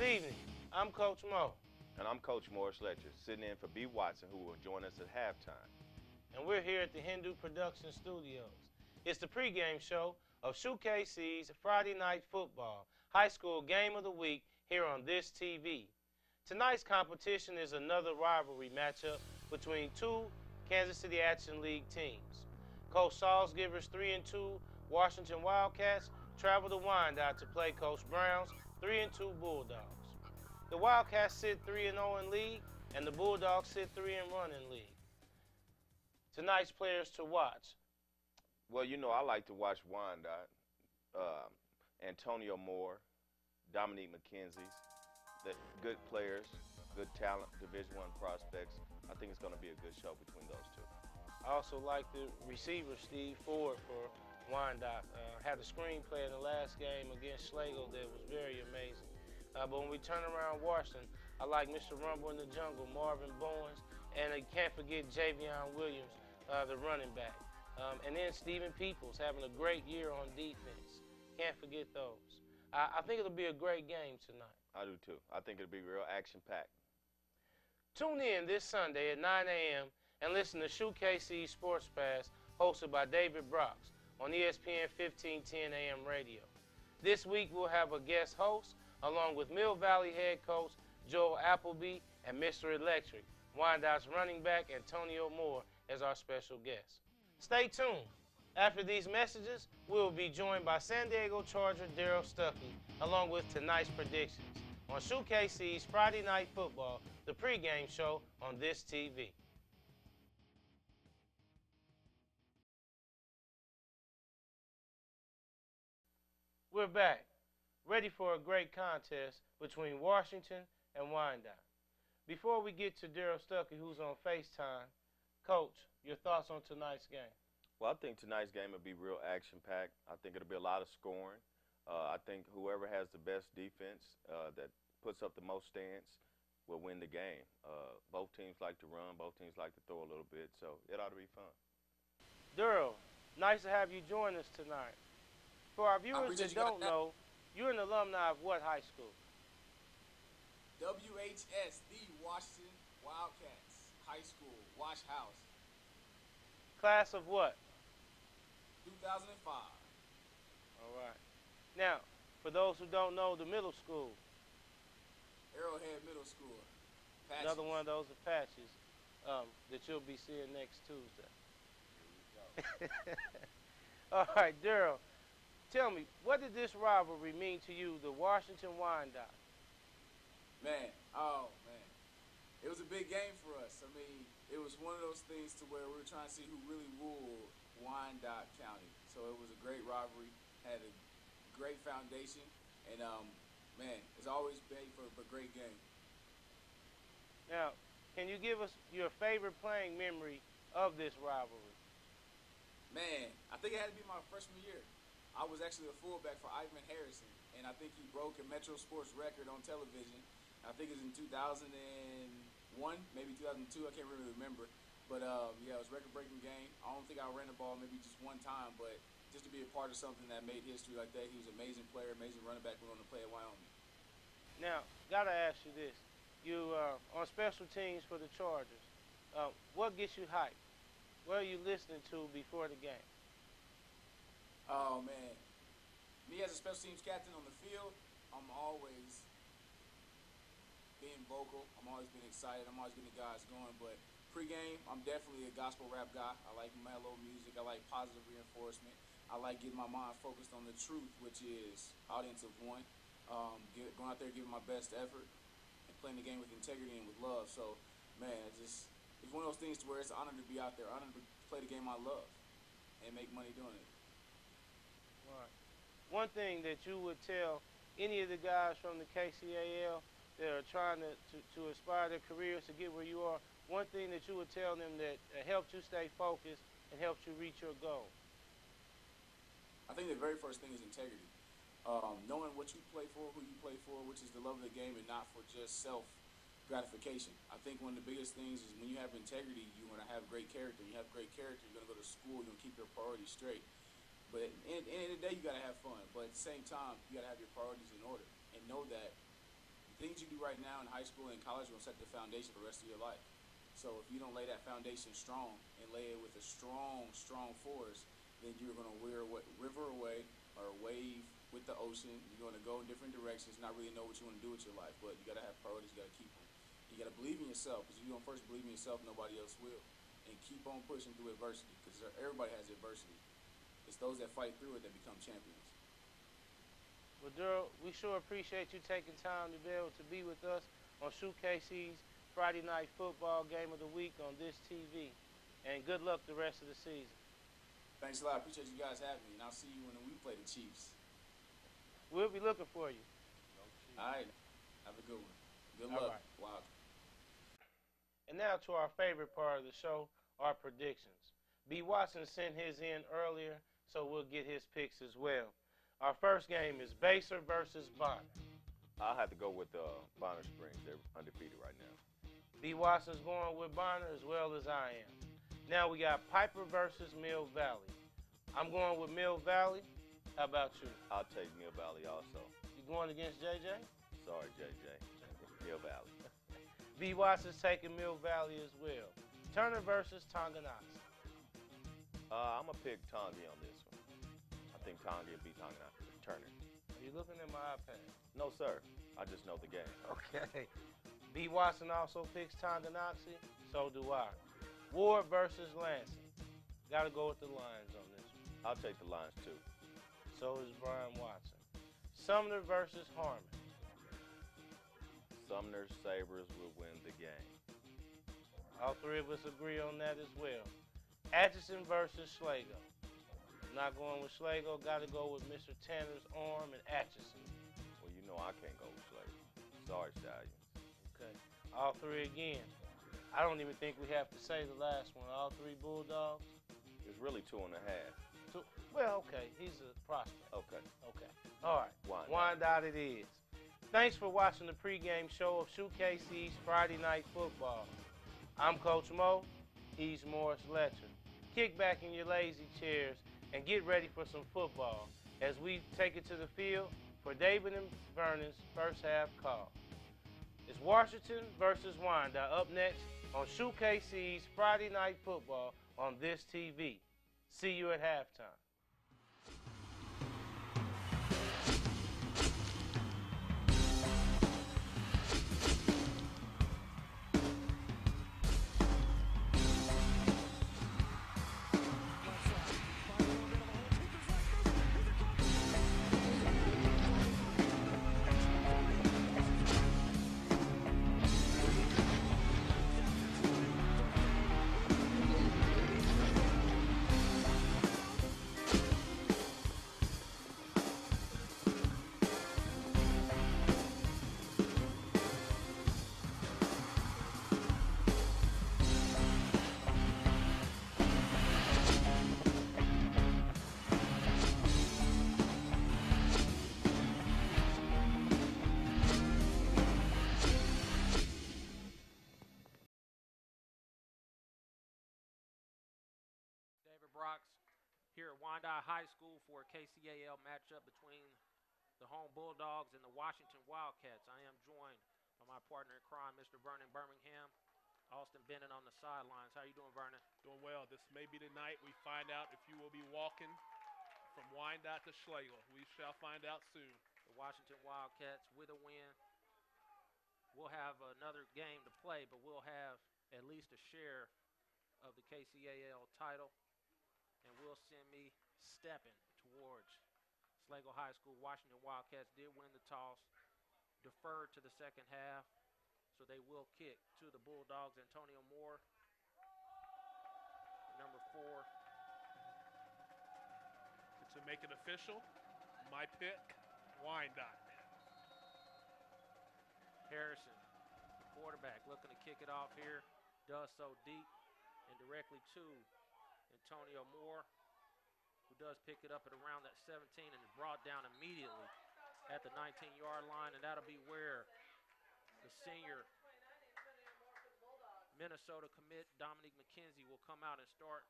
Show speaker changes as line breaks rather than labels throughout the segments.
evening. I'm Coach Mo.
And I'm Coach Morris Letcher, sitting in for B. Watson, who will join us at halftime.
And we're here at the Hindu Production Studios. It's the pregame show of SHUKC's Friday Night Football High School Game of the Week here on this TV. Tonight's competition is another rivalry matchup between two Kansas City Action League teams. Coach Salzgiver's 3-2 Washington Wildcats travel to Wyandotte to play Coach Brown's 3-2 Bulldogs. The Wildcats sit 3-0 in league, and the Bulldogs sit 3-1 in league. Tonight's players to watch.
Well, you know, I like to watch Wyandotte, Antonio Moore, Dominique McKenzie, the good players, good talent, Division I prospects. I think it's going to be a good show between those two.
I also like the receiver, Steve Ford, for Wyandotte. Had a screenplay in the last game against Schlegel that was very amazing. But when we turn around Washington, I like Mr. Rumble in the Jungle, Marvin Bowens, and I can't forget Javion Williams, the running back. And then Stephen Peoples having a great year on defense. Can't forget those. I think it'll be a great game tonight.
I do too. I think it'll be real action-packed.
Tune in this Sunday at 9 a.m. and listen to SHUKC Sports Pass, hosted by David Brox on ESPN 1510 AM radio. This week we'll have a guest host along with Mill Valley head coach Joel Appleby and Mr. Electric, Wyandotte's running back Antonio Moore as our special guest. Stay tuned. After these messages, we will be joined by San Diego Charger Daryl Stuckey along with tonight's predictions on SHUKC's Friday Night Football, the pregame show on this TV. We're back, ready for a great contest between Washington and Wyandotte. Before we get to Daryl Stuckey, who's on FaceTime, Coach, your thoughts on tonight's game?
Well, I think tonight's game will be real action-packed. I think it'll be a lot of scoring. I think whoever has the best defense that puts up the most stands will win the game. Both teams like to run. Both teams like to throw a little bit, so it ought to be fun.
Daryl, nice to have you join us tonight. For our viewers that don't know, you're an alumni of what high school?
WHS, the Washington Wildcats High School, Wash House.
Class of what?
2005.
All right. Now, for those who don't know, the middle school.
Arrowhead Middle School. Apaches.
Another one of those Apaches that you'll be seeing next Tuesday.
Here we go.
All right, Daryl, tell me, what did this rivalry mean to you, the Washington Wyandotte?
Man, it was a big game for us. I mean, it was one of those things to where we were trying to see who really ruled Wyandotte County. So it was a great rivalry, had a great foundation, and man, it's always made for a great game.
Now, can you give us your favorite playing memory of this rivalry?
Man, I think it had to be my freshman year. I was actually a fullback for Ivan Harrison, and I think he broke a Metro Sports record on television. I think it was in 2001, maybe 2002. I can't really remember. But, yeah, it was a record-breaking game. I don't think I ran the ball maybe just one time, but just to be a part of something that made history like that, he was an amazing player, amazing running back, went on to play at Wyoming.
Now, got to ask you this. You on special teams for the Chargers. What gets you hyped? What are you listening to before the game?
Oh, man. Me as a special teams captain on the field, I'm always being vocal. I'm always being excited. I'm always getting the guys going. But pregame, I'm definitely a gospel rap guy. I like mellow music. I like positive reinforcement. I like getting my mind focused on the truth, which is audience of one. Going out there, giving my best effort, and playing the game with integrity and with love. So, man, it's one of those things to where it's an honor to be out there, honor to play the game I love, and make money doing it.
Right. One thing that you would tell any of the guys from the KCAL that are trying to aspire their careers to get where you are, one thing that you would tell them that helped you stay focused and helped you reach your goal?
I think the very first thing is integrity. Knowing what you play for, who you play for, which is the love of the game and not for just self-gratification. I think one of the biggest things is when you have integrity, you're going to have great character. When you have great character, you're going to go to school, you're going to keep your priorities straight. But at the end of the day, you got to have fun. But at the same time, you got to have your priorities in order and know that things you do right now in high school and college will set the foundation for the rest of your life. So if you don't lay that foundation strong and lay it with a strong, strong force, then you're going to wear what river away or wave with the ocean. You're going to go in different directions, not really know what you want to do with your life. But you got to have priorities. You got to keep them. You got to believe in yourself, because if you don't first believe in yourself, nobody else will. And keep on pushing through adversity, because everybody has adversity. It's those that fight through it that become champions.
Well, Daryl, we sure appreciate you taking time to be able to be with us on SHUKC's Friday Night Football Game of the Week on this TV. And good luck the rest of the season.
Thanks a lot. I appreciate you guys having me, and I'll see you when we play the Chiefs.
We'll be looking for you.
All right. Have a good one. Good
All
luck.
right.
Wow.
And now to our favorite part of the show, our predictions. B. Watson sent his in earlier, so we'll get his picks as well. Our first game is Baser versus Bonner.
I'll have to go with Bonner Springs. They're undefeated right now.
B. Watson's going with Bonner as well as I am. Now we got Piper versus Mill Valley. I'm going with Mill Valley. How about you?
I'll take Mill Valley also.
You going against JJ?
Sorry, JJ. Mill Valley.
B. Watson's taking Mill Valley as well. Turner versus Tonganoxie.
I'm going to pick Tongi on this one. I think Tongi will beat Turner.
Are you looking at my iPad?
No, sir. I just know the game.
Okay. B. Watson also picks Tonganoxie. So do I. Ward versus Lansing. Got to go with the Lions on this one.
I'll take the Lions, too.
So is Brian Watson. Sumner versus Harmon.
Sumner Sabres will win the game.
All three of us agree on that as well. Atchison versus Schlager. Not going with Schlager. Got to go with Mr. Tanner's arm and Atchison.
Well, you know I can't go with Slater. Sorry, Stallions.
Okay. All three again. I don't even think we have to say the last one. All three Bulldogs.
It's really 2.5.
Well, okay. He's a prospect.
Okay.
Okay. All right.
Wyandotte.
Wyandotte it is. Thanks for watching the pregame show of SHUKC's Friday Night Football. I'm Coach Mo. He's Morris Letcher. Kick back in your lazy chairs and get ready for some football as we take it to the field for David and Vernon's first half call. It's Washington versus Wyandotte up next on SHUKC's Friday Night Football on this TV. See you at halftime.
Here at Wyandotte High School for a KCAL matchup between the home Bulldogs and the Washington Wildcats. I am joined by my partner in crime, Mr. Vernon Birmingham, Austin Bennett on the sidelines. How you doing, Vernon?
Doing well. This may be the night we find out if you will be walking from Wyandotte to Schlegel. We shall find out soon.
The Washington Wildcats with a win. We'll have another game to play, but we'll have at least a share of the KCAL title. And will send me stepping towards Schlegel High School. Washington Wildcats did win the toss, deferred to the second half, so they will kick to the Bulldogs. Antonio Moore, number 4.
To make it official, my pick, Wyandotte.
Harrison, the quarterback, looking to kick it off here, does so deep and directly to Antonio Moore, who does pick it up at around that 17 and is brought down immediately at the 19-yard line, and that'll be where the senior Minnesota commit Dominique McKenzie will come out and start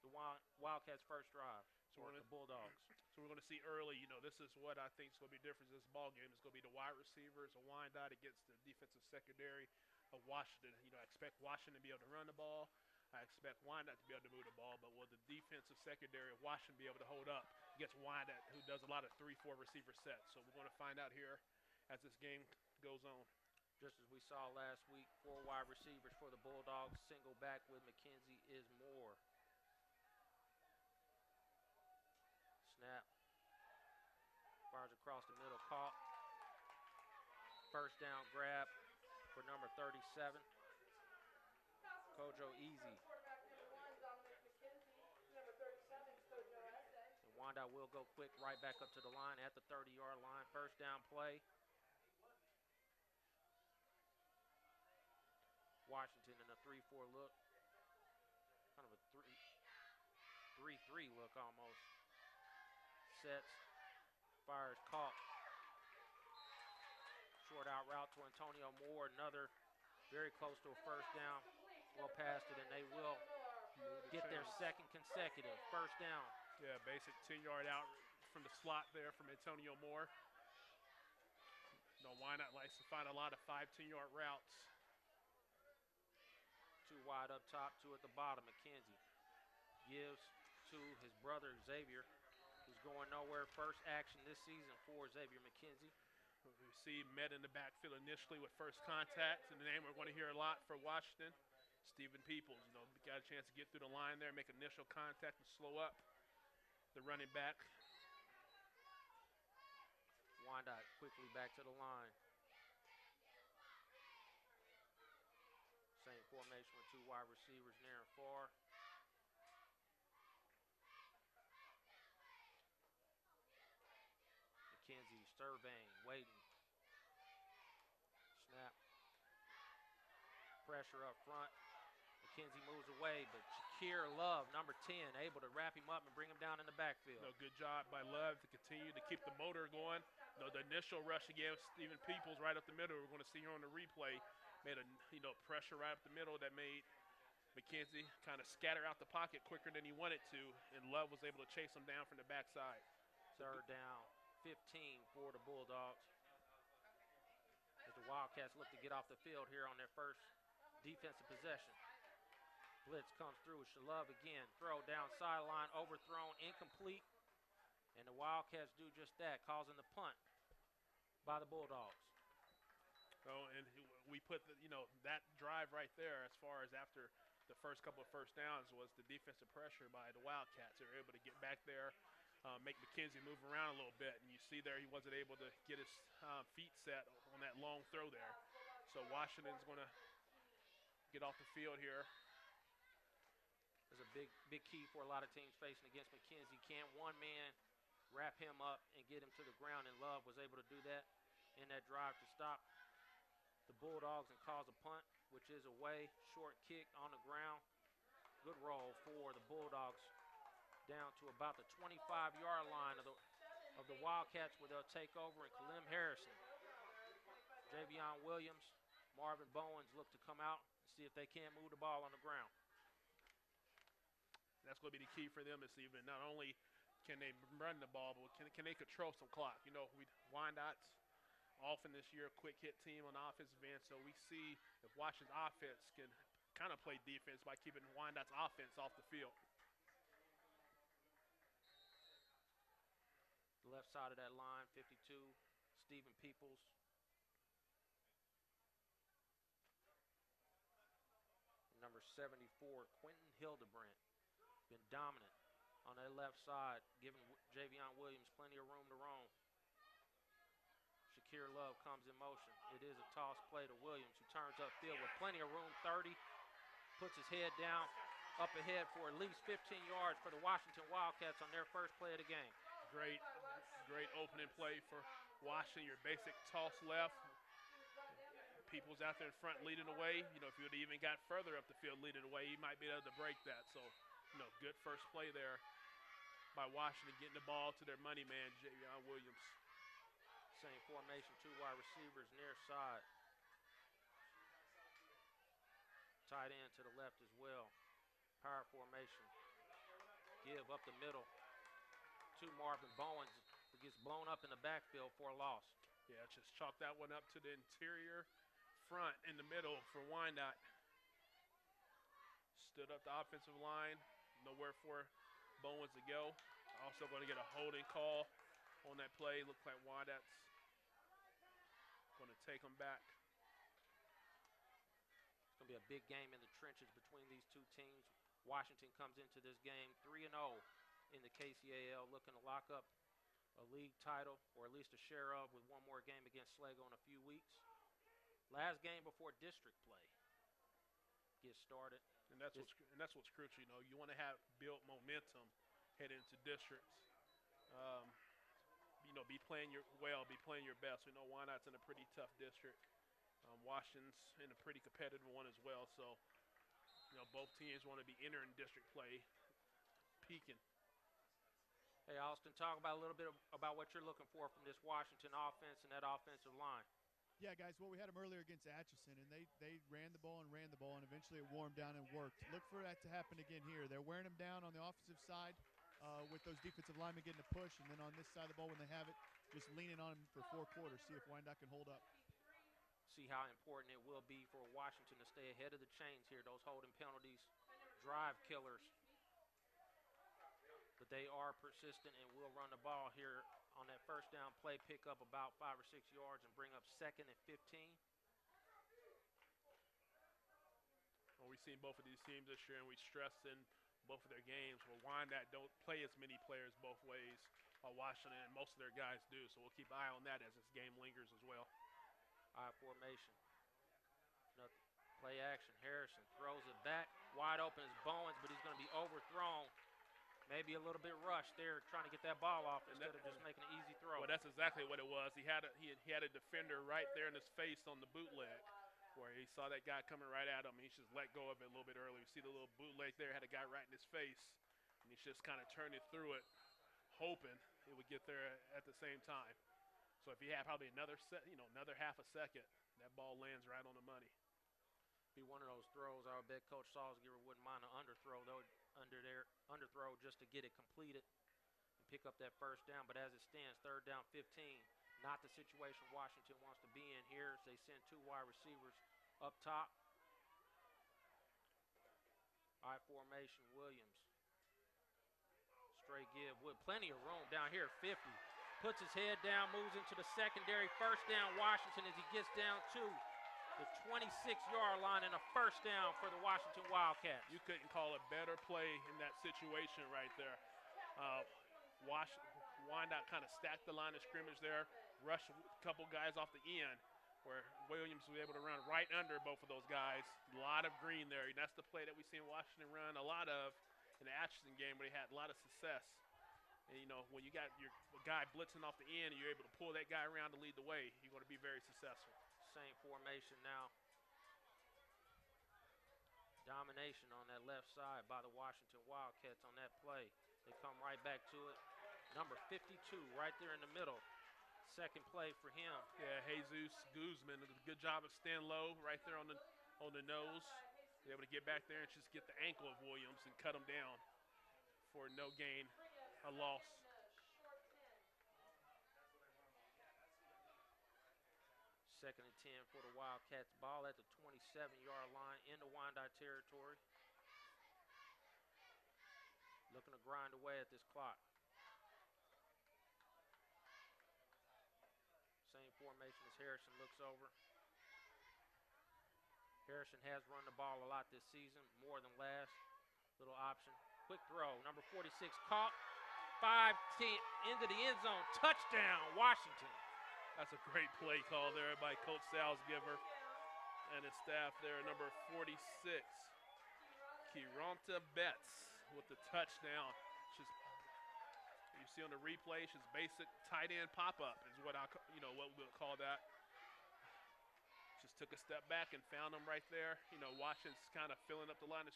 the Wildcats' first drive for the Bulldogs.
So So we're going to see early, this is what I think is going to be different in this ball game. It's going to be the wide receivers of Wyandotte against the defensive secondary of Washington. I expect Washington to be able to run the ball. I expect Wyandotte to be able to move the ball, but will the defensive secondary of Washington be able to hold up against Wyandotte, who does a lot of 3-4 receiver sets? So we're going to find out here as this game goes on.
Just as we saw last week, 4 wide receivers for the Bulldogs. Single back with McKenzie is Moore. Snap. Fires across the middle, caught. First down grab for number 37. Kojo Easy. And Wyandotte will go quick right back up to the line at the 30-yard line. First down play. Washington in a 3-4 look. Kind of a 3-3 look almost. Sets. Fires caught. Short out route to Antonio Moore. Another very close to a first down. Well past it, and they will get their second consecutive first down.
Yeah, basic 10-yard out from the slot there from Antonio Moore. Wyandotte likes to find a lot of 5, 10-yard routes.
2 wide up top, 2 at the bottom. McKenzie gives to his brother Xavier, who's going nowhere. First action this season for Xavier McKenzie.
We see met in the backfield initially with first contact, and the name we're going to hear a lot for Washington, Stephen Peoples. Got a chance to get through the line there, make initial contact and slow up the running back.
Wyandotte quickly back to the line. Same formation with 2 wide receivers near and far. McKenzie surveying, waiting. Snap. Pressure up front. McKenzie moves away, but Shakir Love, number 10, able to wrap him up and bring him down in the backfield.
Good job by Love to continue to keep the motor going. The initial rush against Stephen Peoples right up the middle, we're going to see here on the replay, made a pressure right up the middle that made McKenzie kind of scatter out the pocket quicker than he wanted to, and Love was able to chase him down from the backside.
Third down, 15 for the Bulldogs. As the Wildcats look to get off the field here on their first defensive possession. Blitz comes through. Shalove again. Throw down sideline, overthrown, incomplete. And the Wildcats do just that, causing the punt by the Bulldogs.
And we put that drive right there as far as after the first couple of first downs was the defensive pressure by the Wildcats. They were able to get back there, make McKenzie move around a little bit. And you see there he wasn't able to get his feet set on that long throw there. So Washington's going to get off the field here.
There's a big key for a lot of teams facing against McKenzie. Can one man wrap him up and get him to the ground? And Love was able to do that in that drive to stop the Bulldogs and cause a punt, which is away. Short kick on the ground. Good roll for the Bulldogs down to about the 25-yard line of the Wildcats, where they'll take over. And Khalem Harrison, Javion Williams, Marvin Bowens look to come out and see if they can't move the ball on the ground.
That's going to be the key for them this evening. Not only can they run the ball, but can they control some clock? Wyandotte's often this year a quick hit team on the offensive end, so we see if Washington's offense can kind of play defense by keeping Wyandotte's offense off the field.
The left side of that line, 52, Stephen Peoples. Number 74, Quentin Hildebrandt. Been dominant on that left side, giving Javion Williams plenty of room to roam. Shakir Love comes in motion. It is a toss play to Williams, who turns upfield with plenty of room, 30. Puts his head down, up ahead for at least 15 yards for the Washington Wildcats on their first play of the game.
Great opening play for Washington. Your basic toss left. People's out there in front leading the way. If you would have even got further up the field leading the way, he might be able to break that. So, good first play there by Washington, getting the ball to their money man, Javion Williams.
Same formation, 2 wide receivers near side. Tight end to the left as well. Power formation. Give up the middle 42, Marvin Bowens, who gets blown up in the backfield for a loss.
Yeah, just chalk that one up to the interior front in the middle for Wyandotte. Stood up the offensive line, nowhere for Bowens to go. Also going to get a holding call on that play. Looks like Wyandotte's going to take them back.
It's going to be a big game in the trenches between these two teams. Washington comes into this game 3-0 in the KCAL, looking to lock up a league title, or at least a share of, with one more game against Sligo in a few weeks. Last game before district play gets started.
And that's what's crucial. You know, you want to have build momentum heading into districts. You know, be playing your best. We know Wyandotte's in a pretty tough district. Washington's in a pretty competitive one as well. So, you know, both teams want to be entering district play, peaking.
Hey, Austin, talk about a little bit about what you're looking for from this Washington offense and that offensive line.
Yeah, guys, well, we had them earlier against Atchison, and they ran the ball, and eventually it warmed down and worked. Look for that to happen again here. They're wearing them down on the offensive side with those defensive linemen getting a push, and then on this side of the ball when they have it, just leaning on them for 4 quarters, see if Wyandotte can hold up.
See how important it will be for Washington to stay ahead of the chains here. Those holding penalties, drive killers. But they are persistent and will run the ball here on that first down play, pick up about 5 or 6 yards and bring up 2nd and 15.
Well, we've seen both of these teams this year, and we stressed in both of their games where Wyandotte don't play as many players both ways, while Washington and most of their guys do. So we'll keep an eye on that as this game lingers as well.
I formation. Nothing. Play action. Harrison throws it back. Wide open is Bowens, but he's going to be overthrown. Maybe a little bit rushed there, trying to get that ball off instead of just making an easy throw.
Well, that's exactly what it was. He had a defender right there in his face on the bootleg, where he saw that guy coming right at him, and he just let go of it a little bit early. You see the little bootleg there, had a guy right in his face, and he's just kind of turning through it, hoping it would get there at the same time. So if he had probably another half a second, that ball lands right on the money.
Be one of those throws. I would bet Coach Salzgiver wouldn't mind an underthrow though, underthrow just to get it completed and pick up that first down. But as it stands, 3rd down 15, not the situation Washington wants to be in here as they send 2 wide receivers up top. I formation, Williams. Straight give with plenty of room down here, 50. Puts his head down, moves into the secondary. First down, Washington, as he gets down to the 26-yard line, and a first down for the Washington Wildcats.
You couldn't call a better play in that situation right there. Wyandotte kind of stacked the line of scrimmage there, rushed a couple guys off the end, where Williams was able to run right under both of those guys. A lot of green there. And that's the play that we've seen Washington run a lot of in the Atchison game, where they had a lot of success. And, you know, when you got your guy blitzing off the end and you're able to pull that guy around to lead the way, you're going to be very successful.
Same formation now. Domination on that left side by the Washington Wildcats on that play. They come right back to it. Number 52 right there in the middle. Second play for him.
Yeah, Jesus Guzman did a good job of staying low right there on the nose. Be able to get back there and just get the ankle of Williams and cut him down for no gain, a loss.
Second and 10 for the Wildcats. Ball at the 27-yard line into Wyandotte territory. Looking to grind away at this clock. Same formation as Harrison looks over. Harrison has run the ball a lot this season, more than last. Little option. Quick throw. Number 46 caught. 5-10 into the end zone. Touchdown, Washington.
That's a great play call there by Coach Salzgiver and his staff there. Number 46, Kironta Betts with the touchdown. Just, you see on the replay, it's just basic tight end pop-up is what what we would call that. Just took a step back and found him right there. You know, Washington's kind of filling up the line of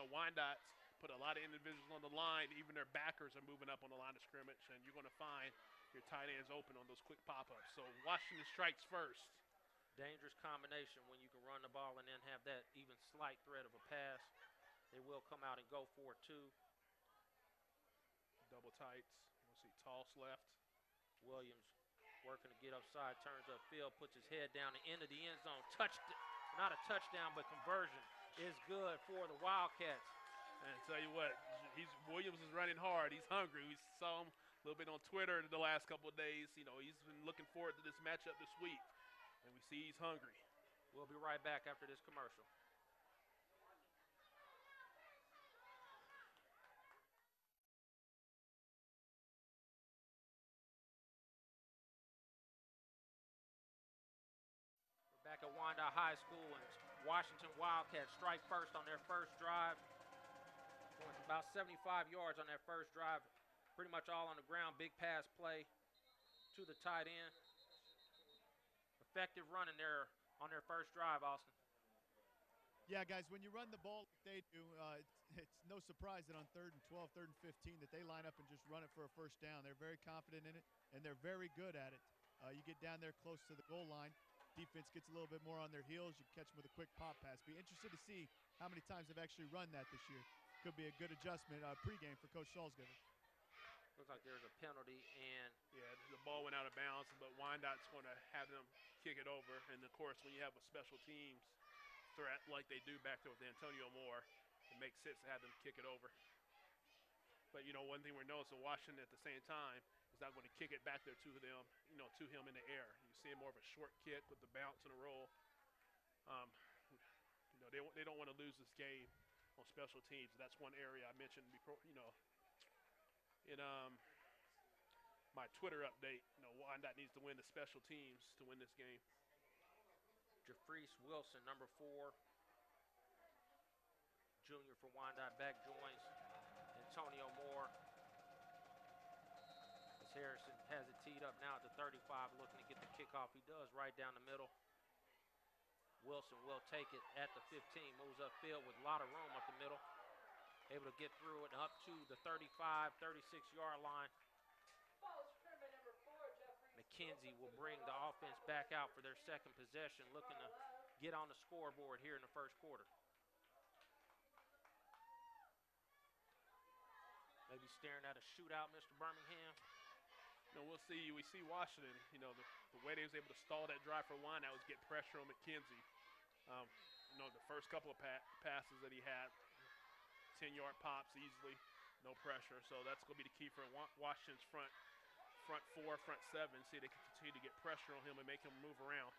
Wyandotte's put a lot of individuals on the line. Even their backers are moving up on the line of scrimmage, and you're going to find your tight ends open on those quick pop-ups. So Washington strikes first.
Dangerous combination when you can run the ball and then have that even slight threat of a pass. They will come out and go for it too.
Double tights. See toss left.
Williams working to get upside, turns upfield, puts his head down the end of the end zone. Not a touchdown, but conversion is good for the Wildcats.
And tell you what, Williams is running hard. He's hungry. We saw him a little bit on Twitter the last couple of days. You know, he's been looking forward to this matchup this week, and we see he's hungry.
We'll be right back after this commercial. We're back at Wyandotte High School, and Washington Wildcats strike first on their first drive. Going about 75 yards on that first drive. Pretty much all on the ground. Big pass play to the tight end. Effective running there on their first drive, Austin.
Yeah, guys, when you run the ball like they do, it's no surprise that on 3rd and 12, 3rd and 15 that they line up and just run it for a first down. They're very confident in it, and they're very good at it. You get down there close to the goal line. Defense gets a little bit more on their heels. You catch them with a quick pop pass. Be interested to see how many times they've actually run that this year. Could be a good adjustment pregame for Coach Salzgiver.
Looks like there's a penalty, and
yeah, the ball went out of bounds, but Wyandotte's going to have them kick it over. And, of course, when you have a special teams threat like they do back there with Antonio Moore, it makes sense to have them kick it over. But, you know, one thing we're noticing, Washington at the same time is not going to kick it back there to them, you know, to him in the air. You see more of a short kick with the bounce and a roll. You know, they don't want to lose this game on special teams. That's one area I mentioned before, you know, in my Twitter update. You know, Wyandotte needs to win the special teams to win this game.
Jafreese Wilson, number 4, junior for Wyandotte, back joins Antonio Moore. As Harrison has it teed up now at the 35, looking to get the kickoff. He does right down the middle. Wilson will take it at the 15, moves upfield with a lot of room up the middle. Able to get through it up to the 35, 36-yard line. McKenzie will bring the offense back out for their second possession, looking to get on the scoreboard here in the first quarter. Maybe staring at a shootout, Mr. Birmingham.
You know, we'll see. We see Washington. You know, the way they was able to stall that drive for Wyandotte was get pressure on McKenzie. You know, the first couple of passes that he had, 10-yard pops easily, no pressure. So that's going to be the key for Washington's front 4, front 7. See if they can continue to get pressure on him and make him move around.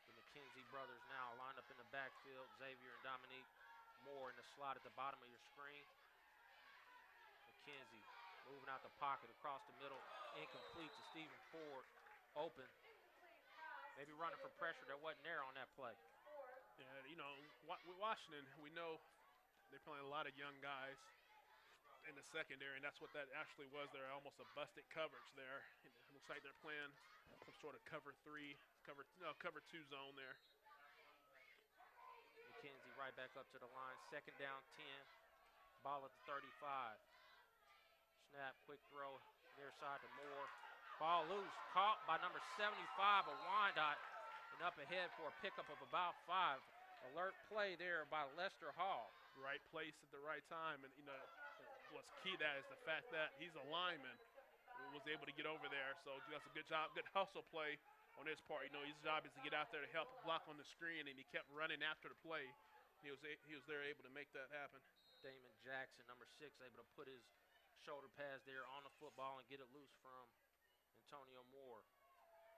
The McKenzie brothers now lined up in the backfield. Xavier and Dominique Moore in the slot at the bottom of your screen. McKenzie moving out the pocket across the middle, incomplete to Stephen Ford, open. Maybe running for pressure that wasn't there on that play.
Yeah, you know, with Washington, we know they're playing a lot of young guys in the secondary, and that's what that actually was there, almost a busted coverage there. It looks like they're playing some sort of cover 2 zone there.
McKenzie right back up to the line, 2nd down 10, ball at the 35. Snap, quick throw, near side to Moore. Ball loose, caught by number 75 of Wyandotte, and up ahead for a pickup of about 5. Alert play there by Lester Hall.
Right place at the right time, and you know what's key to that is the fact that he's a lineman and was able to get over there. So that's a good job, good hustle play on his part. You know, his job is to get out there to help block on the screen, and he kept running after the play. He was there able to make that happen.
Damon Jackson, number 6, able to put his shoulder pads there on the football and get it loose from Antonio Moore.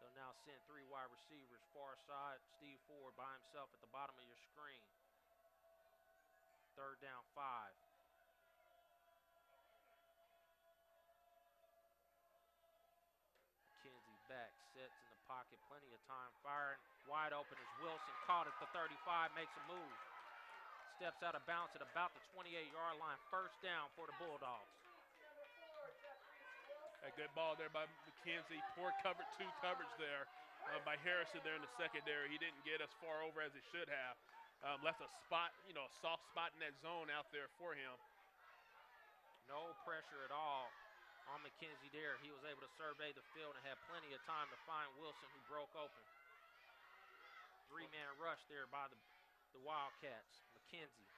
They'll now send 3 wide receivers. Far side, Steve Ford by himself at the bottom of your screen. 3rd down 5. McKenzie back, sets in the pocket, plenty of time, firing wide open as Wilson caught at the 35, makes a move. Steps out of bounds at about the 28-yard line. 1st down for the Bulldogs.
A good ball there by McKenzie. Poor coverage there by Harrison there in the secondary. He didn't get as far over as he should have. Left a spot, you know, a soft spot in that zone out there for him.
No pressure at all on McKenzie there. He was able to survey the field and had plenty of time to find Wilson, who broke open. 3-man rush there by the Wildcats. McKenzie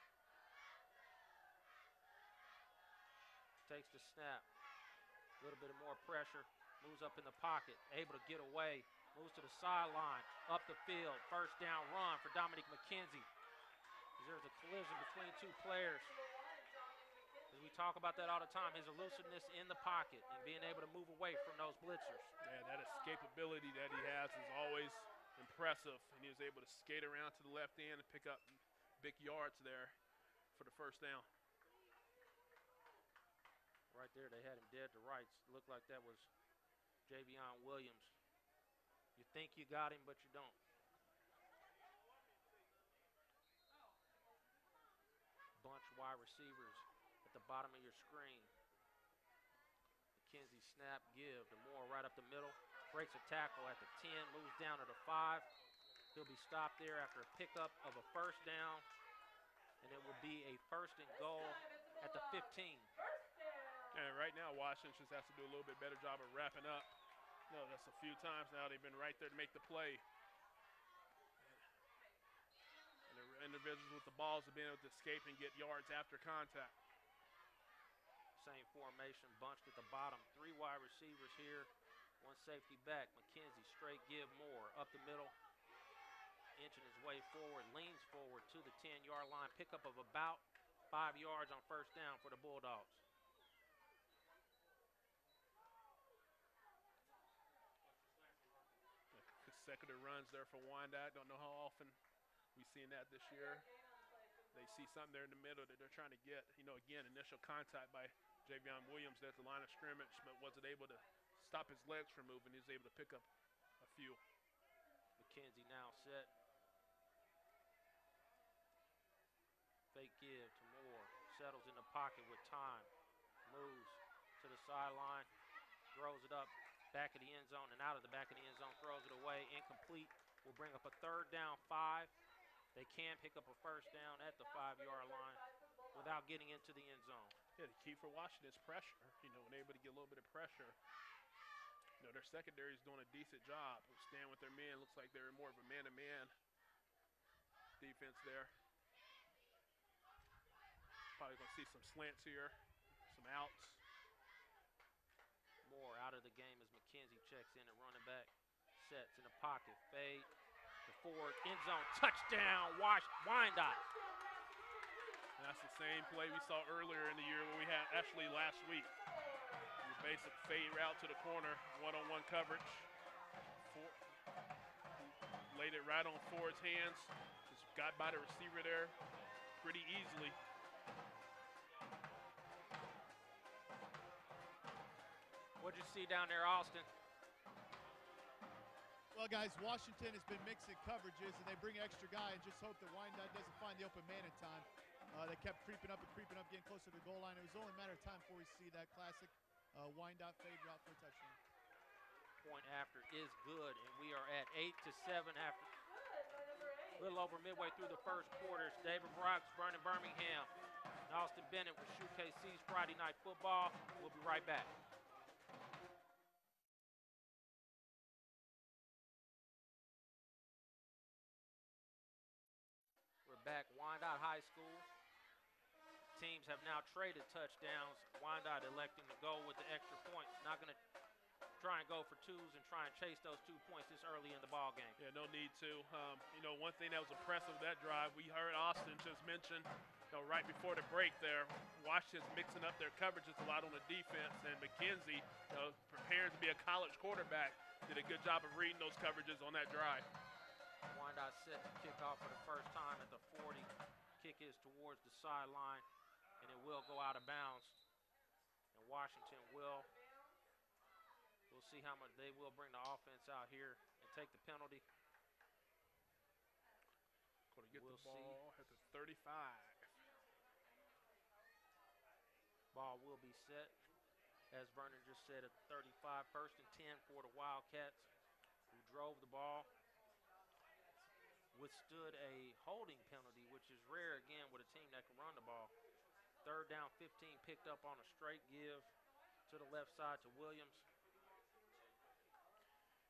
takes the snap. A little bit more pressure. Moves up in the pocket. Able to get away. Moves to the sideline. Up the field. First down run for Dominique McKenzie. There's a collision between two players. As we talk about that all the time, his elusiveness in the pocket and being able to move away from those blitzers.
Yeah, that escapability that he has is always impressive. And he was able to skate around to the left end and pick up big yards there for the first down.
Right there, they had him dead to rights. Looked like that was Javion Williams. You think you got him, but you don't. Bunch wide receivers at the bottom of your screen. McKenzie snap, give to Moore right up the middle. Breaks a tackle at the 10, moves down to the 5. He'll be stopped there after a pickup of a first down. And it will be a 1st and goal at the 15.
And right now, Washington just has to do a little bit better job of wrapping up. No, that's a few times now they've been right there to make the play. And the individuals with the balls have been able to escape and get yards after contact.
Same formation, bunched at the bottom. 3 wide receivers here, 1 safety back. McKenzie straight give Moore up the middle. Inching his way forward, leans forward to the 10-yard line. Pickup of about 5 yards on first down for the Bulldogs.
Consecutive runs there for Wyandotte. Don't know how often we've seen that this year. They see something there in the middle that they're trying to get. You know, again, initial contact by Javion Williams at the line of scrimmage, but wasn't able to stop his legs from moving. He was able to pick up a few.
McKenzie now set. Fake give to Moore. Settles in the pocket with time. Moves to the sideline. Throws it up. Back of the end zone and out of the back of the end zone. Throws it away. Incomplete. Will bring up a 3rd down 5. They can pick up a first down at the 5-yard line without getting into the end zone.
Yeah, the key for Washington is pressure. You know, when they're able to get a little bit of pressure. You know, their secondary is doing a decent job of staying with their men. Looks like they're more of a man-to-man defense there. Probably going to see some slants here, some outs.
Moore out of the game as McKenzie checks in at running back. Sets in the pocket. Fade to forward. End zone. Touchdown. Wyandotte.
And that's the same play we saw earlier in the year when we had actually last week. Your basic fade route to the corner, one-on-one coverage. Laid it right on Ford's hands. Just got by the receiver there pretty easily.
What'd you see down there, Austin?
Well, guys, Washington has been mixing coverages, and they bring an extra guy and just hope that Wyandotte doesn't find the open man in time. They kept creeping up, getting closer to the goal line. It was only a matter of time before we see that classic Wyandotte fade route for a touchdown.
Point after is good, and we are at 8-7 after a little over midway through the first quarters. David Brooks, Vernon Birmingham, and Austin Bennett with SHUKC's Friday Night Football. We'll be right back. Back, Wyandotte High School. Teams have now traded touchdowns. Wyandotte electing to go with the extra point. Not going to try and go for 2s and try and chase those 2 points this early in the ball game.
Yeah, no need to. You know, one thing that was impressive that drive, we heard Austin just mention, you know, right before the break there, Washington's mixing up their coverages a lot on the defense, and McKenzie, you know, preparing to be a college quarterback, did a good job of reading those coverages on that drive.
Wyandotte set to kick off for the first time at the 40. Kick is towards the sideline, and it will go out of bounds. And Washington we'll see how much they will bring the offense out here and take the penalty.
Going to get the ball at the 35.
Ball will be set, as Vernon just said, at 35. 1st and 10 for the Wildcats, who drove the ball. Withstood a holding penalty, which is rare again with a team that can run the ball. 3rd down 15, picked up on a straight give to the left side to Williams.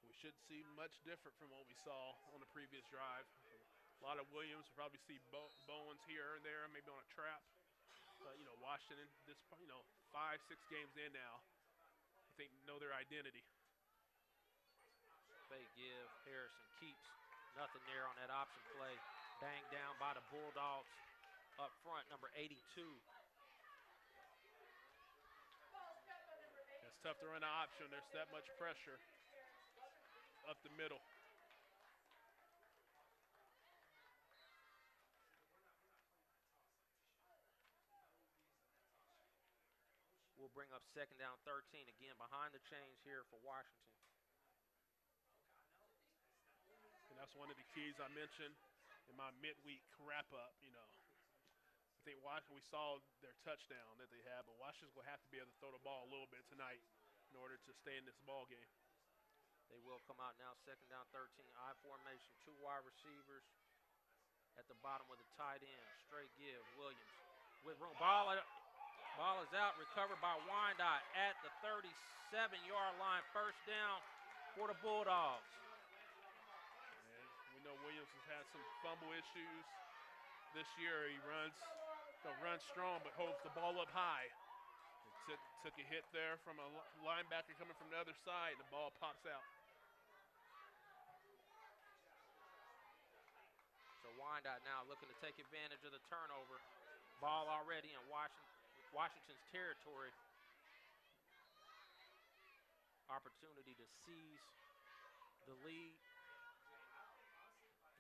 We should see much different from what we saw on the previous drive. A lot of Williams. We'll probably see Bowens here and there, maybe on a trap. But, you know, Washington, this 5-6 games in now, I think know their identity.
Fake give. Harrison keeps. Nothing there on that option play. Banged down by the Bulldogs up front, number 82.
It's tough to run an option. There's that much pressure up the middle.
We'll bring up 2nd down 13 again behind the chains here for Washington.
And that's one of the keys I mentioned in my midweek wrap-up. I think Washington, we saw their touchdown that they had, but Washington's going to have to be able to throw the ball a little bit tonight in order to stay in this ball game.
They will come out now, 2nd down 13, I formation, 2 wide receivers at the bottom with a tight end. Straight give, Williams with room. Ball is out, recovered by Wyandotte at the 37-yard line. 1st down for the Bulldogs.
And we know Williams has had some fumble issues this year. He runs strong but holds the ball up high. Took a hit there from a linebacker coming from the other side, and the ball pops out.
So Wyandotte now looking to take advantage of the turnover. Ball already in Washington's territory. Opportunity to seize the lead.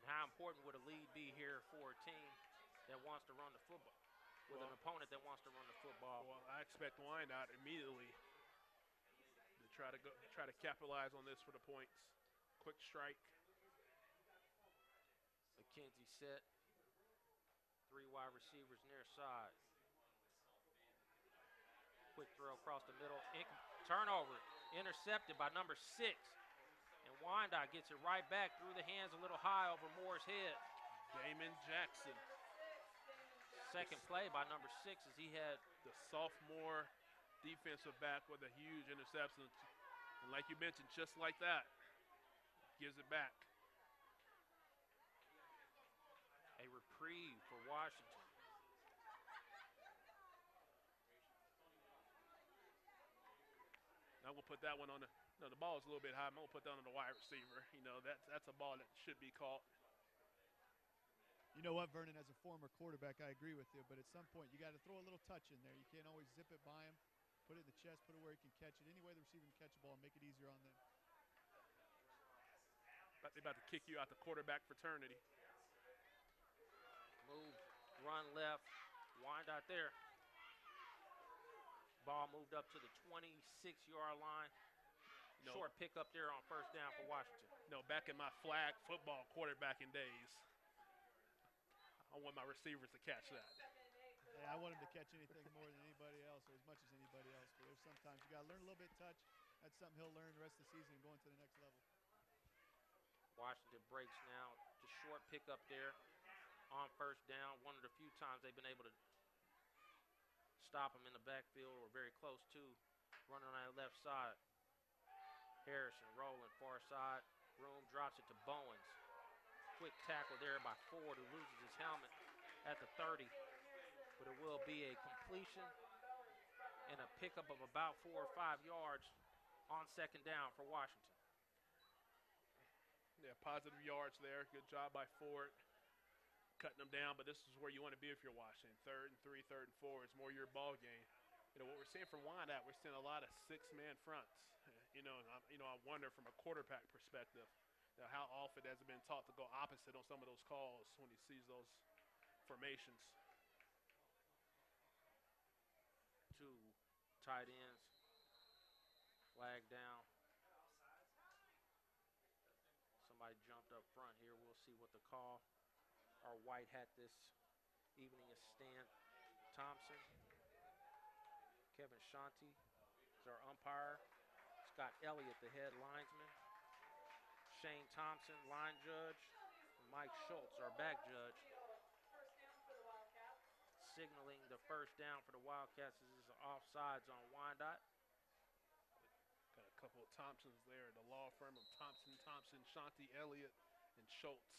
And how important would a lead be here for a team that wants to run the football, with an opponent that wants to run the football?
Well, I expect Wyandotte immediately to try to capitalize on this for the points. Quick strike.
McKenzie set. 3 wide receivers near side. Quick throw across the middle. Turnover. Intercepted by number 6. And Wyandotte gets it right back through the hands a little high over Moore's head.
Damon Jackson.
2nd play by number 6 as he had
the sophomore defensive back with a huge interception. And like you mentioned, just like that, gives it back.
a reprieve for Washington.
I'm going to put that one on the ball is a little bit high. I'm going to put that on the wide receiver. That's a ball that should be caught.
You know what, Vernon, as a former quarterback, I agree with you, but at some point you got to throw a little touch in there. You can't always zip it by him, put it in the chest, put it where he can catch it. Any way the receiver can catch the ball and make it easier on them.
They're about to kick you out the quarterback fraternity.
Move, run left, wind out there. Ball moved up to the 26-yard line. Short pickup there on first down for Washington.
Back in my flag football quarterbacking days, I want my receivers to catch that.
Yeah, I want him to catch anything more than anybody else, or as much as anybody else. But there's sometimes you got to learn a little bit of touch. That's something he'll learn the rest of the season and going to the next level.
Washington breaks now. Just short pickup there on first down. One of the few times they've been able to stop him in the backfield, or very close to, running on that left side. Harrison rolling far side. Room drops it to Bowens. Quick tackle there by Ford, who loses his helmet at the 30. But it will be a completion and a pickup of about 4 or 5 yards on second down for Washington.
Yeah, positive yards there. Good job by Ford cutting them down, but this is where you want to be if you're Washington. 3rd and 3, 3rd and 4 is more your ball game. What we're seeing from Wyandotte, we're seeing a lot of 6-man fronts. I wonder from a quarterback perspective, how often has it been taught to go opposite on some of those calls when he sees those formations.
2 tight ends, flag down. Somebody jumped up front here. We'll see what the call. Our white hat this evening is Stan Thompson. Kevin Shanti is our umpire. Scott Elliott, the head linesman. Shane Thompson, line judge. And Mike Schultz, our back judge. Signaling the first down for the Wildcats. This is offsides on Wyandotte.
Got a couple of Thompsons there. The law firm of Thompson, Shanti, Elliott, and Schultz.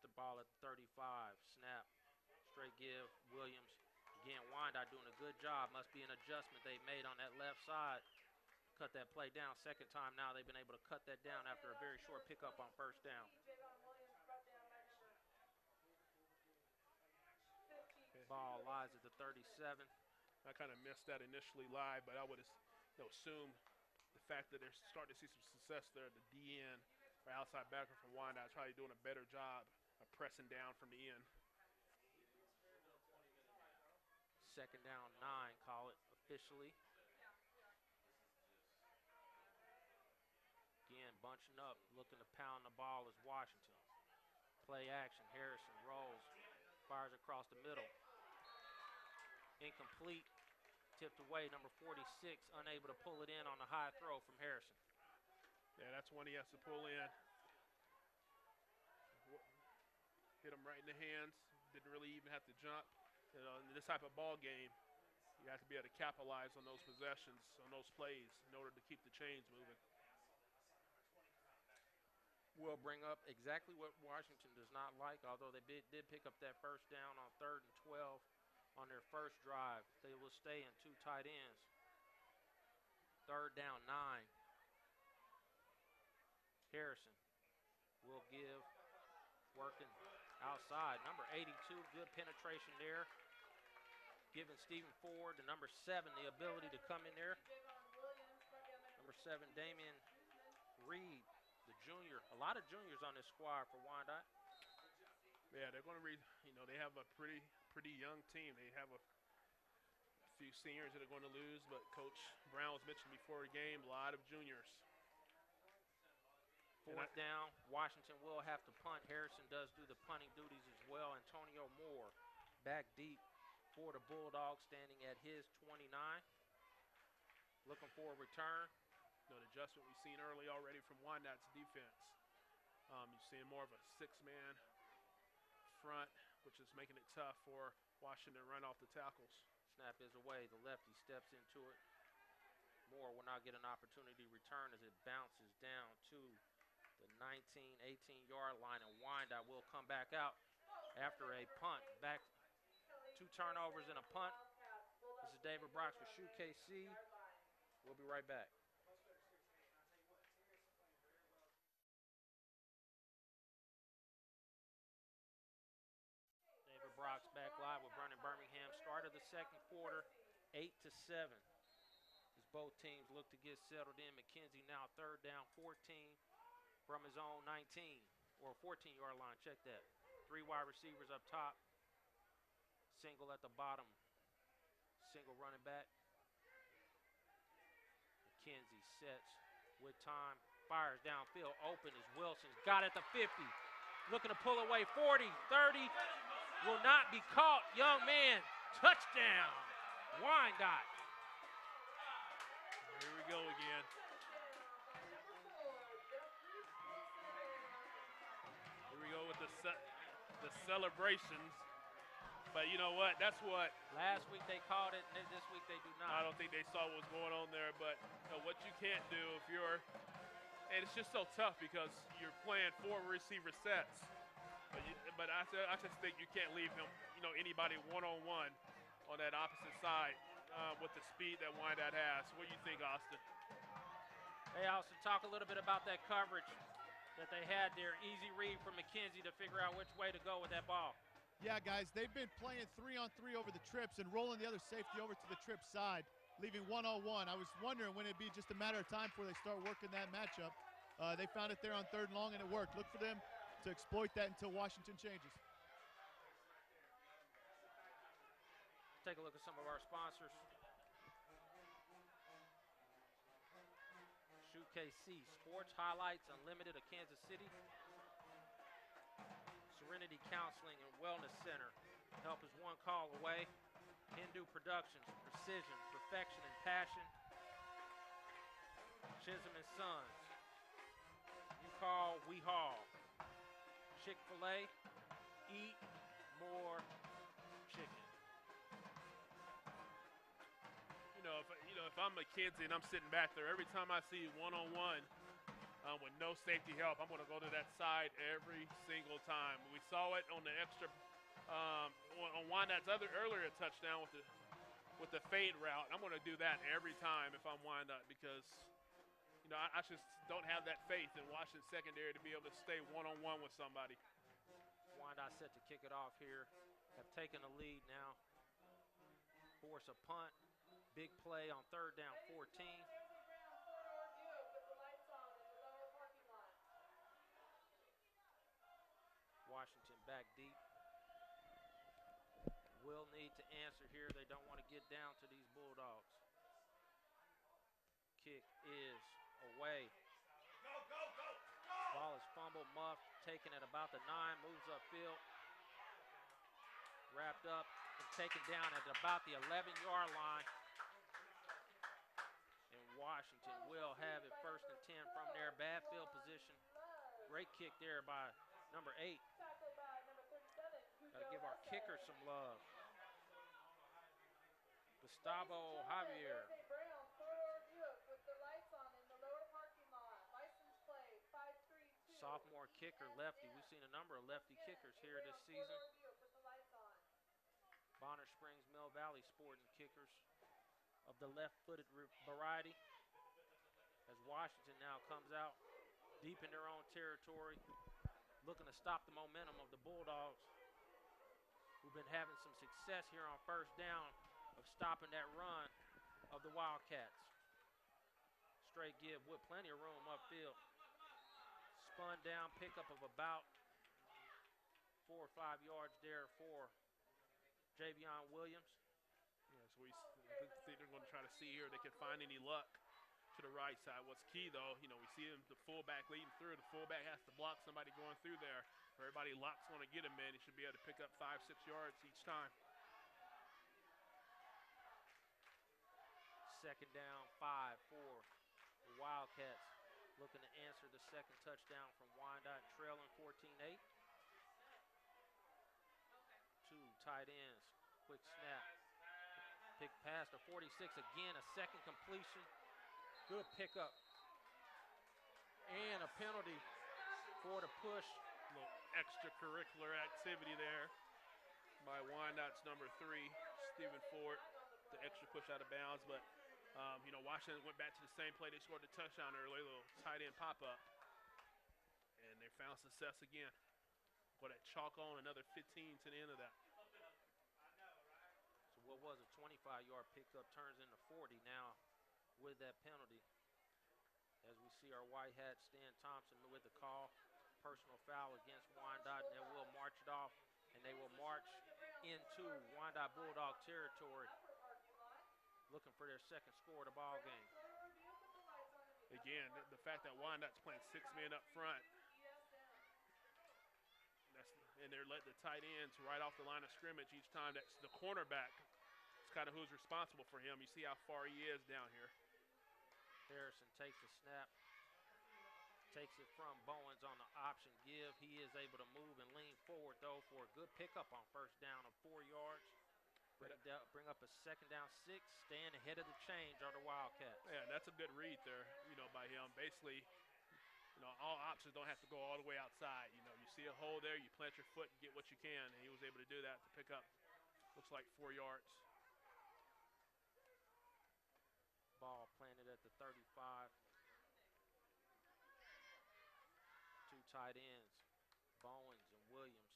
The ball at 35. Snap. straight give. Williams, again, Wyandotte doing a good job. Must be an adjustment they made on that left side. Cut that play down. Second time now they've been able to cut that down after a very short pickup on first down. Ball lies at the 37.
I kind of missed that initially live, but I would assume the fact that they're starting to see some success there, the DN or outside backer from Wyandotte is probably doing a better job of pressing down from the end.
Second down 9, call it officially. Again, bunching up, looking to pound the ball is Washington. Play action, Harrison rolls, fires across the middle. Incomplete, tipped away, number 46, unable to pull it in on the high throw from Harrison.
Yeah, that's one he has to pull in. Hit him right in the hands, didn't really even have to jump. You know, in this type of ball game, you have to be able to capitalize on those possessions, on those plays, in order to keep the chains moving.
Will bring up exactly what Washington does not like, although they did pick up that first down on 3rd and 12 on their first drive. They will stay in 2 tight ends. 3rd down 9. Harrison will give, working outside. Number 82, good penetration there. Giving Stephen Ford, the number 7, the ability to come in there. Number 7, Damian Reed, the junior. A lot of juniors on this squad for Wyandotte.
Yeah, they're going to they have a pretty young team. They have a few seniors that are going to lose, but Coach Brown was mentioned before the game, a lot of juniors.
4th down, Washington will have to punt. Harrison does do the punting duties as well. Antonio Moore back deep for the Bulldogs, standing at his 29. Looking for a return.
An adjustment we've seen early already from Wyandotte's defense. You're seeing more of a 6-man front, which is making it tough for Washington to run off the tackles.
Snap is away. The lefty steps into it. Moore will not get an opportunity to return as it bounces down to the 19, 18-yard line, and Wyandotte will come back out after a punt. Back 2 turnovers and a punt. This is David Brox with SHUKC. We'll be right back. David Brox back live with Vernon Birmingham. Start of the second quarter, 8-7. As both teams look to get settled in. McKenzie now 3rd down, 14 from his own 19 or 14-yard line. Check that. 3 wide receivers up top. Single at the bottom. Single running back. McKenzie sets with time. Fires downfield. Open is Wilson's. Got at the 50. Looking to pull away. 40, 30. Will not be caught. Young man. Touchdown. Wyandotte.
Here we go again. Here we go with the celebrations. But you know what? That's what.
Last week they called it, and this week they do not.
I don't think they saw what was going on there. But what you can't do if you're, and it's just so tough because you're playing 4 receiver sets. But I just think you can't leave him, anybody one-on-one on that opposite side with the speed that Wyandotte has. What do you think, Austin?
Hey, Austin, talk a little bit about that coverage that they had there. Easy read from McKenzie to figure out which way to go with that ball.
Yeah, guys, they've been playing 3-on-3 over the trips and rolling the other safety over to the trip side, leaving 1-on-1. I was wondering when it'd be just a matter of time before they start working that matchup. They found it there on 3rd and long, and it worked. Look for them to exploit that until Washington changes.
Take a look at some of our sponsors. SHUKC, Sports Highlights Unlimited of Kansas City. Serenity Counseling and Wellness Center. Help is one call away. Hindu Productions, precision, perfection, and passion. Chisholm & Sons. You call, we haul. Chick-fil-A, eat more chicken.
If I'm McKenzie and I'm sitting back there, every time I see one-on-one with no safety help, I'm going to go to that side every single time. We saw it on the extra On Wyandotte's earlier touchdown with the fade route. I'm going to do that every time if I'm Wyandotte because, I just don't have that faith in Washington secondary to be able to stay one-on-one with somebody.
Wyandotte set to kick it off here. Have taken the lead now. Force a punt. Big play on 3rd down 14. Washington back deep. Will need to answer here. They don't want to get down to these Bulldogs. Kick is away. Ball is fumbled, muffed, taken at about the 9, moves upfield. Wrapped up and taken down at about the 11-yard line. And Washington will have it 1st and 10 from their bad field position. Great kick there by number 8. Got to give our kicker some love. Gustavo Javier. Sophomore kicker, lefty. We've seen a number of lefty kickers here this season. Bonner Springs, Mill Valley sporting kickers of the left-footed variety. As Washington now comes out deep in their own territory, looking to stop the momentum of the Bulldogs, who've been having some success here on 1st down of stopping that run of the Wildcats. Straight give with plenty of room upfield. Spun down, pickup of about 4 or 5 yards there for Javion Williams.
Yeah, so I think they're going to try to see here if they can find any luck to the right side. What's key, though, we see him, the fullback leading through. The fullback has to block somebody going through there. If everybody locks want to get him in, he should be able to pick up 5, 6 yards each time.
2nd down, 5 for the Wildcats. Looking to answer the 2nd touchdown from Wyandotte, trailing 14-8. 2 tight ends. Quick snap. Pick pass to 46 again. A 2nd completion. Good pickup. And a penalty for the push.
A little extracurricular activity there by Wyandotte's number 3, Stephen Ford. The extra push out of bounds, but Washington went back to the same play. They scored the touchdown early, little tight end pop-up. And they found success again. Put that chalk on, another 15 to the end of that.
So what was a 25-yard pickup turns into 40 now with that penalty. As we see our white hat, Stan Thompson with the call. Personal foul against Wyandotte, and they will march it off. And they will march into Wyandotte Bulldog territory, looking for their 2nd score of the ball game.
Again, the fact that Wyandotte's playing 6 men up front, and they're letting the tight ends right off the line of scrimmage each time. That's the cornerback. It's kind of who's responsible for him. You see how far he is down here.
Harrison takes the snap, takes it from Bowens on the option give. He is able to move and lean forward, though, for a good pickup on 1st down of 4 yards. Bring up a 2nd down 6, staying ahead of the change on the Wildcats.
Yeah, that's a good read there, by him. Basically, all options don't have to go all the way outside. You see a hole there, you plant your foot and get what you can, and he was able to do that to pick up, looks like 4 yards.
Ball planted at the 35. 2 tight ends, Bowens and Williams.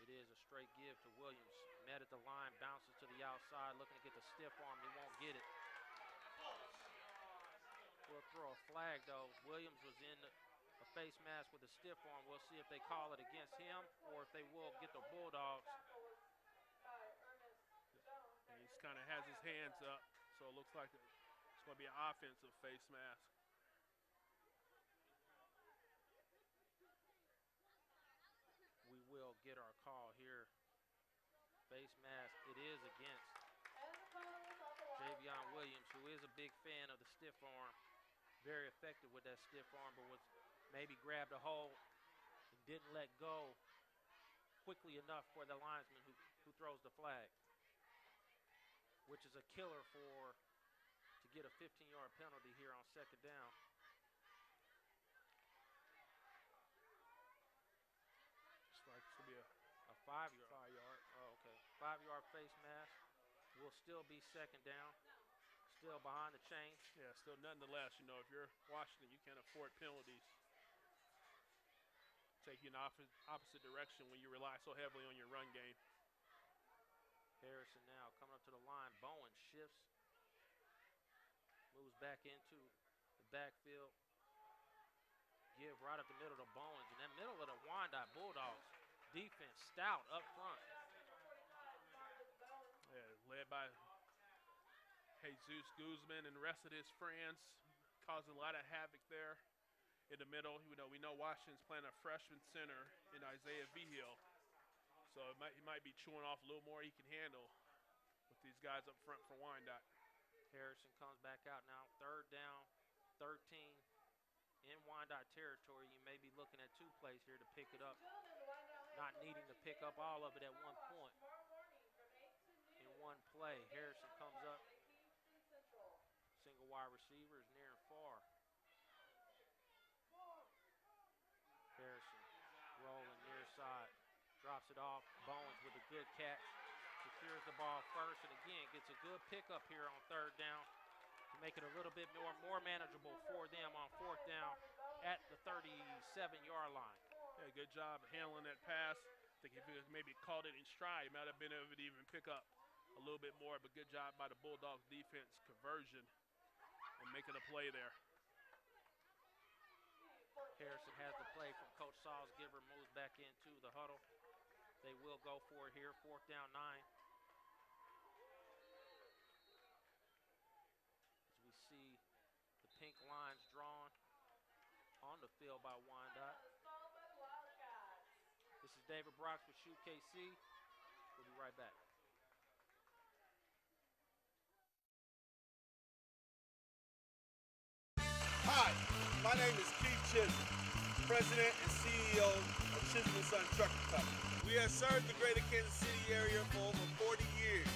It is a straight give to Williams. Met at the line, bounces to the outside, looking to get the stiff arm. He won't get it. We'll throw a flag, though. Williams was in a face mask with a stiff arm. We'll see if they call it against him or if they will get the Bulldogs.
And he kind of has his hands up, so it looks like it's going to be an offensive face mask.
We will get our call here. Face mask, it is against Javion Williams, who is a big fan of the stiff arm. Very effective with that stiff arm, but was maybe grabbed a hold and didn't let go quickly enough for the linesman who throws the flag, which is a killer to get a 15-yard penalty here on 2nd down. Looks like this will be a 5 5-yard face mask. Will still be second down. Still behind the chains.
Yeah, still nonetheless, you know, if you're Washington, you can't afford penalties. Take you in the opposite direction when you rely so heavily on your run game.
Harrison now coming up to the line. Bowen shifts. Moves back into the backfield. Give right up the middle to Bowens. In that middle of the Wyandotte Bulldogs. Defense stout up front.
Yeah, led by Jesus Guzman and the rest of his friends, causing a lot of havoc there in the middle. We know Washington's playing a freshman center in Isaiah Vigil, so he might be chewing off a little more he can handle with these guys up front for Wyandotte.
Harrison comes back out now. 3rd down, 13 in Wyandotte territory. You may be looking at 2 plays here to pick it up. Not needing to pick up all of it at one point. In one play, Harrison comes up. Single wide receiver is near and far. Harrison rolling near side. Drops it off. Bowens with a good catch. Secures the ball first, and again gets a good pickup here on 3rd down to make it a little bit more manageable for them on 4th down at the 37-yard line.
Yeah, good job handling that pass. I think if he maybe caught it in stride, he might have been able to even pick up a little bit more, but good job by the Bulldogs defense conversion and making a play there.
Harrison has the play from Coach Salzgiver, moves back into the huddle. They will go for it here, 4th down 9. As we see the pink lines drawn on the field by Wyandotte. This is David Brox with SHUKC. We'll be right back.
Hi, my name is Keith Chisholm, President and CEO of Chisholm & Son Trucking Company. We have served the greater Kansas City area for over 40 years,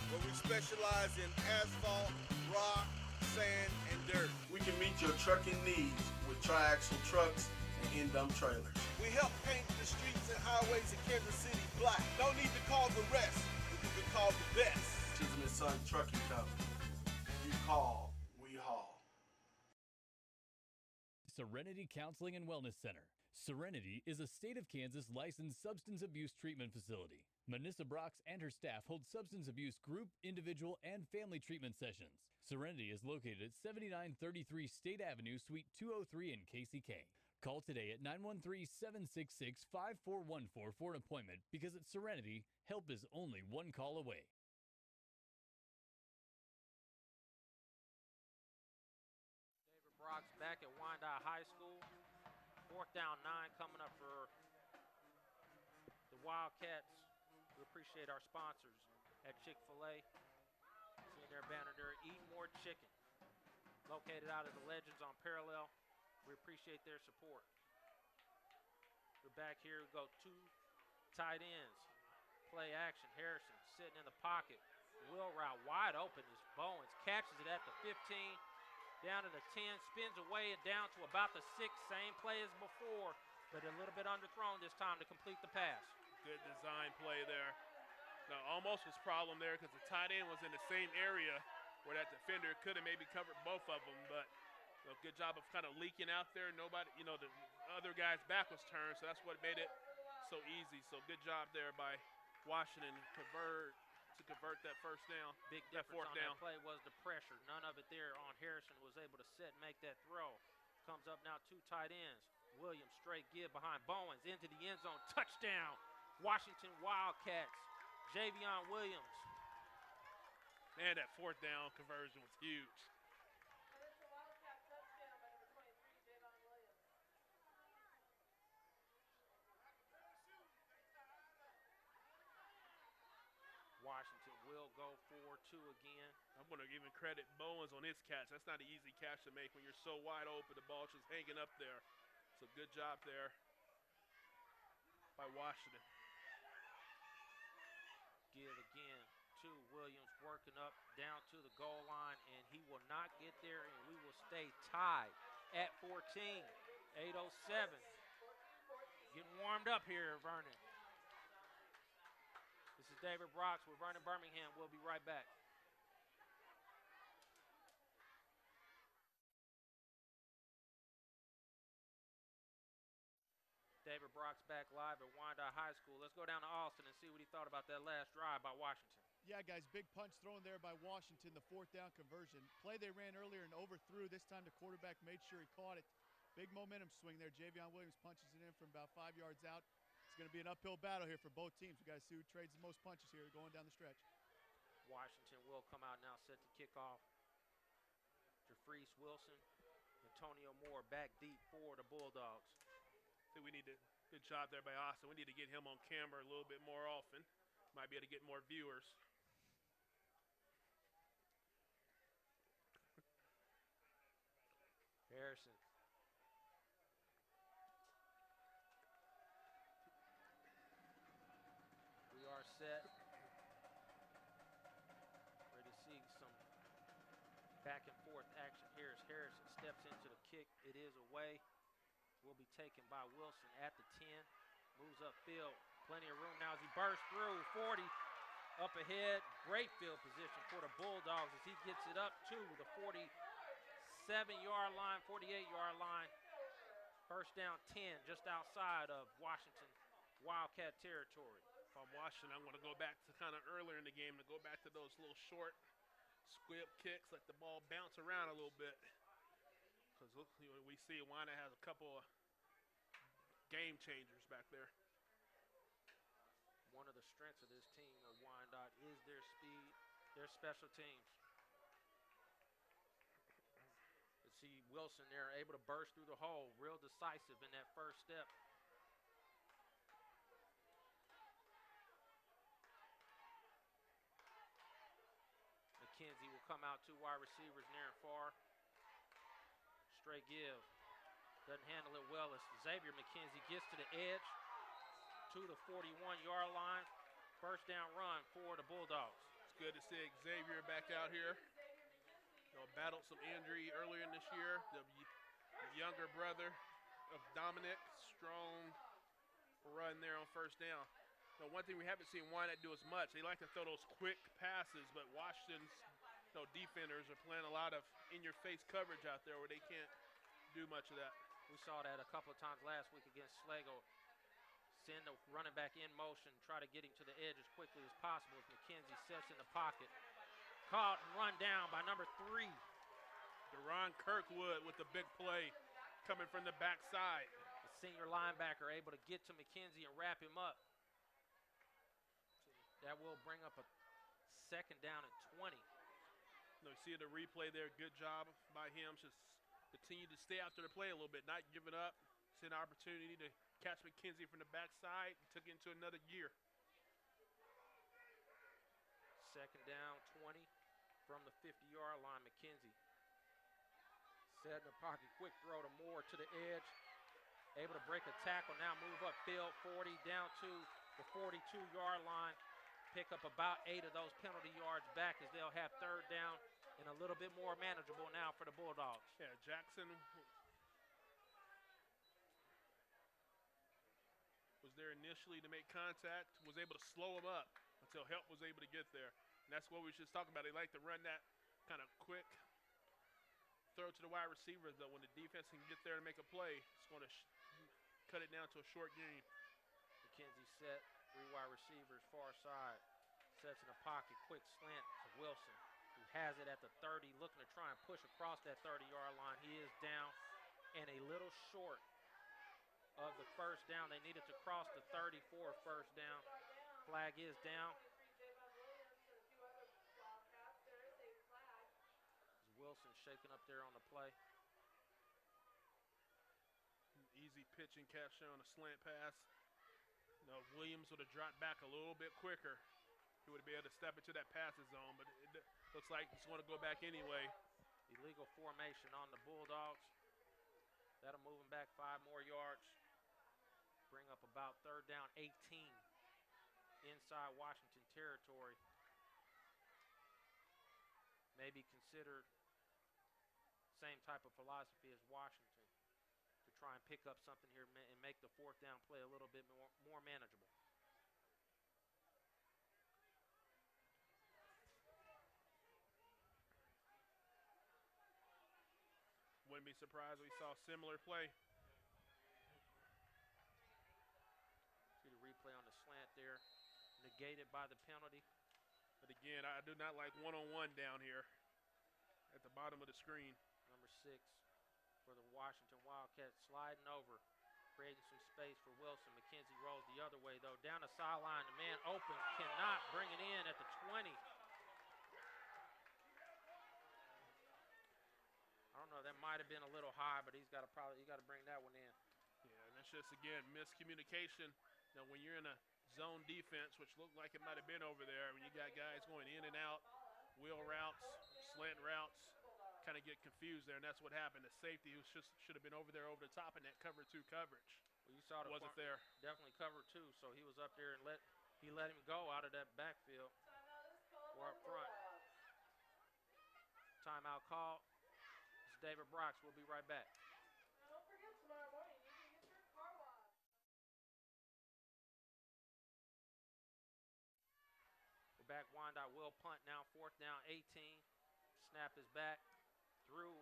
where we specialize in asphalt, rock, sand, and dirt. We can meet your trucking needs with tri-axle trucks and end-dump trailers. We help paint the streets and highways of Kansas City black. No need to call the rest, we can be called the best. Chisholm & Son Trucking Company. You call, we haul.
Serenity Counseling and Wellness Center. Serenity is a state of Kansas licensed substance abuse treatment facility. Manissa Brox and her staff hold substance abuse group, individual, and family treatment sessions. Serenity is located at 7933 State Avenue, Suite 203 in KCK. Call today at 913-766-5414 for an appointment, because at Serenity, help is only one call away.
David Brox back at Wyandotte High School. 4th down 9 coming up for the Wildcats. We appreciate our sponsors at Chick-fil-A. Seeing their banner there, Eat More Chicken. Located out of the Legends on Parallel. We appreciate their support. We're back here. We go 2 tight ends. Play action. Harrison sitting in the pocket. Wheel route wide open as Bowens catches it at the 15. Down to the 10, spins away and down to about the 6. Same play as before, but a little bit underthrown this time to complete the pass.
Good design play there. Now, almost was problem there because the tight end was in the same area where that defender could have maybe covered both of them, but good job of kind of leaking out there. Nobody, the other guy's back was turned, so that's what made it so easy. So good job there by Washington to convert that 1st down.
Big difference on that play was the pressure. None of it there on Harrison. Was able to set and make that throw. Comes up now 2 tight ends. Williams straight give behind Bowens into the end zone. Touchdown, Washington Wildcats. Javion Williams.
Man, that 4th down conversion was huge.
Washington will go for 2 again.
I'm going to even credit Bowens on his catch. That's not an easy catch to make when you're so wide open. The ball's just hanging up there. So good job there by Washington.
Give again to Williams, working up down to the goal line, and he will not get there, and we will stay tied at 14. 8:07. Getting warmed up here, Vernon. This is David Brocks with Vernon Birmingham. We'll be right back. David Brocks back live at Wyandotte High School. Let's go down to Austin and see what he thought about that last drive by Washington.
Yeah, guys, big punch thrown there by Washington, the 4th down conversion. Play they ran earlier and overthrew. This time the quarterback made sure he caught it. Big momentum swing there. Javion Williams punches it in from about 5 yards out. It's going to be an uphill battle here for both teams. We got to see who trades the most punches here going down the stretch.
Washington will come out now, set to kick off. Jeffreese Wilson, Antonio Moore back deep for the Bulldogs.
I think we need to, good job there by Austin. We need to get him on camera a little bit more often. Might be able to get more viewers.
Harrison. We are set. Ready to see some back and forth action here as Harrison steps into the kick. It is away. Will be taken by Wilson at the 10. Moves upfield. Plenty of room now as he bursts through. 40 up ahead. Great field position for the Bulldogs as he gets it up to the 47-yard line, 48-yard line. First down 10 just outside of Washington Wildcat territory.
If I'm Washington, I'm going to go back to kind of earlier in the game to go back to those little short squib kicks, let the ball bounce around a little bit. Because we see Wyandotte has a couple of game changers back there.
One of the strengths of this team of Wyandotte is their speed, their special teams. You see Wilson there able to burst through the hole, real decisive in that first step. McKenzie will come out, 2 wide receivers near and far. Straight give. Doesn't handle it well as Xavier McKenzie gets to the edge to the 41-yard line. First down run for the Bulldogs.
It's good to see Xavier back out here. Battled some injury earlier in this year. The younger brother of Dominic, strong run there on first down. One thing we haven't seen Wyandotte do as much, they like to throw those quick passes, but Washington's defenders are playing a lot of in-your-face coverage out there where they can't do much of that.
We saw that a couple of times last week against Sligo. Send the running back in motion, try to get him to the edge as quickly as possible as McKenzie sets in the pocket. Caught and run down by number 3.
Deron Kirkwood with the big play coming from the backside.
The senior linebacker able to get to McKenzie and wrap him up. That will bring up a second down and 20.
You see the replay there, good job by him. Just continue to stay after the play a little bit, not giving up. It's an opportunity to catch McKenzie from the backside and took it into another gear.
Second down, 20 from the 50-yard line. McKenzie set in the pocket, quick throw to Moore to the edge. Able to break a tackle, now move upfield, 40 down to the 42-yard line. Pick up about 8 of those penalty yards back as they'll have third down and a little bit more manageable now for the Bulldogs.
Yeah, Jackson was there initially to make contact, was able to slow him up until help was able to get there. And that's what we should talk about. They like to run that kind of quick throw to the wide receiver, though. When the defense can get there to make a play, it's going to cut it down to a short game.
McKenzie set, 3 wide receivers, far side. Sets in the pocket, quick slant to Wilson, who has it at the 30, looking to try and push across that 30-yard line. He is down and a little short of the first down. They needed to cross the 30 for a first down. Flag is down. Wilson shaking up there on the play.
Easy pitch and catch there on a slant pass. Williams would have dropped back a little bit quicker. He would be able to step into that passing zone, but it looks like he's going to go back anyway.
Illegal formation on the Bulldogs. That'll move him back 5 more yards. Bring up about third down 18 inside Washington territory. Maybe consider same type of philosophy as Washington to try and pick up something here and make the fourth down play a little bit more manageable.
wouldn't be surprised if we saw similar play.
See the replay on the slant there, negated by the penalty.
But again, I do not like one-on-one down here at the bottom of the screen.
Number 6 for the Washington Wildcats sliding over, creating some space for Wilson. McKenzie rolls the other way, though. Down the sideline, the man open, cannot bring it in at the 20. I don't know, that might have been a little high, but he's got to bring that one in.
Yeah, and it's just, again, miscommunication. Now, when you're in a zone defense, which looked like it might have been over there, when you got guys going in and out, wheel routes, slant routes, kind of get confused there, and that's what happened. The safety who should have been over there over the top in that cover 2 coverage.
Well, you saw the
wasn't there.
Definitely cover 2, so he was up there and let him go out of that backfield or up front. Timeout call. It's David Brox. We'll be right back.
Don't forget tomorrow morning you can get your car washed.
We're back. Wyandotte will punt now. 4th down, 18. Snap is back. Through.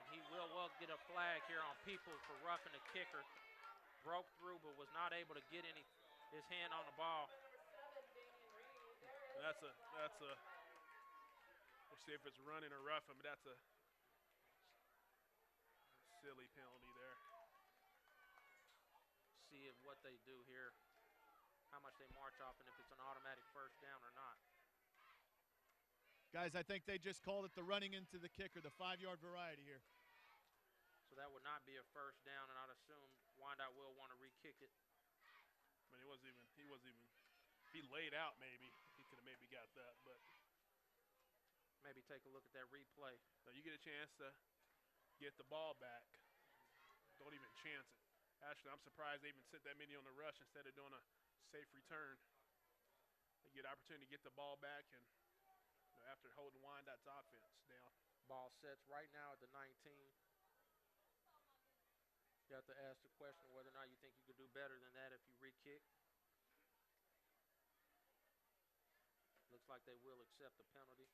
And he will get a flag here on people for roughing the kicker. Broke through but was not able to get his hand on the ball.
That's a we'll see if it's running or roughing, but that's a silly penalty there.
See what they do here, how much they march off, and if it's an automatic first down or not.
Guys, I think they just called it the running into the kicker, the 5-yard variety here.
So that would not be a first down, and I'd assume Wyandotte will want to re-kick it.
I mean, he wasn't even, if he laid out maybe, he could have maybe got that, but.
Maybe take a look at that replay.
So you get a chance to get the ball back. Don't even chance it. Actually, I'm surprised they even sent that many on the rush instead of doing a safe return. They get an opportunity to get the ball back, and after holding Wyandotte's offense down.
Ball sets right now at the 19. You have to ask the question whether or not you think you could do better than that if you re-kick. Looks like they will accept the penalty.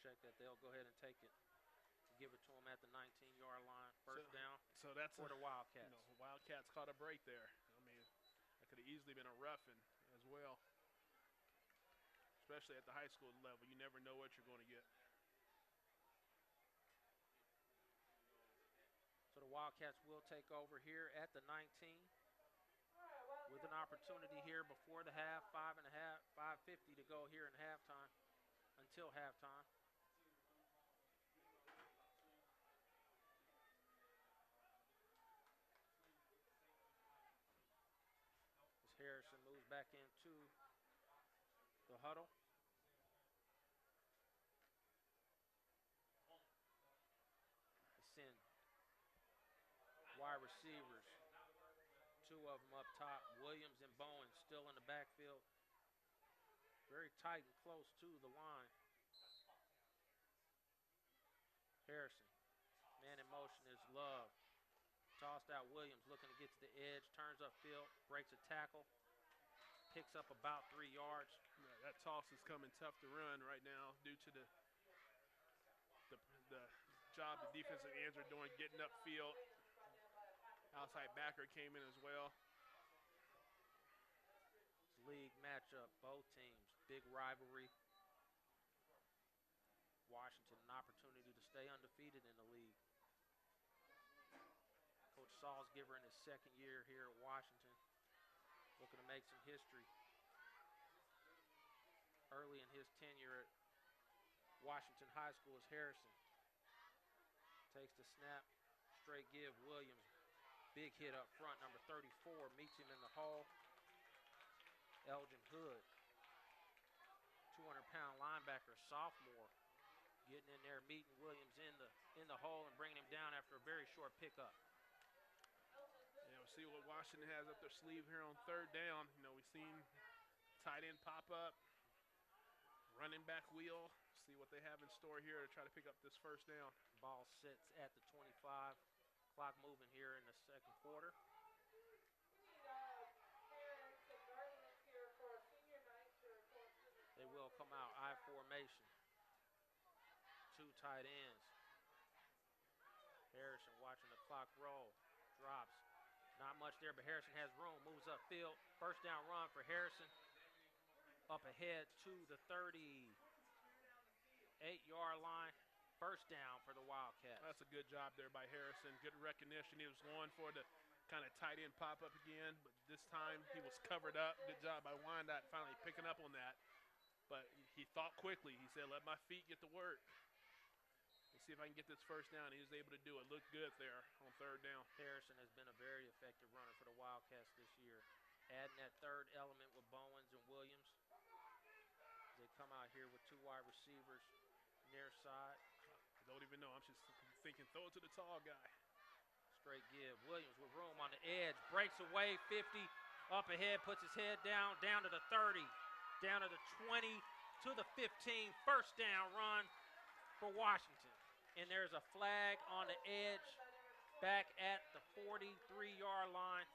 Check that they'll go ahead and take it. Give it to them at the 19-yard line. First down
so that's
for the Wildcats.
Wildcats caught a break there. I mean, that could have easily been a roughing as well. Especially at the high school level. You never know what you're going to get.
So the Wildcats will take over here at the 19 with an opportunity here before the half, 5:50 to go here in halftime, until halftime. As Harrison moves back into the huddle. Send wide receivers, 2 of them up top. Williams and Bowen still in the backfield. Very tight and close to the line. Harrison, man in motion is Love. Tossed out Williams, looking to get to the edge, turns upfield, breaks a tackle, picks up about 3 yards.
Yeah, that toss is coming tough to run right now due to the job the defensive ends are doing, getting upfield. Outside backer came in as well.
League matchup, both teams, big rivalry. Washington, an opportunity to stay undefeated in the league. Coach Salzgiver in his 2nd year here at Washington, looking to make some history. Early in his tenure at Washington High School is Harrison. Takes the snap, straight give, Williams. Big hit up front, number 34, meets him in the hole. Elgin Hood, 200-pound linebacker, sophomore, getting in there, meeting Williams in the hole and bringing him down after a very short pickup.
Yeah, we'll see what Washington has up their sleeve here on 3rd down. We've seen tight end pop up, running back wheel. See what they have in store here to try to pick up this 1st down.
Ball sits at the 25. Clock moving here in the 2nd quarter. They will come out I formation. two tight ends. Harrison watching the clock roll. Drops. Not much there, but Harrison has room. Moves upfield. First down run for Harrison. Up ahead to the 38-yard line. First down for the Wildcats.
That's a good job there by Harrison. Good recognition. He was going for the kind of tight end pop-up again, but this time he was covered up. Good job by Wyandotte finally picking up on that. But he thought quickly. He said, let my feet get to work. Let's see if I can get this first down. He was able to do it. Looked good there on third down.
Harrison has been a very effective runner for the Wildcats this year. Adding that third element with Bowens and Williams. They come out here with two wide receivers near side.
I don't even know. I'm just thinking throw it to the tall guy.
Straight give. Williams with room on the edge. Breaks away, 50. Up ahead, puts his head down to the 30. Down to the 20, to the 15. First down run for Washington. And there's a flag on the edge back at the 43-yard line.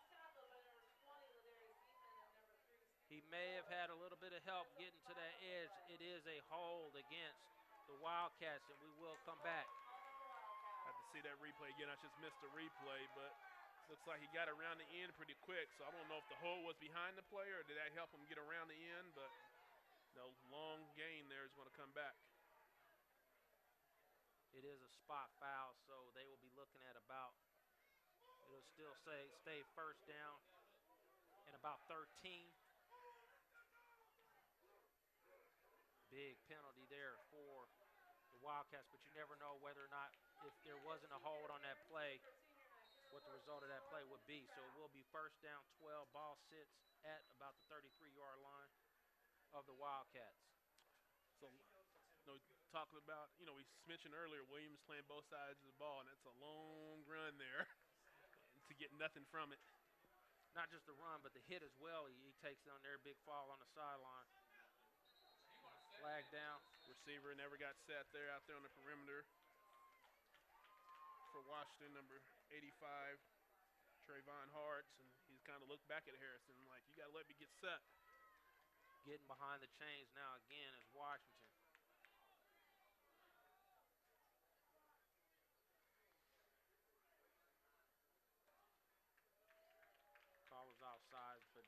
He may have had a little bit of help getting to that edge. It is a hold against the Wildcats, and we will come back.
Have to see that replay again. I just missed the replay, but looks like he got around the end pretty quick. So I don't know if the hold was behind the player or did that help him get around the end, but the long gain there is going to come back.
It is a spot foul, so they will be looking at about, it'll still stay first down and about 13. Big penalty there for the Wildcats, but you never know whether or not, if there wasn't a hold on that play, what the result of that play would be. So it will be first down 12. Ball sits at about the 33-yard line of the Wildcats.
So, talking about, we mentioned earlier Williams playing both sides of the ball, and it's a long run there to get nothing from it.
Not just the run, but the hit as well. He takes it on there, big fall on the sideline. Flag down.
Receiver never got set there out there on the perimeter for Washington, number 85, Trayvon Hartz, and he's kind of looked back at Harrison like, you got to let me get set.
Getting behind the chains now again is Washington. Call was outside, but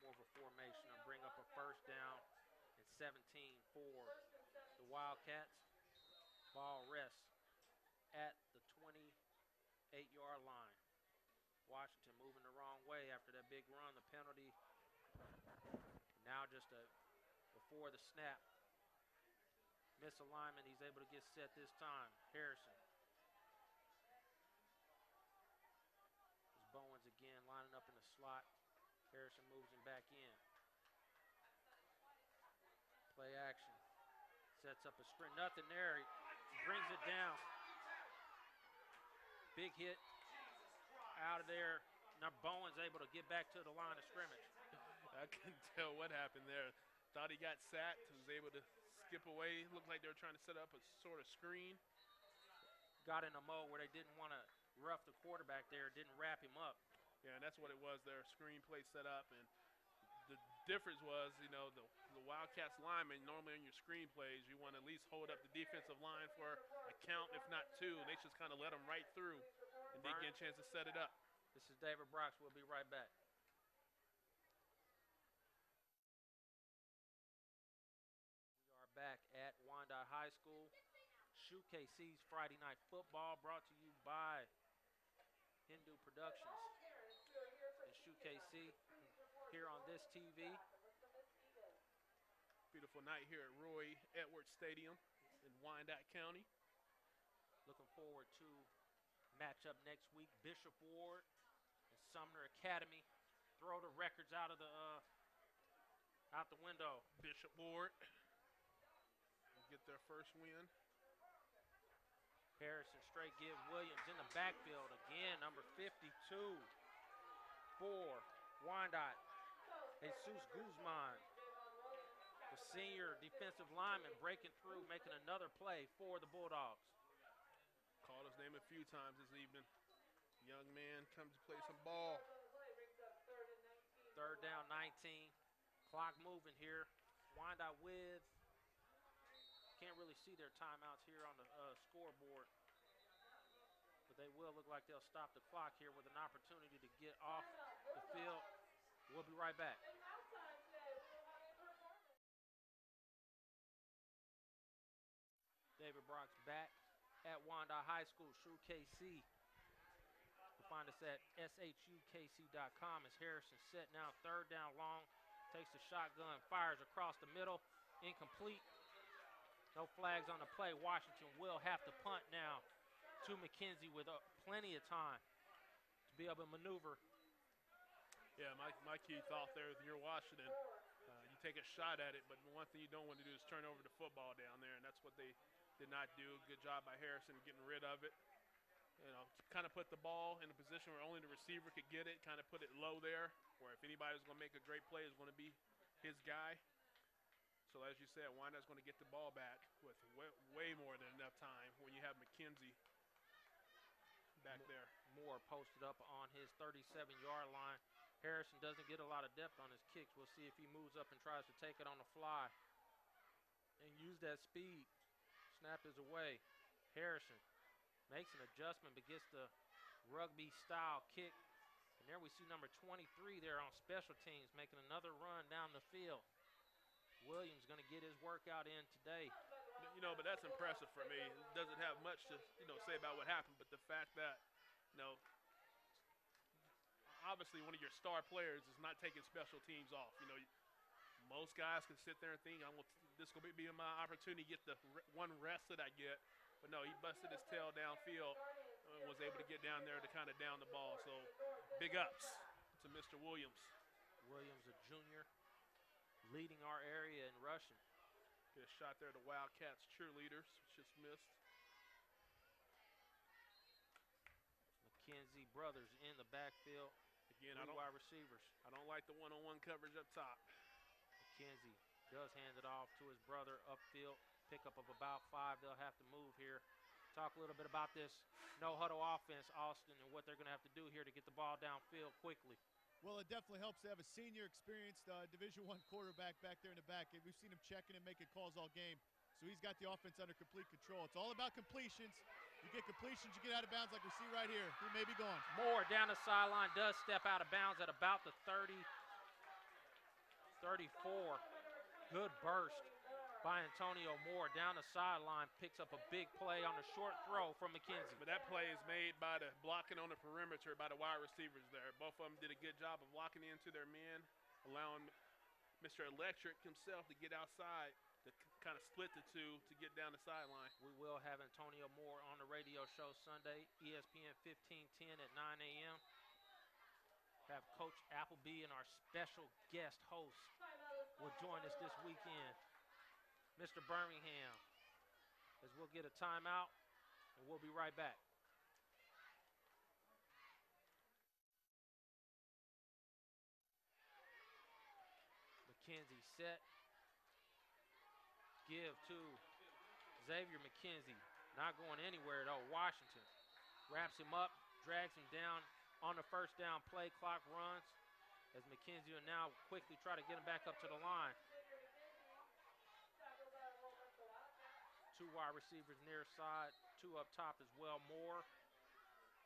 more of a formation to bring up a first down and 17 for the Wildcats. Ball rests at the 28-yard line. Washington moving the wrong way after that big run. The penalty now just before the snap. Misalignment. He's able to get set this time. Harrison. It's Bowens again lining up in the slot. Harrison moves him back in. Play action. Sets up a screen. Nothing there. He brings it down. Big hit out of there. Now Bowen's able to get back to the line of scrimmage.
I couldn't tell what happened there. Thought he got sacked. Was able to skip away. Looked like they were trying to set up a sort of screen.
Got in a mode where they didn't want to rough the quarterback there. Didn't wrap him up.
Yeah, and that's what it was there. Screen play set up, and the difference was, the Wildcats linemen, normally on your screen plays, you want to at least hold up the defensive line for a count, if not two. They just kind of let them right through and didn't get a chance to set it up.
This is David Brox. We'll be right back. We are back at Wyandotte High School. SHUKC's Friday Night Football brought to you by Hindu Productions and SHUKC here on this TV.
Beautiful night here at Roy Edwards Stadium in Wyandotte County.
Looking forward to matchup next week. Bishop Ward and Sumner Academy. Throw the records out the window.
Bishop Ward get their first win.
Harrison straight give. Williams in the backfield again. Number 52 for Wyandotte. Jesus Guzman, the senior defensive lineman, breaking through, making another play for the Bulldogs.
Called his name a few times this evening. Young man comes to play some ball.
Third down, 19. Clock moving here. Wyandotte with Can't really see their timeouts here on the scoreboard. But they will look like they'll stop the clock here with an opportunity to get off the field. We'll be right back.
At halftime today, we will have a performance.
David Brock's back at Wyandotte High School, SHUKC. You'll find us at SHUKC.com as Harrison set now, third down long, takes the shotgun, fires across the middle, incomplete. No flags on the play. Washington will have to punt now to McKenzie with plenty of time to be able to maneuver.
Yeah, my key thought there is you're Washington. You take a shot at it, but one thing you don't want to do is turn over the football down there, and that's what they did not do. Good job by Harrison getting rid of it. You know, kind of put the ball in a position where only the receiver could get it, kind of put it low there, where if anybody's going to make a great play, it's going to be his guy. So as you said, Wyandott's going to get the ball back with way more than enough time when you have McKenzie back there.
Moore posted up on his 37-yard line. Harrison doesn't get a lot of depth on his kicks. We'll see if he moves up and tries to take it on the fly and use that speed. Snap is away. Harrison makes an adjustment but gets the rugby-style kick. And there we see number 23 there on special teams making another run down the field. Williams going to get his workout in today.
You know, but that's impressive for me. It doesn't have much to, say about what happened, but the fact that, obviously one of your star players is not taking special teams off. Most guys can sit there and think, this is going to be my opportunity to get the one rest that I get. But no, he busted his tail downfield and was able to get down there to kind of down the ball. So big ups to Mr. Williams.
Williams, a junior, leading our area in rushing.
Get a shot there to Wildcats cheerleaders, just missed.
McKenzie brothers in the backfield.
Again,
wide receivers.
I don't like the one-on-one coverage up top.
McKenzie does hand it off to his brother upfield. Pickup of about 5. They'll have to move here. Talk a little bit about this no-huddle offense, Austin, and what they're going to have to do here to get the ball downfield quickly.
Well, it definitely helps to have a senior, experienced Division I quarterback back there in the back. We've seen him checking and making calls all game, so he's got the offense under complete control. It's all about completions. You get completions, you get out of bounds like we see right here. He may be gone.
Moore down the sideline does step out of bounds at about the 30, 34. Good burst by Antonio Moore down the sideline, picks up a big play on a short throw from McKenzie.
But that play is made by the blocking on the perimeter by the wide receivers there. Both of them did a good job of locking into their men, allowing Mr. Electric himself to get outside to kind of split the two to get down the sideline.
We will have Antonio Moore on the radio show Sunday, ESPN 1510 at 9 a.m. Have Coach Appleby and our special guest host will join us this weekend, Mr. Birmingham, as we'll get a timeout, and we'll be right back. McKenzie set. Give to Xavier McKenzie. Not going anywhere, though. Washington wraps him up, drags him down on the first down play. Clock runs as McKenzie will now quickly try to get him back up to the line. 2 wide receivers near side, 2 up top as well. Moore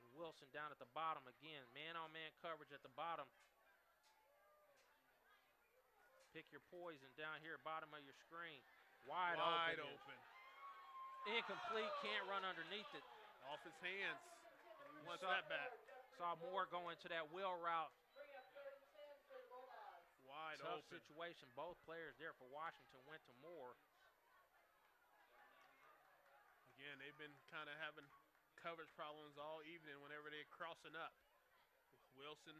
and Wilson down at the bottom again. Man-on-man coverage at the bottom. Pick your poison down here, bottom of your screen. Wide open. Incomplete, can't run underneath it.
Off his hands. He wants that back.
Saw Moore go into that wheel route.
Wide
Tough
open.
situation. Both players there for Washington went to Moore.
Again, they've been kind of having coverage problems all evening whenever they're crossing up. Wilson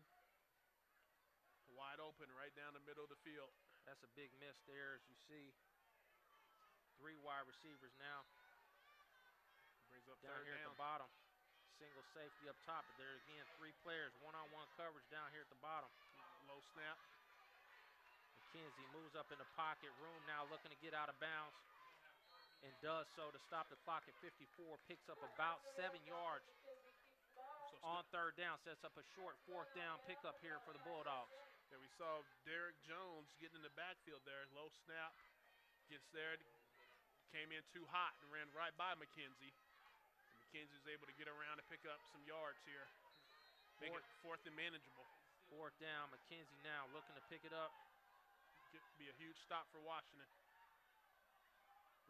wide open right down the middle of the field.
That's a big miss there, as you see. 3 wide receivers now.
Brings up
down
third
here
down.
at the bottom. Single safety up top, but there again, 3 players, one-on-one coverage down here at the bottom.
Low snap.
McKenzie moves up in the pocket. Room now looking to get out of bounds and does so to stop the clock at 54. Picks up about 7 yards on third down. Sets up a short 4th down pickup here for the Bulldogs.
Yeah, we saw Derek Jones getting in the backfield there. Low snap. Gets there, came in too hot and ran right by McKenzie. And McKenzie was able to get around and pick up some yards here. Make it fourth and manageable.
Fourth down, McKenzie now looking to pick it up.
Be a huge stop for Washington.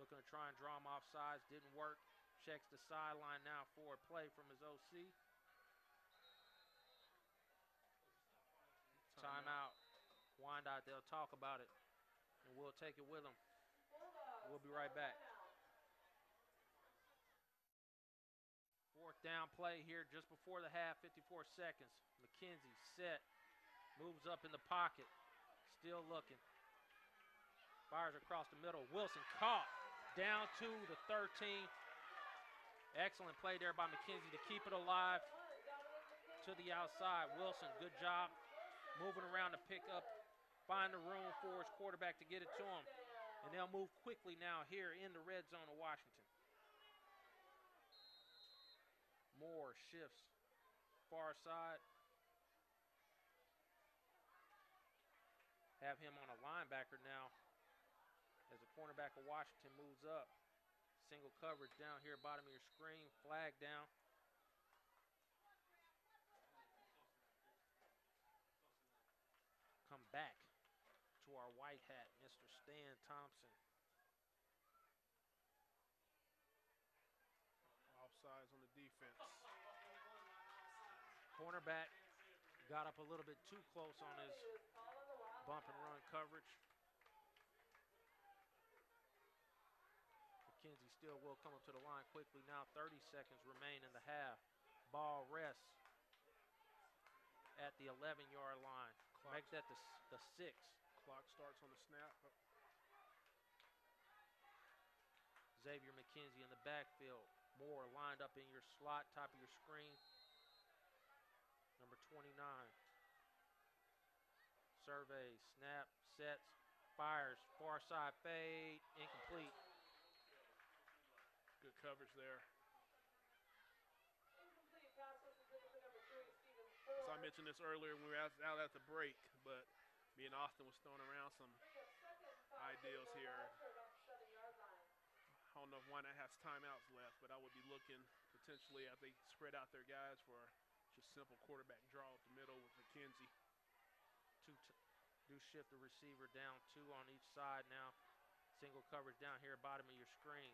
Looking to try and draw him off sides. Didn't work. Checks the sideline now for a play from his OC. Timeout. Wyandotte, they'll talk about it. And we'll take it with them. We'll be right back. Fourth down play here just before the half, 54 seconds. McKenzie set. Moves up in the pocket. Still looking. Fires across the middle. Wilson caught. Down to the 13. Excellent play there by McKenzie to keep it alive. To the outside. Wilson, good job. Moving around to pick up. Find the room for his quarterback to get it to him. And they'll move quickly now here in the red zone of Washington. Moore shifts far side. Have him on a linebacker now as the cornerback of Washington moves up. Single coverage down here, bottom of your screen. Flag down. Come back to our white hat, Mr. Stan Thompson.
Offsides on the defense.
Cornerback got up a little bit too close on his bump and run coverage. McKenzie still will come up to the line quickly now. 30 seconds remain in the half. Ball rests at the 11-yard line. Make that the 6.
Clock starts on the snap.
Xavier McKenzie in the backfield. Moore lined up in your slot, top of your screen. Number 29. Surveys, snap, sets, fires, far side fade, incomplete.
Good coverage there. So I mentioned this earlier when we were out at the break, but me and Austin was throwing around some ideals here. I don't know if Wyandotte has timeouts left, but I would be looking potentially as they spread out their guys for just simple quarterback draw up the middle with McKenzie.
Do shift the receiver down 2 on each side now. Single coverage down here, bottom of your screen.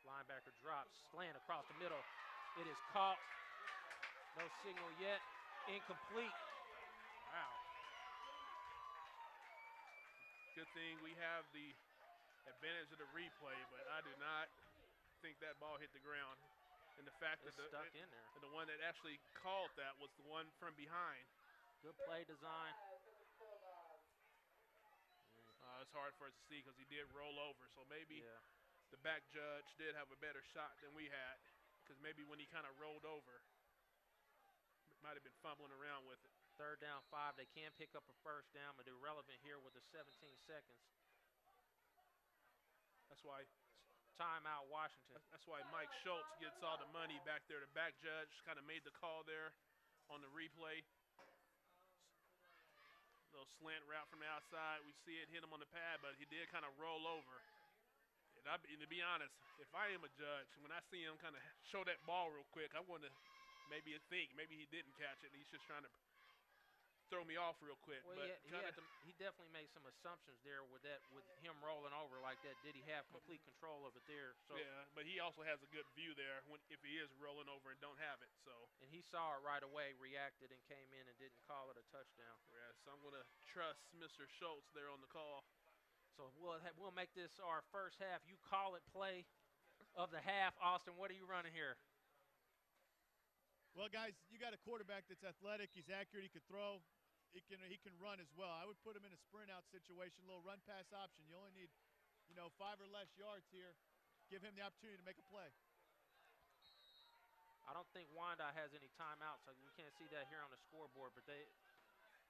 Linebacker drops, slant across the middle. It is caught. No signal yet. Incomplete.
Wow. Good thing we have the advantage of the replay, but I do not think that ball hit the ground. And the fact
It's
that
stuck in there.
and the one that actually called that was the one from behind.
Good play design.
It's hard for us to see because he did roll over, so maybe the back judge did have a better shot than we had, because maybe when he kind of rolled over, might have been fumbling around with it.
Third down 5. They can pick up a first down, but irrelevant here with the 17 seconds.
That's why
timeout Washington.
That's why Mike Schultz gets all the money back there. The back judge kind of made the call there on the replay. Little slant route from the outside. We see it hit him on the pad, but he did kind of roll over. And to be honest, if I am a judge, when I see him kind of show that ball real quick, I'm going to maybe maybe he didn't catch it. And he's just trying to throw me off real quick.
Well,
but
he definitely made some assumptions there with him rolling over like that. Did he have complete control of it there? So
yeah, but he also has a good view there if he is rolling over and don't have it. So
and he saw it right away, reacted, and came in and didn't call it a touchdown.
Yeah, so I'm going to trust Mr. Schultz there on the call.
So we'll make this our first half. You call it play of the half. Austin, what are you running here?
Well, guys, you got a quarterback that's athletic. He's accurate. He could throw. He can run as well. I would put him in a sprint out situation, a little run pass option. You only need, 5 or less yards here. Give him the opportunity to make a play.
I don't think Wyandotte has any timeouts, so you can't see that here on the scoreboard. But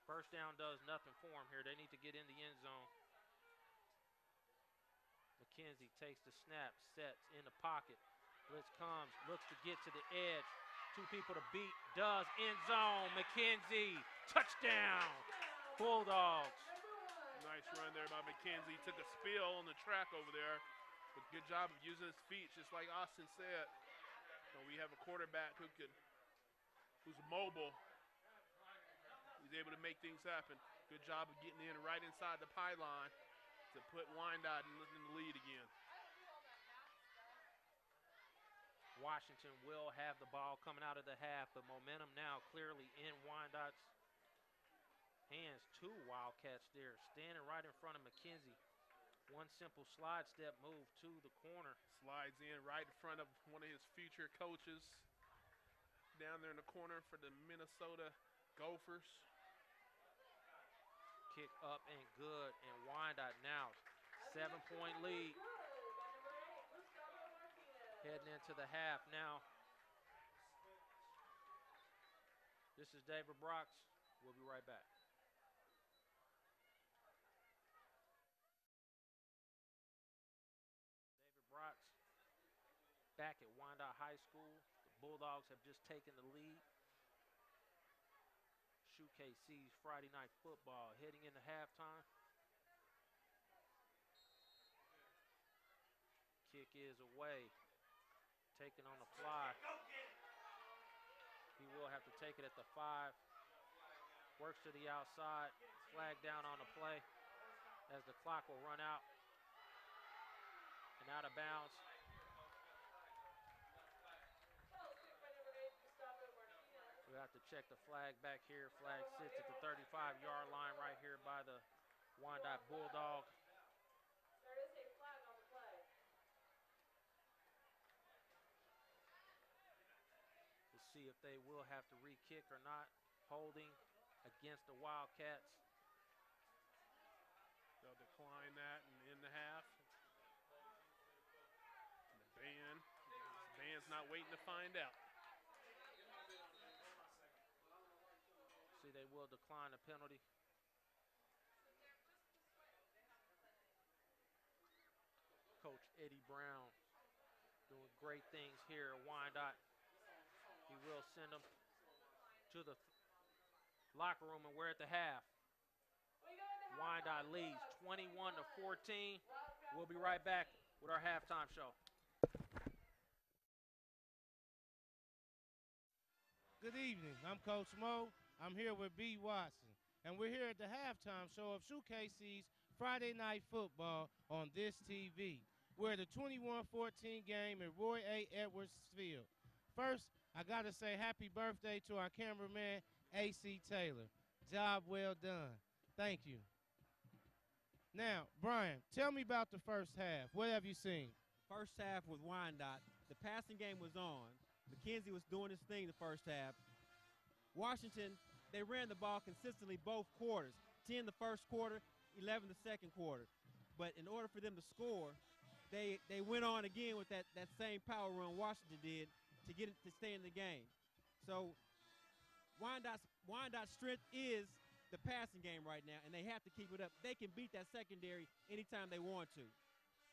first down does nothing for them here. They need to get in the end zone. McKenzie takes the snap, sets in the pocket. Blitz comes, looks to get to the edge. 2 people to beat, does, end zone, McKenzie, touchdown, Bulldogs.
Nice run there by McKenzie. Took a spill on the track over there. But good job of using his feet, just like Austin said. We have a quarterback who's mobile. He's able to make things happen. Good job of getting in right inside the pylon to put Wyandotte in the lead again.
Washington will have the ball coming out of the half, but momentum now clearly in Wyandotte's hands. Two Wildcats there, standing right in front of McKenzie. One simple slide step move to the corner.
Slides in right in front of one of his future coaches down there in the corner for the Minnesota Gophers.
Kick up and good, and Wyandotte now 7-point lead. Heading into the half now. This is David Brox. We'll be right back. David Brox back at Wyandotte High School. The Bulldogs have just taken the lead. SHUKC's Friday Night Football heading into halftime. Kick is away. Taken on the fly. He will have to take it at the 5. Works to the outside. Flag down on the play as the clock will run out. And out of bounds. We'll have to check the flag back here. Flag sits at the 35-yard line right here by the Wyandotte Bulldog. See if they will have to re-kick or not. Holding against the Wildcats.
They'll decline that and in the half. The band's not waiting to find out.
See, they will decline the penalty. Coach Eddie Brown doing great things here at Wyandotte. He will send them to the locker room, and we're at the half. Wyandotte leads 21-14. We'll be right back with our halftime show.
Good evening. I'm Coach Mo. I'm here with B. Watson, and we're here at the halftime show of SHUKC's Friday Night Football on this TV. We're at the 21-14 game at Roy A. Edwards Field. First, I got to say happy birthday to our cameraman, A.C. Taylor. Job well done. Thank you. Now, Brian, tell me about the first half. What have you seen?
First half with Wyandotte, the passing game was on. McKenzie was doing his thing the first half. Washington, they ran the ball consistently both quarters. 10 the first quarter, 11 the second quarter. But in order for them to score, they went on again with that same power run Washington did to get it to stay in the game. So Wyandotte's strength is the passing game right now, and they have to keep it up. They can beat that secondary anytime they want to.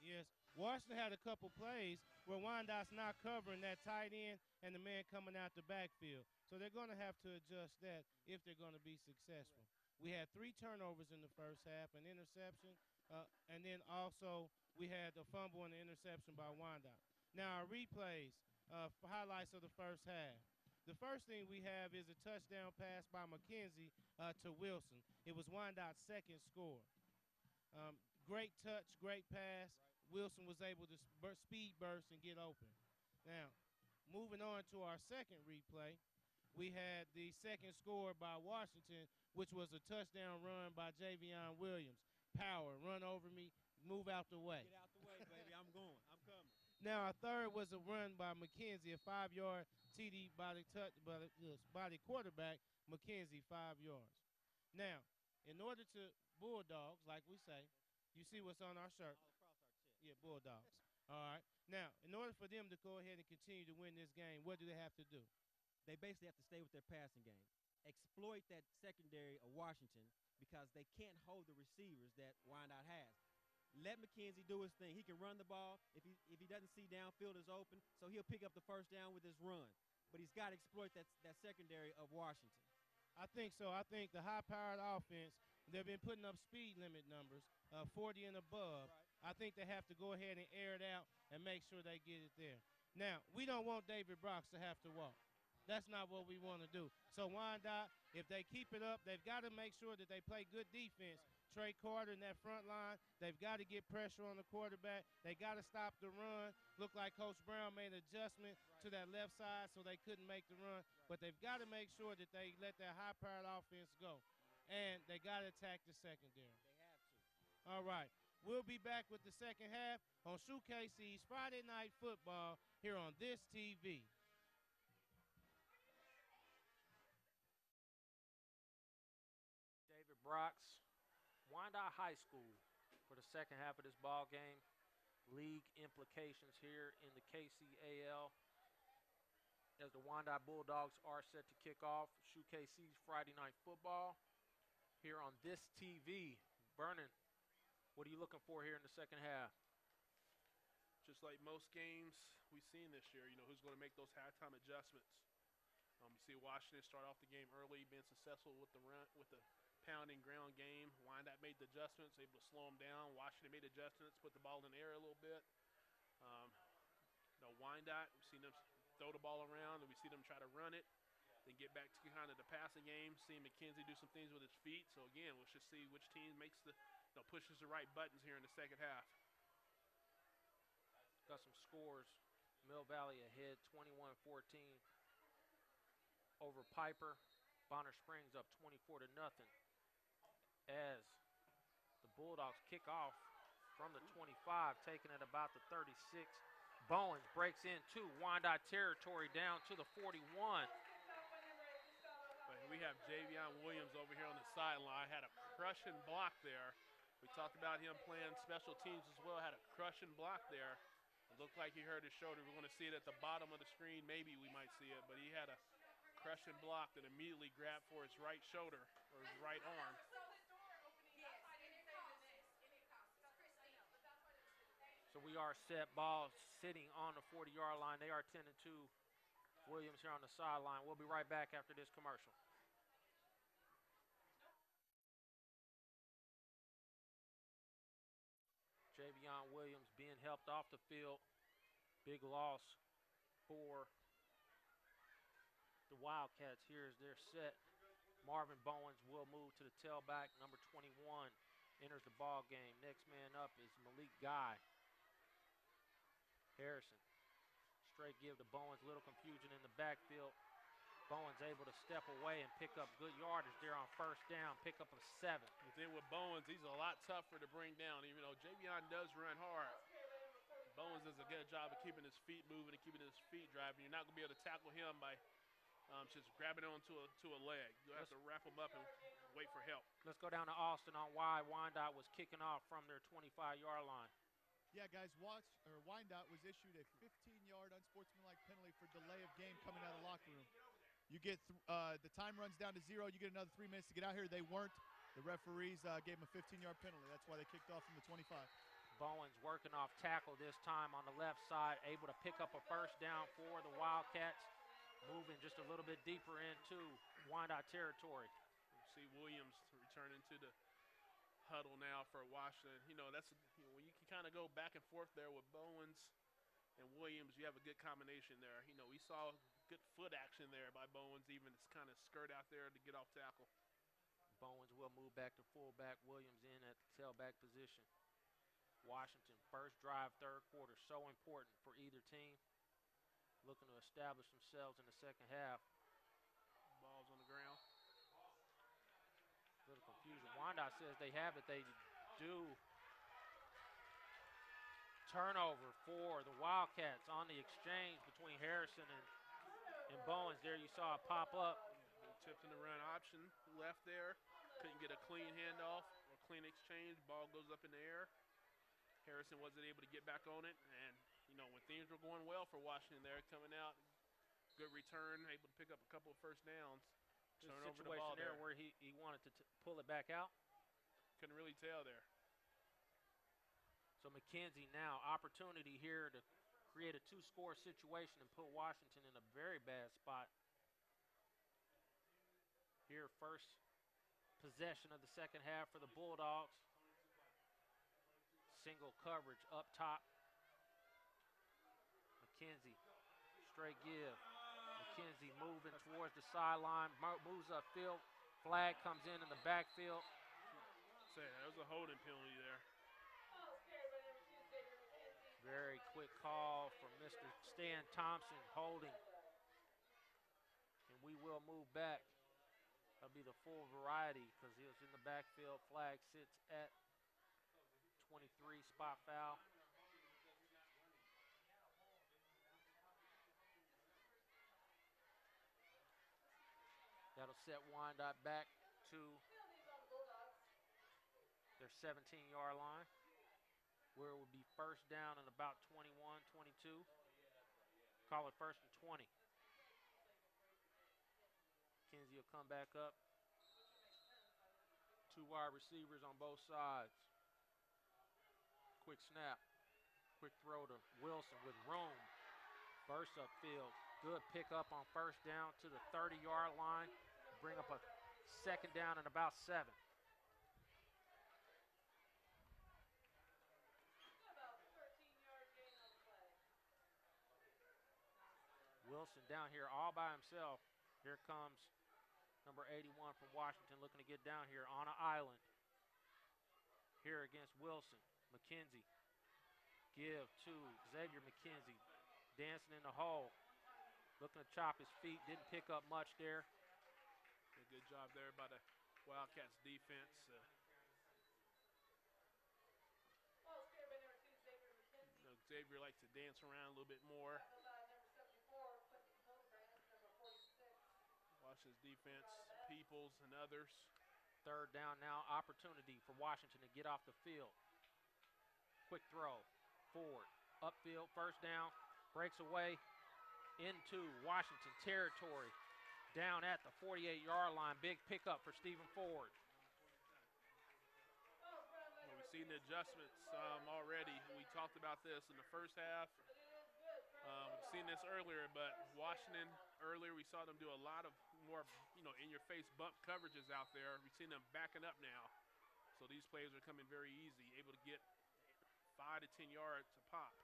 Yes, Washington had a couple plays where Wyandotte's not covering that tight end and the man coming out the backfield. So they're going to have to adjust that if they're going to be successful. We had 3 turnovers in the first half, an interception, and then also we had a fumble and an interception by Wyandotte. Now, our replays, highlights of the first half. The first thing we have is a touchdown pass by McKenzie to Wilson. It was Wyandotte's second score. Great touch, great pass. Wilson was able to speed burst and get open. Now, moving on to our second replay, we had the second score by Washington, which was a touchdown run by Javion Williams. Power, run over me, move out the way.
Get out the way, baby. I'm going. I'm coming.
Now, our third was a run by McKenzie, a 5-yard TD by the quarterback, McKenzie, 5 yards. Now, in order to Bulldogs, like we say, you see what's on our shirt?
All across our chest.
Yeah, Bulldogs. All right. Now, in order for them to go ahead and continue to win this game, what do they have to do?
They basically have to stay with their passing game. Exploit that secondary of Washington because they can't hold the receivers that Wyandotte has. Let McKenzie do his thing. He can run the ball if he doesn't see downfield is open, so he'll pick up the first down with his run. But he's got to exploit that secondary of Washington.
I think so. I think the high-powered offense They've been putting up speed limit numbers, 40 and above. I think they have to go ahead and air it out and make sure they get it there. Now, we don't want David Brox to have to walk. That's not what we want to do. So Wyandotte, if they keep it up, they've got to make sure that they play good defense. Trey Carter in that front line, they've got to get pressure on the quarterback. They got to stop the run. Looked like Coach Brown made an adjustment to that left side so they couldn't make the run. But they've got to make sure that they let that high-powered offense go. And they got to attack the secondary.
They have to.
All right. We'll be back with the second half on SHUKC's Friday Night Football here on this TV.
David Brox, Wyandotte High School for the second half of this ball game. League implications here in the KCAL as the Wyandotte Bulldogs are set to kick off SHUKC's Friday Night Football here on this TV. Vernon, what are you looking for here in the second half?
Just like most games we've seen this year, who's going to make those halftime adjustments. You see Washington start off the game early, being successful with the run, with the pounding ground game. Wyandotte made the adjustments, able to slow them down. Washington made adjustments, put the ball in the air a little bit. Wyandotte, we've seen them throw the ball around, and we see them try to run it, then get back to kind of the passing game. Seeing McKenzie do some things with his feet. So again, we'll just see which team makes pushes the right buttons here in the second half.
Got some scores. Mill Valley ahead 21-14 over Piper. Bonner Springs up 24-0 as the Bulldogs kick off from the 25, taking it about the 36. Bowens breaks into Wyandotte territory down to the 41.
But we have Javion Williams over here on the sideline. Had a crushing block there. We talked about him playing special teams as well. Had a crushing block there. It looked like he hurt his shoulder. We're going to see it at the bottom of the screen. Maybe we might see it. But he had a crushing block that immediately grabbed for his right shoulder or his right arm.
So we are set. Ball sitting on the 40-yard line. They are 10-2. Williams here on the sideline. We'll be right back after this commercial. Javion Williams being helped off the field. Big loss for the Wildcats. Here's their set. Marvin Bowens will move to the tailback. Number 21 enters the ball game. Next man up is Malik Guy. Harrison. Straight give to Bowens. Little confusion in the backfield. Bowens able to step away and pick up good yardage there on first down. Pick up a 7.
But then with Bowens, he's a lot tougher to bring down. Even though Javion does run hard, Bowens does a good job of keeping his feet moving and keeping his feet driving. You're not going to be able to tackle him by just grabbing onto a leg. You'll have to wrap him up and wait for help.
Let's go down to Austin on why Wyandotte was kicking off from their 25-yard line.
Yeah, guys, Wyandotte was issued a 15-yard unsportsmanlike penalty for delay of game coming out of the locker room. You get the time runs down to 0. You get another 3 minutes to get out here. They weren't. The referees gave them a 15-yard penalty. That's why they kicked off from the 25.
Bowens working off tackle this time on the left side, able to pick up a first down for the Wildcats, moving just a little bit deeper into Wyandotte territory.
You see Williams returning to the huddle now for Washington. That's when you can kind of go back and forth there with Bowens and Williams. You have a good combination there. We saw good foot action there by Bowens, even it's kind of skirt out there to get off tackle.
Bowens will move back to fullback. Williams in at the tailback position. Washington, first drive, third quarter, so important for either team. Looking to establish themselves in the second half.
Ball's on the ground.
Little confusion. Wyandotte says they have it. They do. Turnover for the Wildcats on the exchange between Harrison and Bowens. There you saw it pop up.
Tipped in the run option left there. Couldn't get a clean handoff or clean exchange. Ball goes up in the air. Harrison wasn't able to get back on it. And, when things were going well for Washington there, coming out, good return, able to pick up a couple of first downs.
Turn over the ball there where he wanted to pull it back out.
Couldn't really tell there.
So McKenzie now, opportunity here to create a 2-score situation and put Washington in a very bad spot. Here, first possession of the second half for the Bulldogs. Single coverage up top. McKenzie, straight give. McKenzie moving towards the sideline, moves upfield. Flag comes in the backfield.
Say, that was a holding penalty there.
Very quick call from Mr. Stan Thompson, holding. And we will move back. That'll be the full variety because he was in the backfield. Flag sits at 23, spot foul. That'll set Wyandotte back to their 17-yard line, where it would be first down and about 21, 22. Call it first and 20. Kinsey will come back up. Two wide receivers on both sides. Quick snap. Quick throw to Wilson with room. Burst upfield. Good pickup on first down to the 30-yard line. Bring up a second down and about 7. Wilson down here all by himself. Here comes number 81 from Washington looking to get down here on an island. Here against Wilson. McKenzie. Give to Xavier McKenzie. Dancing in the hole. Looking to chop his feet. Didn't pick up much there.
A good job there by the Wildcats defense. Xavier likes to dance around a little bit more. Washington's defense, Peoples and others.
Third down now, opportunity for Washington to get off the field. Quick throw, forward, upfield, first down, breaks away into Washington territory. Down at the 48-yard line, big pickup for Stephen Ford.
Well, we've seen the adjustments already. We talked about this in the first half. We've seen this earlier, but Washington earlier we saw them do a lot of more, in-your-face bump coverages out there. We've seen them backing up now. So these plays are coming very easy, able to get 5 to 10 yards to pop.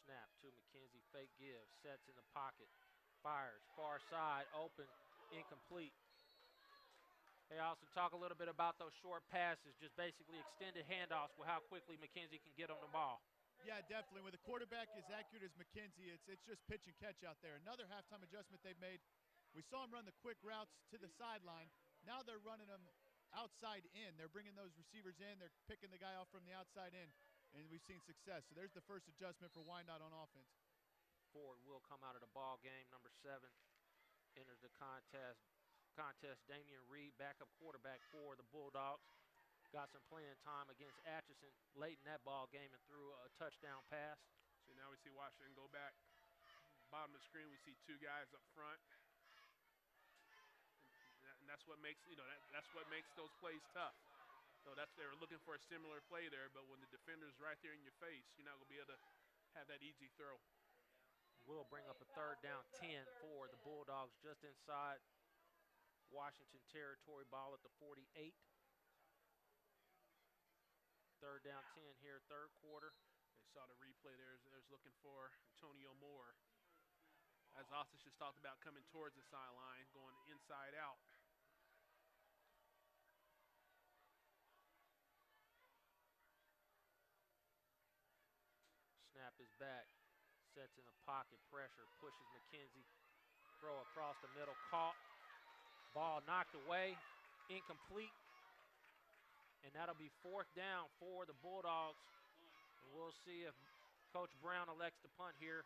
Snap to McKenzie, fake give, sets in the pocket, fires, far side, open, incomplete. Hey, also talk a little bit about those short passes, just basically extended handoffs with how quickly McKenzie can get on the ball.
Yeah, definitely. When the quarterback is accurate as McKenzie, it's just pitch and catch out there. Another halftime adjustment they've made. We saw him run the quick routes to the sideline. Now they're running them outside in. They're bringing those receivers in. They're picking the guy off from the outside in, and we've seen success. So there's the first adjustment for Wyandotte on offense.
Ford will come out of the ball game. Number 7 enters the contest. Damian Reed, backup quarterback for the Bulldogs. Got some playing time against Atchison late in that ball game and threw a touchdown pass.
So now we see Washington go back. Bottom of the screen, we see 2 guys up front. And that's what makes, that's what makes those plays tough. So they were looking for a similar play there, but when the defender's right there in your face, you're not going to be able to have that easy throw.
We'll bring up a third down 10 for the Bulldogs just inside Washington territory, ball at the 48. Third down 10 here, third quarter.
They saw the replay there. There's looking for Antonio Moore. As Austin just talked about, coming towards the sideline, going inside out.
Snap is back. Sets in the pocket, pressure, pushes McKenzie. Throw across the middle, caught. Ball knocked away, incomplete. And that'll be fourth down for the Bulldogs. And we'll see if Coach Brown elects to punt here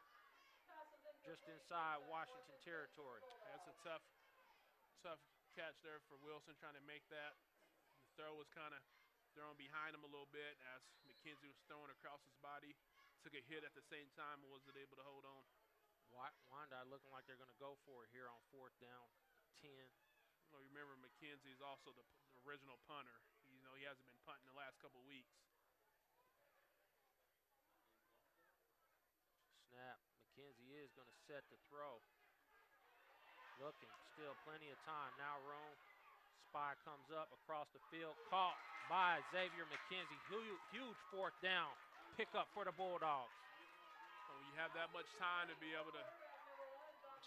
just inside Washington territory.
That's a tough catch there for Wilson, trying to make that. The throw was kind of thrown behind him a little bit as McKenzie was throwing across his body. Took a hit at the same time and wasn't able to hold on.
Wyandotte looking like they're going to go for it here on fourth down 10.
Well, remember, McKenzie is also the original punter. He hasn't been punting the last couple of weeks.
Snap. McKenzie is going to set the throw. Looking, still plenty of time. Now room. Spy comes up across the field, caught by Xavier McKenzie. Huge fourth down pickup for the Bulldogs.
So when you have that much time to be able to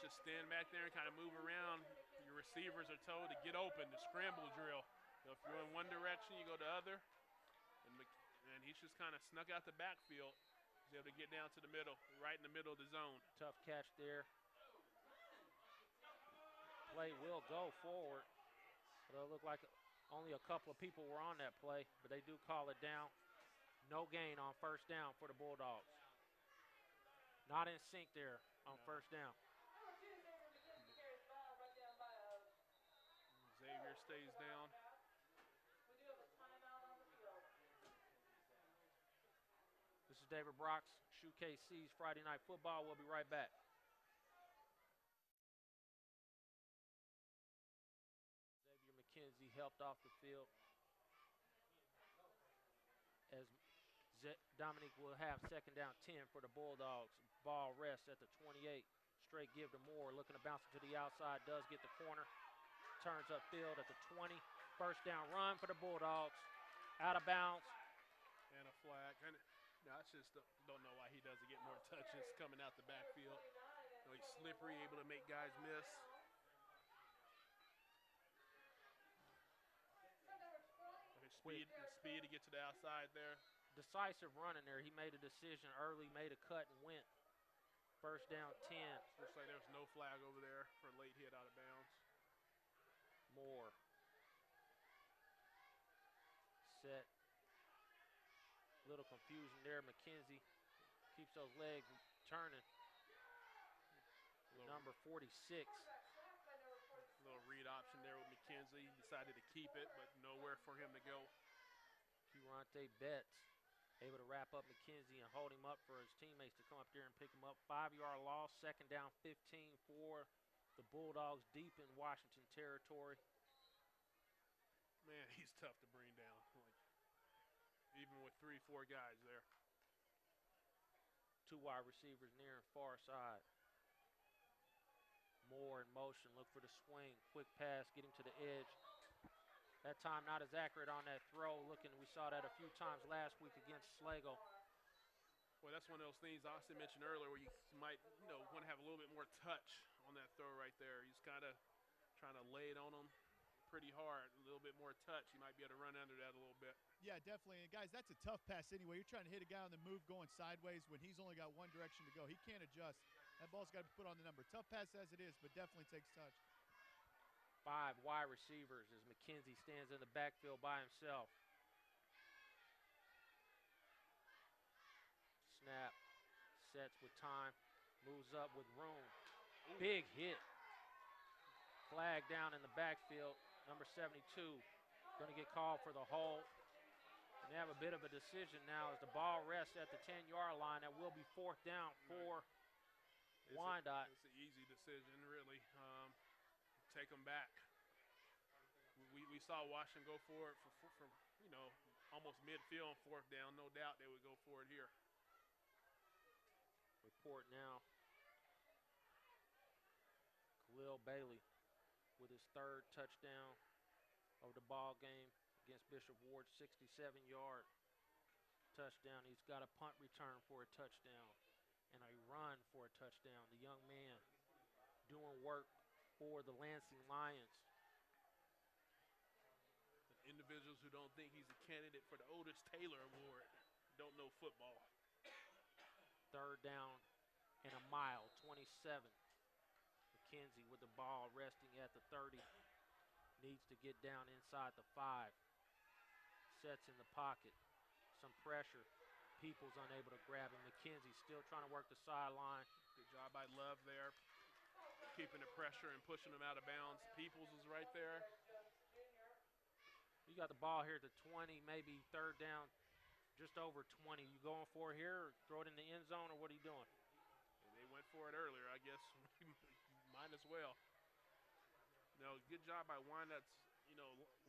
just stand back there and kind of move around, your receivers are told to get open, the scramble drill. You know, if you're in one direction, you go the other. And he's just kind of snuck out the backfield. He's able to get down to the middle, right in the middle of the zone.
Tough catch there. Play will go forward. It'll look like only a couple of people were on that play, but they do call it down. No gain on first down for the Bulldogs. Not in sync there on first down.
Xavier stays down.
This is David Brock's SHUKC's Friday Night Football. We'll be right back. Xavier McKenzie helped off the field as Dominique will have second down 10 for the Bulldogs. Ball rests at the 28. Straight give to Moore, looking to bounce it to the outside, does get the corner. Turns upfield at the 20. First down run for the Bulldogs. Out of bounds.
And a flag. And I just don't know why he doesn't get more touches coming out the backfield. You know, he's slippery, able to make guys miss. Speed to get to the outside there.
Decisive running there. He made a decision early, made a cut, and went. First down 10.
Looks like there's no flag over there for a late hit out of bounds.
Moore. Set. Little confusion there. McKenzie keeps those legs turning. Number 46.
Little read option there with McKenzie. He decided to keep it, but nowhere for him to go.
Curante Betts able to wrap up McKenzie and hold him up for his teammates to come up there and pick him up. 5-yard loss, second down 15 for the Bulldogs deep in Washington territory.
Man, he's tough to bring down. Even with 3-4 guys there.
2 wide receivers near and far side. Moore in motion, look for the swing. Quick pass, getting to the edge. That time not as accurate on that throw. We saw that a few times last week against Slago.
Well, that's one of those things Austin mentioned earlier where you might, want to have a little bit more touch on that throw right there. He's kind of trying to lay it on him pretty hard. A little bit more touch. He might be able to run under that a little bit.
Yeah, definitely. And, guys, that's a tough pass anyway. You're trying to hit a guy on the move going sideways when he's only got one direction to go. He can't adjust. That ball's got to be put on the number. Tough pass as it is, but definitely takes touch.
5 wide receivers as McKenzie stands in the backfield by himself. Snap, sets with time, moves up with room. Big hit. Flag down in the backfield. Number 72 going to get called for the hold. And they have a bit of a decision now as the ball rests at the 10-yard line. That will be fourth down for Wyandotte.
It's an easy decision, really. Take them back. We saw Washington go for it for almost midfield on fourth down. No doubt they would go for it here.
Report now. Khalil Bailey with his 3rd touchdown of the ball game against Bishop Ward, 67-yard touchdown. He's got a punt return for a touchdown and a run for a touchdown. The young man doing work for the Lansing Lions.
Individuals who don't think he's a candidate for the Otis Taylor Award don't know football.
3rd down and a mile, 27. McKenzie with the ball resting at the 30. Needs to get down inside the 5. Sets in the pocket. Some pressure. Peoples unable to grab him. McKenzie still trying to work the sideline.
Good job by Love there. Keeping the pressure and pushing him out of bounds. Peoples is right there.
You got the ball here at the 20, maybe 3rd down, just over 20. You going for it here or throw it in the end zone, or what are you doing?
They went for it earlier, I guess. Might as well. Good job by Wyandotte's,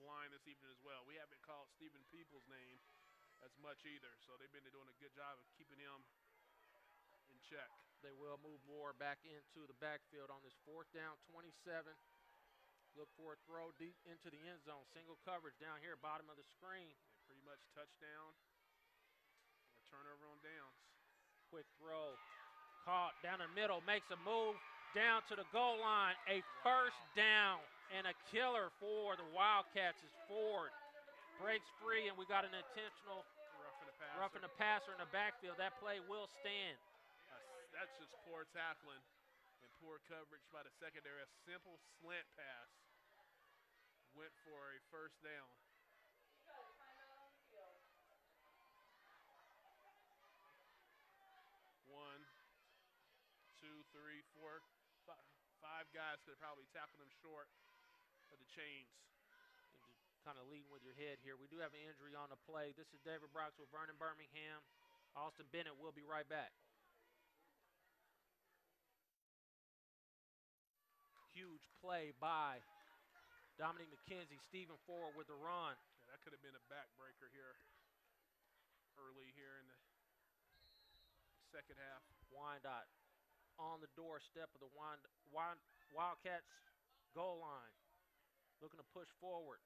line this evening as well. We haven't called Stephen Peoples' name as much either, so they've been doing a good job of keeping him in check.
They will move Moore back into the backfield on this 4th down, 27. Look for a throw deep into the end zone. Single coverage down here, bottom of the screen.
Yeah, pretty much touchdown or turnover on downs.
Quick throw. Caught down the middle. Makes a move down to the goal line. A first down and a killer for the Wildcats as Ford breaks free, and we got an intentional roughing the passer in the backfield. That play will stand.
That's just poor tackling and poor coverage by the secondary. A simple slant pass went for a first down. One, two, three, four, five guys could have probably tackled him short of the chains.
Kind of leading with your head here. We do have an injury on the play. This is David Brooks with Vernon Birmingham. Austin Bennett will be right back. Huge play by Dominique McKenzie. Stephen Ford with the run.
Yeah, that could have been a backbreaker here early here in the second half.
Wyandotte on the doorstep of the Wildcats goal line. Looking to push forward.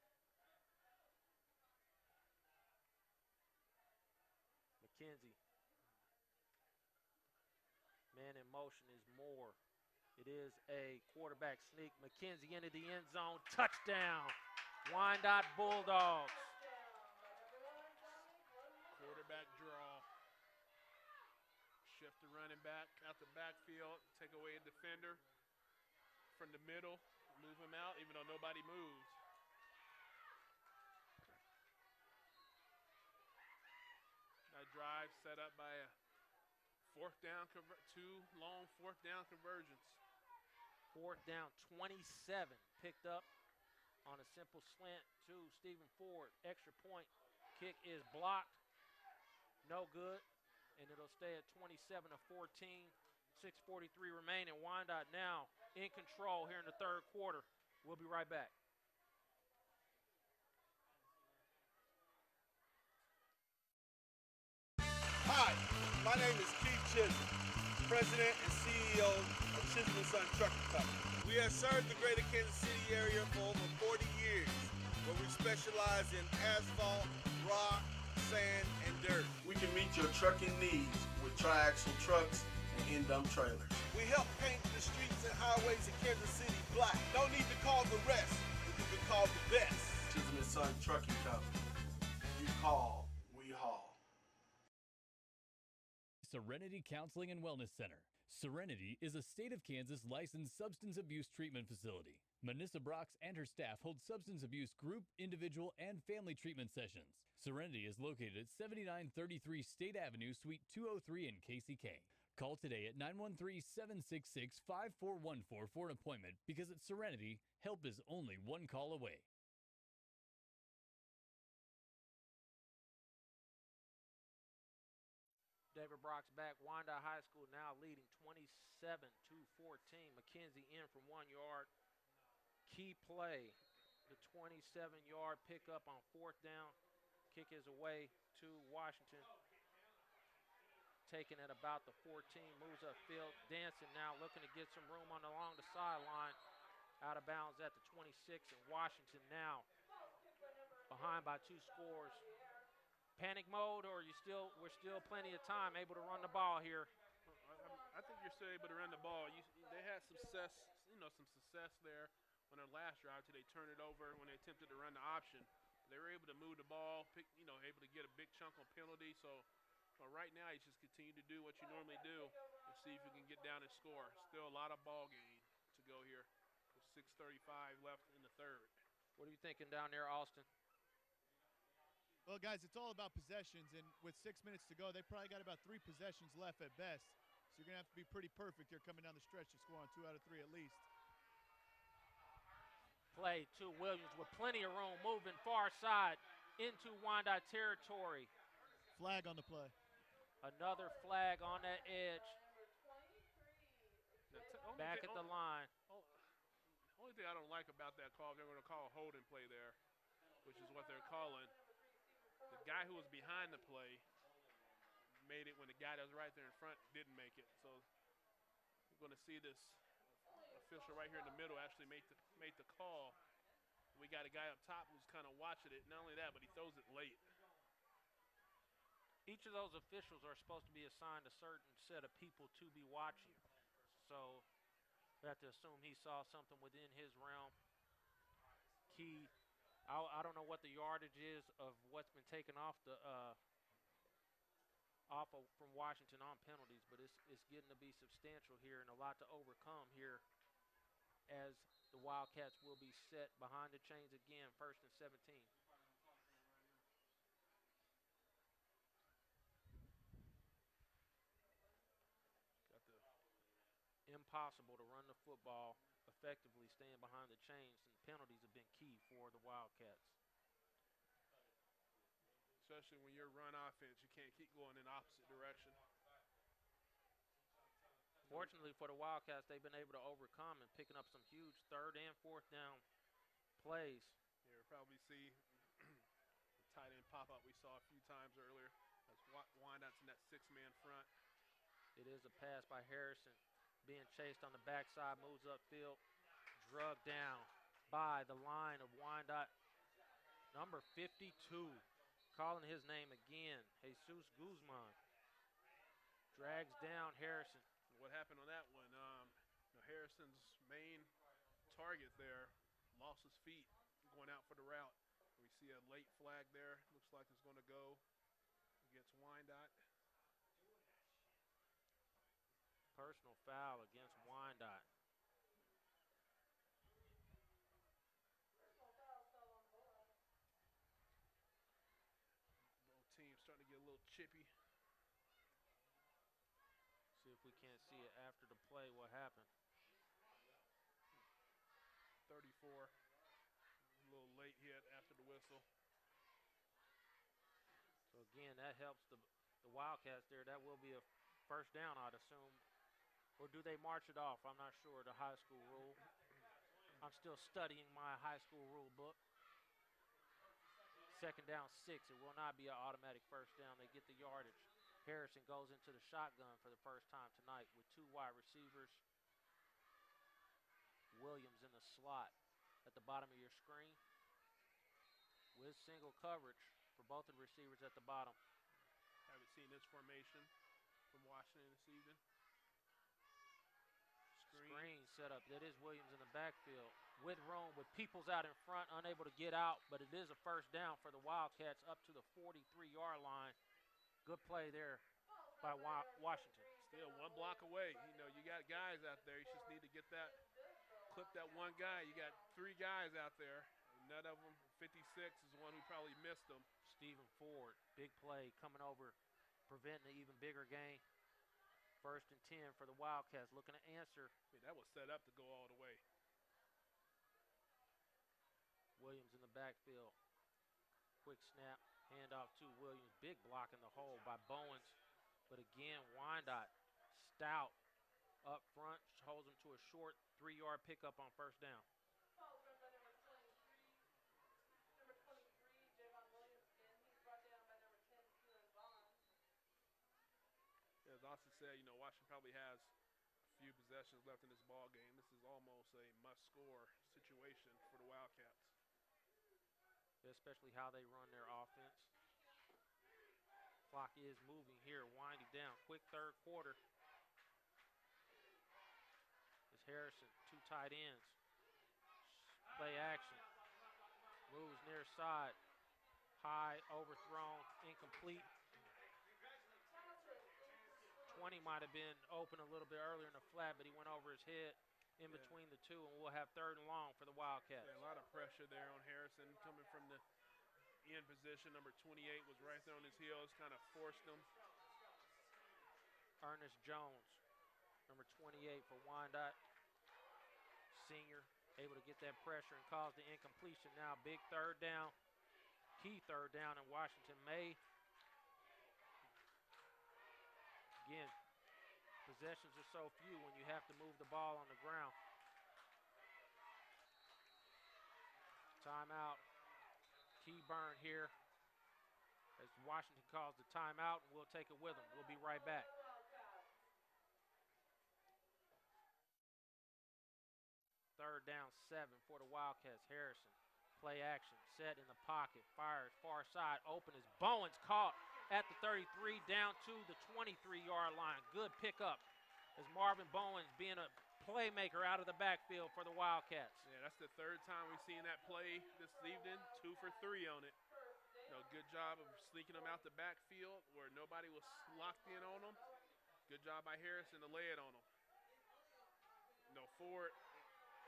McKenzie. Man in motion is Moore. It is a quarterback sneak. McKenzie into the end zone. Touchdown. Wyandotte Bulldogs.
Quarterback draw. Shift the running back out the backfield. Take away a defender from the middle. Move him out even though nobody moved. That drive set up by a fourth down, two long fourth down conversions.
Fourth down, 27, picked up on a simple slant to Stephen Ford. Extra point kick is blocked. No good, and it'll stay at 27-14. 6:43 remaining. Wyandotte now in control here in the third quarter. We'll be right back.
Hi, my name is Keith Chisholm, President and CEO of Chisholm & Son Trucking Company. We have served the greater Kansas City area for over 40 years, where we specialize in asphalt, rock, sand, and dirt. We can meet your trucking needs with tri-axle trucks and end-dump trailers. We help paint the streets and highways of Kansas City black. No need to call the rest, you can call the best. Chisholm & Son Trucking Company. You call, we haul.
Serenity Counseling and Wellness Center. Serenity is a state of Kansas licensed substance abuse treatment facility. Manissa Brox and her staff hold substance abuse group, individual, and family treatment sessions. Serenity is located at 7933 State Avenue, Suite 203 in KCK. Call today at 913-766-5414 for an appointment because at Serenity, help is only one call away.
David Brock's back. Wyandotte High School now leading 27-14. McKenzie in from 1 yard. Key play. The 27-yard pickup on fourth down. Kick is away to Washington. Taken at about the 14. Moves upfield. Dancing now looking to get some room along the sideline. Out of bounds at the 26. And Washington now behind by 2 scores. Panic mode, or we're still plenty of time able to run the ball here?
I think you're still able to run the ball. They had success, some success there on their last drive till they turned it over when they attempted to run the option. They were able to move the ball, able to get a big chunk on penalty. So right now, you just continue to do what you normally do and see if you can get down and score. Still a lot of ball game to go here with 6:35 left in the third.
What are you thinking down there, Austin?
Well, guys, it's all about possessions, and with 6 minutes to go, they probably got about 3 possessions left at best. So you're going to have to be pretty perfect here coming down the stretch to score on 2 out of 3 at least.
Play to Williams with plenty of room, moving far side into Wyandotte territory.
Flag on the play.
Another flag on that edge. Back at the line.
Only thing I don't like about that call, they're going to call a holding play there, which is what they're calling. The guy who was behind the play made it when the guy that was right there in front didn't make it. So we're going to see this official right here in the middle actually made the call. We got a guy up top who's kind of watching it. Not only that, but he throws it late.
Each of those officials are supposed to be assigned a certain set of people to be watching. So we have to assume he saw something within his realm. Key, I don't know what the yardage is of what's been taken off the from Washington on penalties, but it's getting to be substantial here and a lot to overcome here as the Wildcats will be set behind the chains again, 1st and 17. Impossible to run the football effectively staying behind the chains, and penalties have been key for the Wildcats.
Especially when you're run offense, you can't keep going in the opposite direction.
Fortunately for the Wildcats, they've been able to overcome and picking up some huge 3rd and 4th down plays.
Yeah, we'll probably see the tight end pop-up we saw a few times earlier. As Wyandotte's in that 6-man front.
It is a pass by Harrison. Being chased on the backside, moves upfield, drugged down by the line of Wyandotte. Number 52, calling his name again, Jesus Guzman. Drags down Harrison.
What happened on that one? Harrison's main target there lost his feet going out for the route. We see a late flag there. Looks like it's going to go against Wyandotte.
Personal foul against Wyandotte.
Both teams starting to get a little chippy.
See if we can't see it after the play what happened.
34. A little late hit after the whistle.
So again, that helps the Wildcats there. That will be a 1st down, I'd assume. Or do they march it off? I'm not sure, the high school rule. I'm still studying my high school rule book. 2nd down, 6. It will not be an automatic 1st down. They get the yardage. Harrison goes into the shotgun for the first time tonight with 2 wide receivers. Williams in the slot at the bottom of your screen with single coverage for both of the receivers at the bottom.
Haven't seen this formation from Washington this evening.
Screen set up. That is Williams in the backfield with room, with Peoples out in front, unable to get out, but it is a 1st down for the Wildcats up to the 43-yard line. Good play there by Washington.
Still 1 block away. You got guys out there. You just need to get that, clip that one guy. You got 3 guys out there. None of them, 56 is the one who probably missed them.
Stephen Ford, big play coming over, preventing an even bigger gain. 1st and 10 for the Wildcats, looking to answer.
Yeah, that was set up to go all the way.
Williams in the backfield. Quick snap, handoff to Williams. Big block in the hole by Bowens. But again, Wyandotte stout up front, holds him to a short 3-yard pickup on 1st down.
As Austin said, Washington probably has a few possessions left in this ball game. This is almost a must-score situation for the Wildcats.
Especially how they run their offense. Clock is moving here, winding down. Quick 3rd quarter. It's Harrison, 2 tight ends. Play action. Moves near side. High, overthrown, incomplete. 20 might have been open a little bit earlier in the flat, but he went over his head in between the 2, and we'll have 3rd and long for the Wildcats.
Yeah, a lot of pressure there on Harrison coming from the end position. Number 28 was right there on his heels, kind of forced him.
Ernest Jones, number 28 for Wyandotte. Senior, able to get that pressure and cause the incompletion. Now big 3rd down, key 3rd down, and Washington may. Again, possessions are so few when you have to move the ball on the ground. Timeout. Key burn here as Washington calls the timeout, and we'll take it with them. We'll be right back. third down 7 for the Wildcats. Harrison, play action, set in the pocket, fires far side, open is Bowens, caught at the 33, down to the 23-yard line. Good pickup as Marvin Bowens being a playmaker out of the backfield for the Wildcats.
Yeah, that's the third time we've seen that play this evening. 2 for 3 on it. Good job of sneaking them out the backfield where nobody was locked in on them. Good job by Harrison to lay it on them. Ford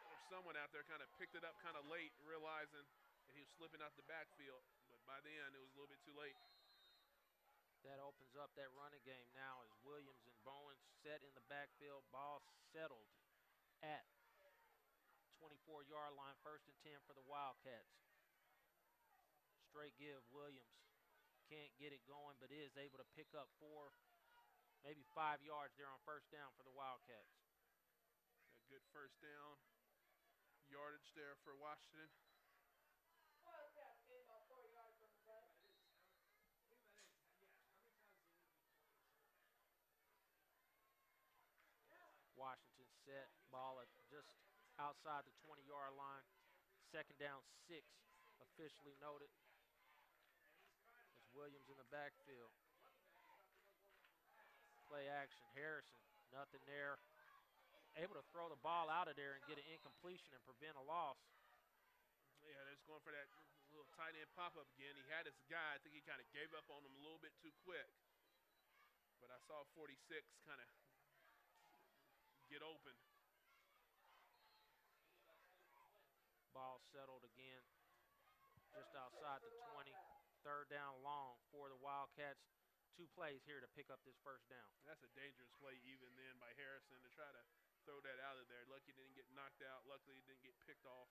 or someone out there kind of picked it up kind of late, realizing that he was slipping out the backfield. But by then, it was a little bit too late.
That opens up that running game now as Williams and Bowens set in the backfield. Ball settled at 24-yard line, 1st and 10 for the Wildcats. Straight give, Williams can't get it going, but is able to pick up 4, maybe 5 yards there on 1st down for the Wildcats.
A good 1st down yardage there for Washington.
Wildcats gained about 4 yards on the play.
Washington set, ball at just outside the 20-yard line. 2nd down 6, officially noted. It's Williams in the backfield. Play action, Harrison, nothing there. Able to throw the ball out of there and get an incompletion and prevent a loss.
Yeah, they're just going for that little tight end pop-up again. He had his guy. I think he kind of gave up on him a little bit too quick. But I saw 46 kind of get open.
Ball settled again just outside the 20. 3rd down long for the Wildcats. 2 plays here to pick up this 1st down.
And that's a dangerous play even then by Harrison to try to throw that out of there. Lucky he didn't get knocked out. Luckily he didn't get picked off.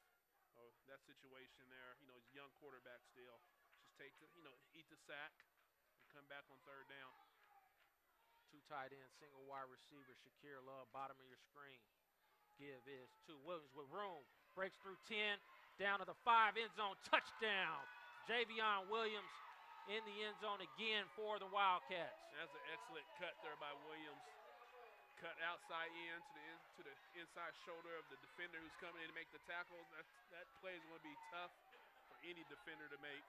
Oh, that situation there, he's a young quarterback still. Just take the, eat the sack and come back on 3rd down.
2 tight ends, single wide receiver, Shakir Love, bottom of your screen. Give is to Williams with room. Breaks through 10, down to the 5, end zone, touchdown. Javion Williams in the end zone again for the Wildcats.
That's an excellent cut there by Williams. Cut outside in to the inside shoulder of the defender who's coming in to make the tackle. That play is going to be tough for any defender to make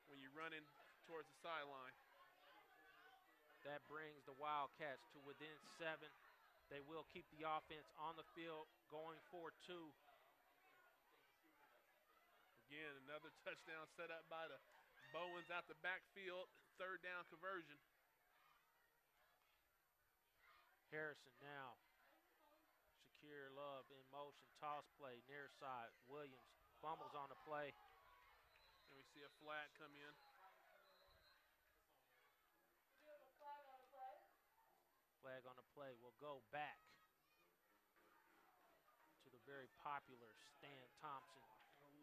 when you're running towards the sideline.
That brings the Wildcats to within 7. They will keep the offense on the field going for 2.
Again, another touchdown set up by the Bowens out the backfield. 3rd down conversion.
Harrison now. Shakir Love in motion. Toss play near side. Williams fumbles on the play.
And we see a flag come in.
Flag on the play will go back to the very popular Stan Thompson,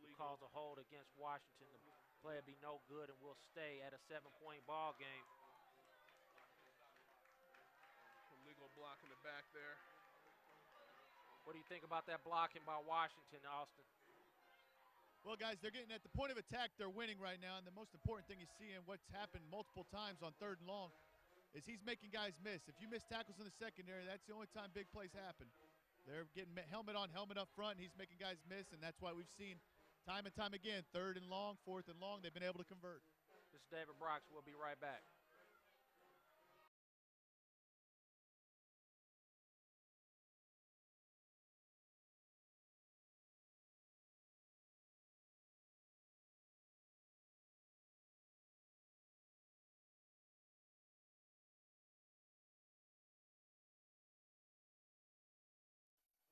who calls a hold against Washington. The play will be no good and will stay at a 7-point ball game.
Illegal block in the back there.
What do you think about that blocking by Washington, Austin?
Well, guys, they're getting at the point of attack. They're winning right now, and the most important thing you see in what's happened multiple times on 3rd and long is he's making guys miss. If you miss tackles in the secondary, that's the only time big plays happen. They're getting helmet on, helmet up front, and he's making guys miss, and that's why we've seen time and time again, 3rd and long, 4th and long, they've been able to convert.
This is David Brox. We'll be right back.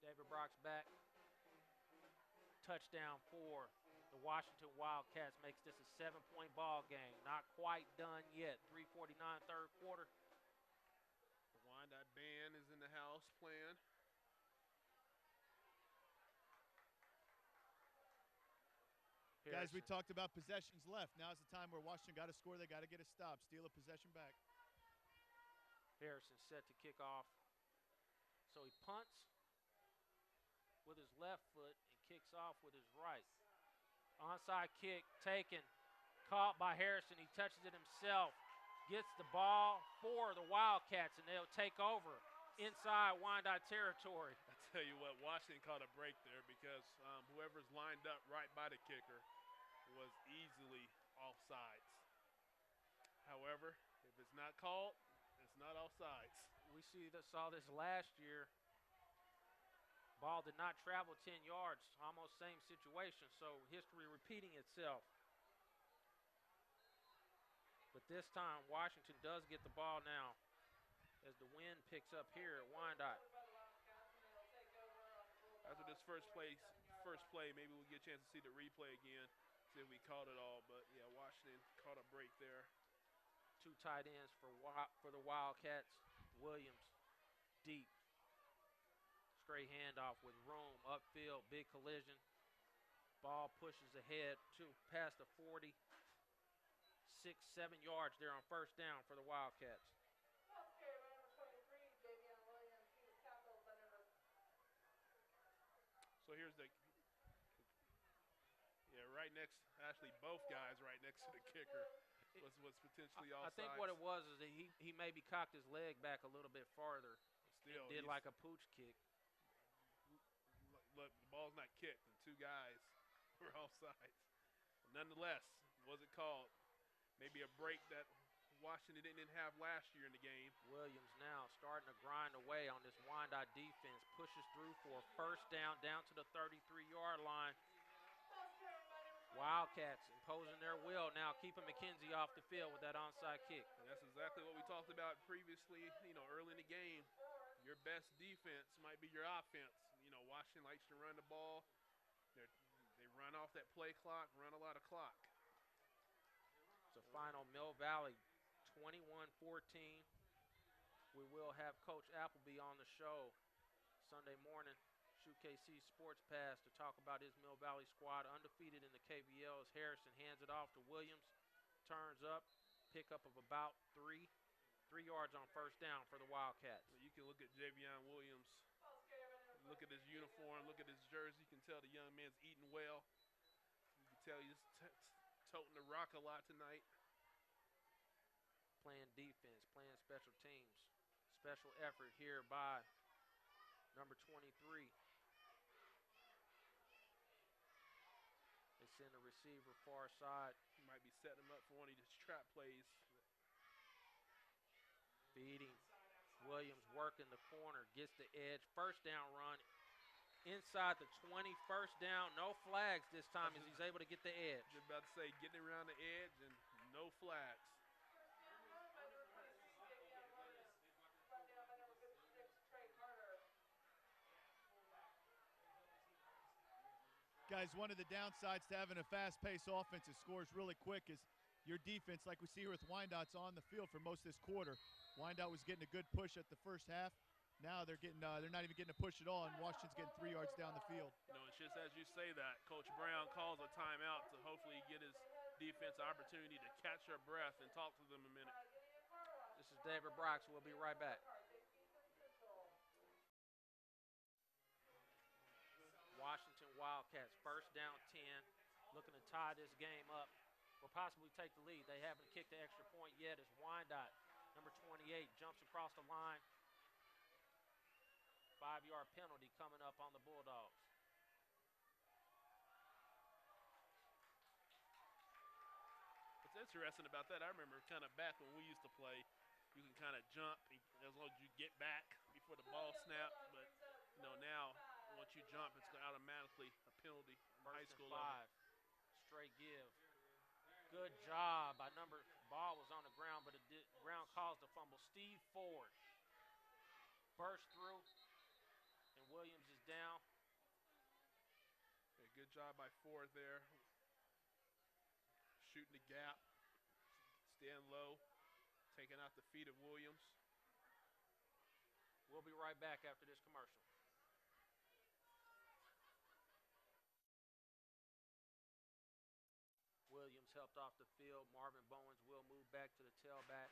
David Brox back. Touchdown for the Washington Wildcats makes this a 7-point ball game. Not quite done yet. 3:49 3rd quarter.
The Wyandotte band is in the house playing.
Guys, we talked about possessions left. Now's the time where Washington got to score. They got to get a stop, steal a possession back.
Harrison set to kick off. So he punts with his left foot and kicks off with his right. Onside kick taken, caught by Harrison. He touches it himself, gets the ball for the Wildcats, and they'll take over inside Wyandotte territory.
tell you what, Washington caught a break there because whoever's lined up right by the kicker was easily offsides. However, if it's not called, it's not offsides.
We saw this last year. Ball did not travel 10 yards, almost same situation, so history repeating itself. But this time, Washington does get the ball now as the wind picks up here at Wyandotte.
After this first play, maybe we'll get a chance to see the replay again, see if we caught it all. But, yeah, Washington caught a break there.
Two tight ends for the Wildcats. Williams, deep. Straight handoff with room, upfield, big collision. Ball pushes ahead past the 40. 6-7 yards there on first down for the Wildcats.
So here's right next, actually both guys right next to the kicker was potentially offsides.
I think what it was is that he maybe cocked his leg back a little bit farther.
Still,
did like a pooch kick.
Look, the ball's not kicked, and two guys were offsides. Nonetheless, wasn't called. Maybe a break that Washington didn't have last year in the game.
Williams now starting to grind away on this Wyandotte defense. Pushes through for a first down to the 33-yard line. Wildcats imposing their will now, keeping McKenzie off the field with that onside kick.
And that's exactly what we talked about previously, early in the game. Your best defense might be your offense. Washington likes to run the ball. They run off that play clock, run a lot of clock.
So final Mill Valley 21-14. We will have Coach Appleby on the show Sunday morning. SHUKC Sports Pass to talk about his Mill Valley squad, undefeated in the KVL as Harrison hands it off to Williams, turns up, pickup of about 3 yards on first down for the Wildcats.
You can look at Javion Williams, look at his uniform, look at his jersey. You can tell the young man's eating well. You can tell he's toting the rock a lot tonight.
Playing defense, playing special teams. Special effort here by number 23. They send the receiver far side.
He might be setting him up for one of his trap plays.
Feeding. Williams working the corner, gets the edge. First down run inside the 20. First down, no flags this time as he's able to get the edge.
Just about to say, getting around the edge and no flags.
Guys, one of the downsides to having a fast-paced offense that scores really quick is your defense, like we see here with Wyandotte's on the field for most of this quarter. Wyandotte was getting a good push at the first half. Now they're not even getting a push at all, and Washington's getting 3 yards down the field.
It's just as you say that, Coach Brown calls a timeout to hopefully get his defense an opportunity to catch their breath and talk to them a minute.
This is David Brox. We'll be right back. Washington Wildcats, first down 10, looking to tie this game up or possibly take the lead. They haven't kicked the extra point yet as Wyandotte, number 28, jumps across the line. 5-yard penalty coming up on the Bulldogs.
What's interesting about that, I remember kind of back when we used to play, you can kind of jump as long as you get back before the ball snaps. But, now once you jump, it's automatically a penalty in high school level.
Straight give. Good job by ball was on the ground, but ground caused the fumble. Steve Ford burst through, and Williams is down.
Yeah, good job by Ford there. Shooting the gap, staying low, taking out the feet of Williams.
We'll be right back after this commercial. Williams helped off the field. Marvin Bowens will move back to the tailback.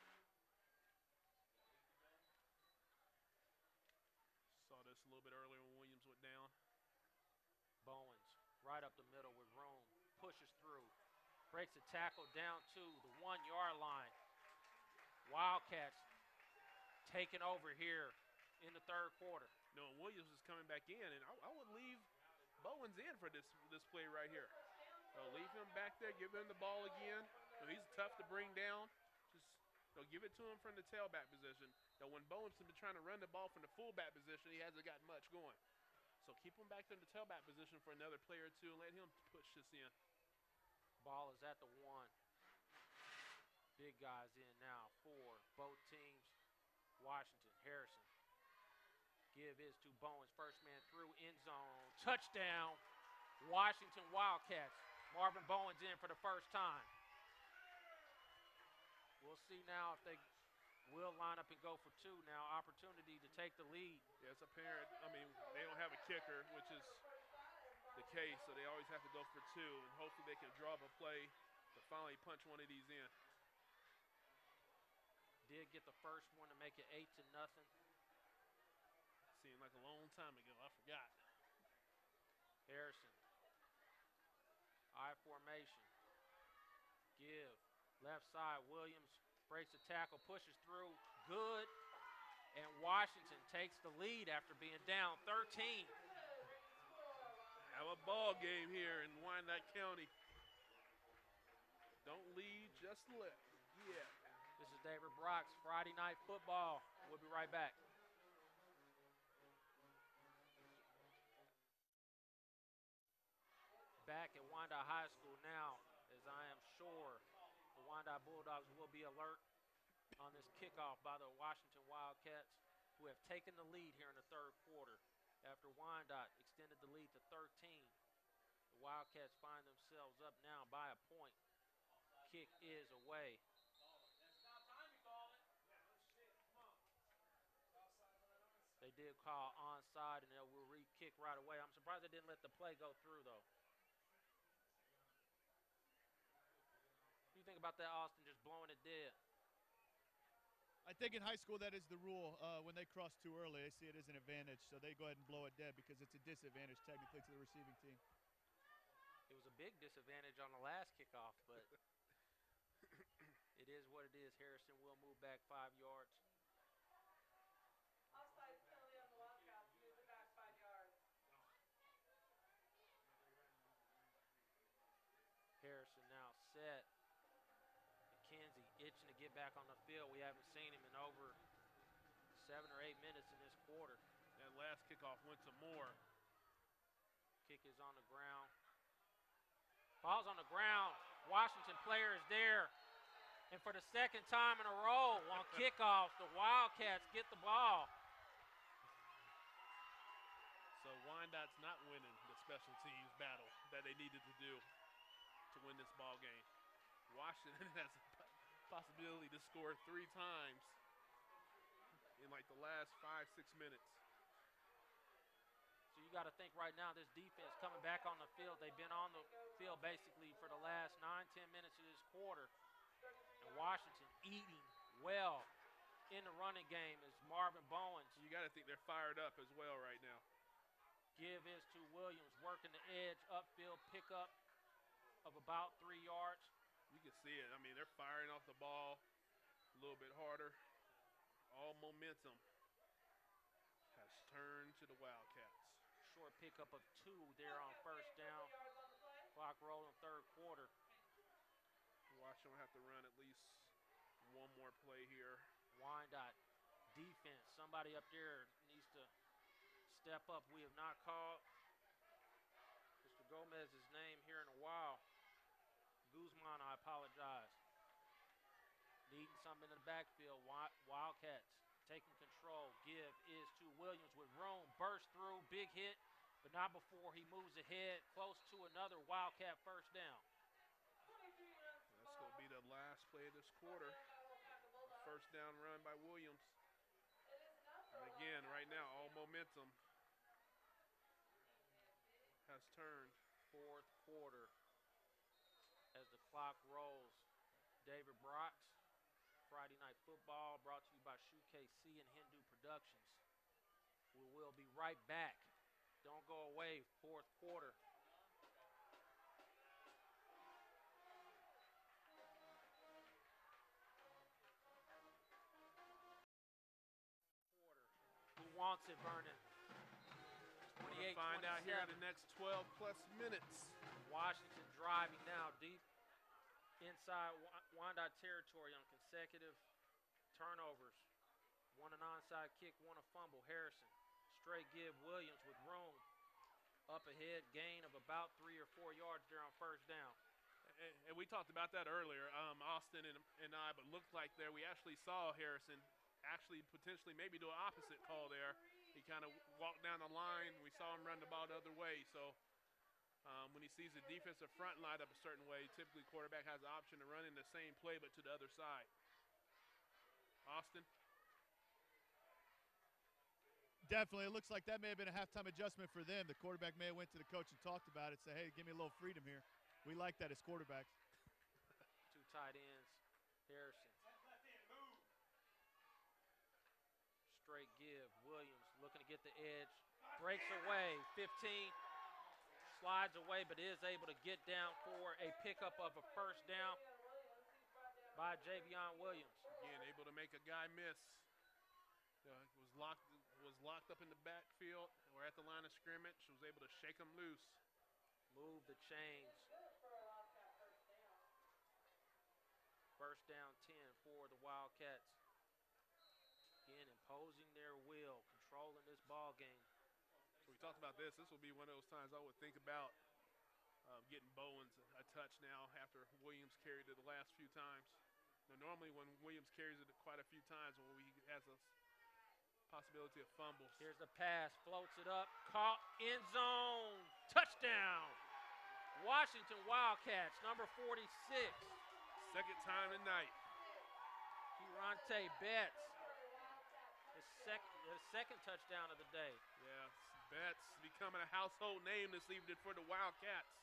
Saw this a little bit earlier when Williams went down.
Bowens right up the middle with room. Pushes through. Breaks a tackle down to the 1-yard line. Wildcats taking over here in the third quarter.
No, Williams is coming back in, and I would leave Bowens in for this play right here. Leave him back there, give him the ball again. He's tough to bring down. Just give it to him from the tailback position. When Bowens has been trying to run the ball from the fullback position, he hasn't gotten much going. So keep him back there in the tailback position for another play or two and let him push this in.
Ball is at the 1. Big guys in now for both teams. Washington, Harrison. Give is to Bowens. First man through, end zone. Touchdown, Washington Wildcats. Marvin Bowens in for the first time. We'll see now if they will line up and go for 2 now. Opportunity to take the lead.
Yeah, it's apparent. I mean, they don't have a kicker, which is the case, so they always have to go for 2, and hopefully they can draw up a play to finally punch one of these in.
Did get the first one to make it 8-0.
Seemed like a long time ago. I forgot.
Harrison. I formation. Give. Left side. Williams breaks the tackle, pushes through. Good. And Washington takes the lead after being down 13.
Have a ball game here in Wyandotte County. Don't lead, just let. Yeah.
This is David Brock's Friday Night Football. We'll be right back. Back at Wyandotte High School now, as I am sure the Wyandotte Bulldogs will be alert on this kickoff by the Washington Wildcats, who have taken the lead here in the third quarter. After Wyandotte extended the lead to 13, the Wildcats find themselves up now by a point. Kick is away. They did call onside, and they will re-kick right away. I'm surprised they didn't let the play go through, though. What do you think about that, Austin, just blowing it dead?
I think in high school that is the rule. When they cross too early, they see it as an advantage, so they go ahead and blow it dead because it's a disadvantage technically to the receiving team.
It was a big disadvantage on the last kickoff, but it is what it is. Harrison will move back 5 yards.
Offside penalty on the Wildcats. Move it back 5 yards.
Harrison now set. McKenzie itching to get back on the field. We haven't seen him in over 7 or 8 minutes in this quarter.
That last kickoff went to Moore.
Kick is on the ground. Ball's on the ground. Washington player is there. And for the second time in a row on kickoff, the Wildcats get the ball.
So Wyandotte's not winning the special teams battle that they needed to do to win this ball game. Washington has a possibility to score 3 times in like the last 5-6 minutes.
So you got to think right now, this defense coming back on the field. They've been on the field basically for the last 9-10 minutes of this quarter. And Washington eating well in the running game is Marvin Bowens.
You got to think they're fired up as well right now.
Give is to Williams, working the edge, upfield pickup of about 3 yards.
You can see it. I mean, they're firing off the ball a little bit harder. All momentum has turned to the Wildcats.
Short pickup of 2 there on first down. Clock rolling third quarter.
Washington will have to run at least one more play here.
Wyandotte defense. Somebody up there needs to step up. We have not called Mr. Gomez's name here in a while. Guzman, I apologize. Needing something in the backfield. Wildcats taking control. Give is to Williams with room. Burst through. Big hit, but not before he moves ahead. Close to another Wildcat first down.
That's going to be the last play of this quarter. First down run by Williams. And again, right now, all momentum has turned.
Fourth quarter. As the clock rolls, David Brock's Friday Night Football, brought to you by SHUKC and Hindu Productions. We will be right back. Don't go away. Fourth quarter. Who wants it, Vernon.
We're going to find out here in the next 12-plus minutes.
Washington driving now deep inside Wyandotte territory on consecutive turnovers. One an onside kick, one a fumble. Harrison, straight give. Williams with room. Up ahead, gain of about 3 or 4 yards there on first down.
And we talked about that earlier, Austin and I, but looked like there we actually saw Harrison actually potentially maybe do an opposite call there. He kind of walked down the line. We saw him run the ball the other way. So when he sees the defensive front line up a certain way, typically quarterback has the option to run in the same play but to the other side. Austin?
Definitely. It looks like that may have been a halftime adjustment for them. The quarterback may have went to the coach and talked about it, say, hey, give me a little freedom here. We like that as quarterbacks.
Two tight ends. Harrison. Straight give. Williams looking to get the edge. Breaks away. 15. Slides away, but is able to get down for a pickup of a first down by Javion Williams.
Again, able to make a guy miss. Was locked up in the backfield. We're at the line of scrimmage. Was able to shake him loose.
Move the chains. First down 10 for the Wildcats. Again, imposing their will, controlling this ball game.
So we talked about this. This will be one of those times I would think about getting Bowens a touch now after Williams carried it the last few times. Now, normally when Williams carries it quite a few times, when he has a possibility of fumbles.
Here's the pass, floats it up, caught, end zone, touchdown. Washington Wildcats, number 46.
Second time tonight.
Durante Betts, his second touchdown of the day.
Yeah, Betts becoming a household name this evening for the Wildcats.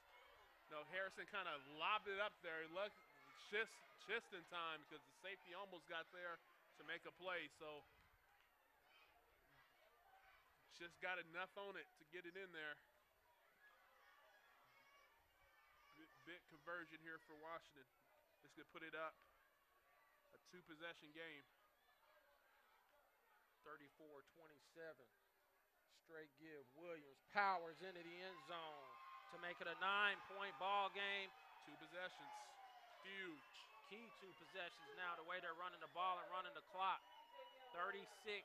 No, Harrison kind of lobbed it up there. Just in time because the safety almost got there to make a play. So just got enough on it to get it in there. Big conversion here for Washington. This could put it up. A two-possession game.
34-27. Straight give. Williams powers into the end zone to make it a 9-point ball game.
Two possessions. Huge.
Key two possessions now, the way they're running the ball and running the clock. 36-27.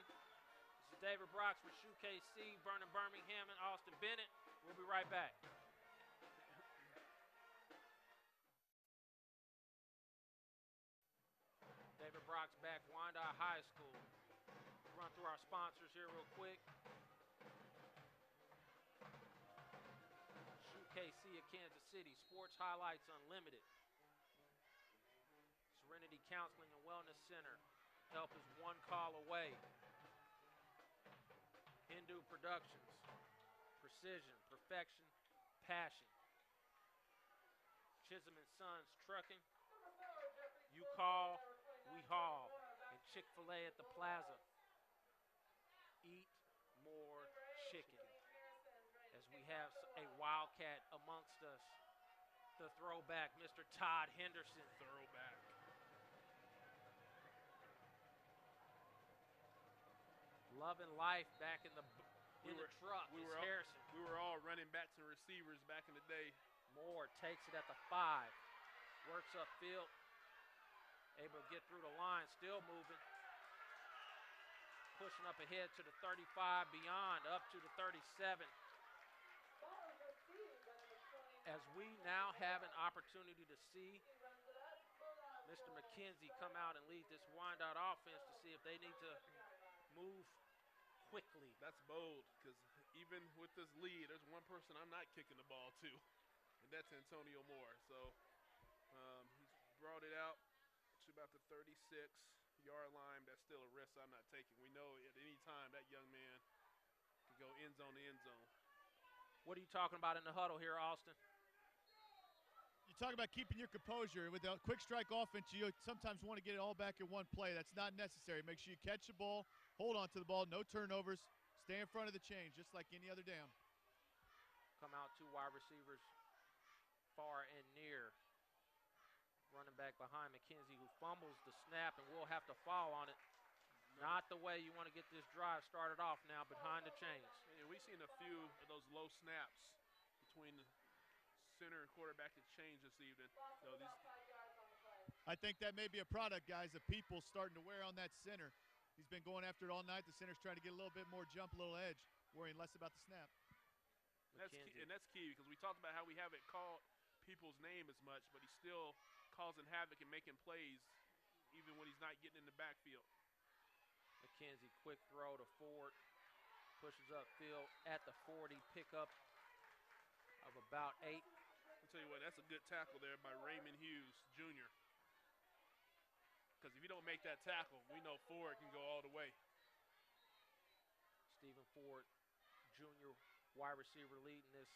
This is David Brooks for SHUKC, Vernon Birmingham, and Austin Bennett. We'll be right back. David Brooks back, Wyandotte High School. Run through our sponsors here real quick. SHUKC of Kansas City, Sports Highlights Unlimited. Serenity Counseling and Wellness Center. Help is one call away. Hindu Productions. Precision, perfection, passion. Chisholm & Sons Trucking. You call, we haul. And Chick-fil-A at the Plaza. Eat more chicken. As we have a Wildcat amongst us. The throwback, Mr. Todd Henderson.
Throwback.
Loving life back in the truck. Harrison.
We were all running backs and receivers back in the day.
Moore takes it at the 5. Works upfield. Able to get through the line. Still moving. Pushing up ahead to the 35, beyond, up to the 37. As we now have an opportunity to see Mr. McKenzie come out and lead this Wyandotte offense to see if they need to move quickly.
That's bold, because even with this lead, there's one person I'm not kicking the ball to, and that's Antonio Moore. So he's brought it out to about the 36-yard line. That's still a risk I'm not taking. We know at any time that young man can go end zone to end zone.
What are you talking about in the huddle here, Austin?
You talk about keeping your composure. With a quick strike offense, you sometimes want to get it all back in one play. That's not necessary. Make sure you catch the ball, hold on to the ball, no turnovers, stay in front of the chains just like any other down.
Come out two wide receivers far and near. Running back behind McKenzie, who fumbles the snap and will have to fall on it. Not the way you want to get this drive started off now behind the chains.
And we've seen a few of those low snaps between the center and quarterback and change this evening. So
I think that may be a product, guys, of people starting to wear on that center. He's been going after it all night. The center's trying to get a little bit more jump, a little edge, worrying less about the snap.
That's key because we talked about how we haven't called people's name as much, but he's still causing havoc and making plays even when he's not getting in the backfield.
McKenzie, quick throw to Ford, pushes upfield at the 40, pickup of about 8.
I'll tell you what, that's a good tackle there by Raymond Hughes, Jr. Because if you don't make that tackle, we know Ford can go all the way.
Stephen Ford, Jr., wide receiver leading this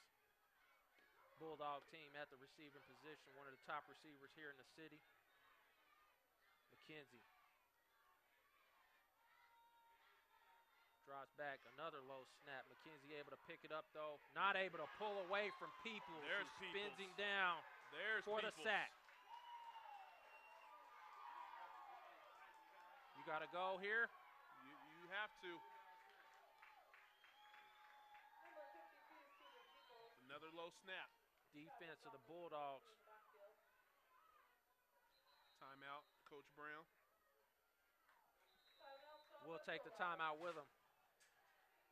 Bulldog team at the receiving position, one of the top receivers here in the city. McKenzie drops back, another low snap. McKenzie able to pick it up, though. Not able to pull away from Peoples.
There's
who spins
Peoples.
him down for
Peoples.
the sack. You got to go here.
You have to. Another low snap.
Defense of the Bulldogs.
Timeout, Coach Brown.
We'll take the timeout with him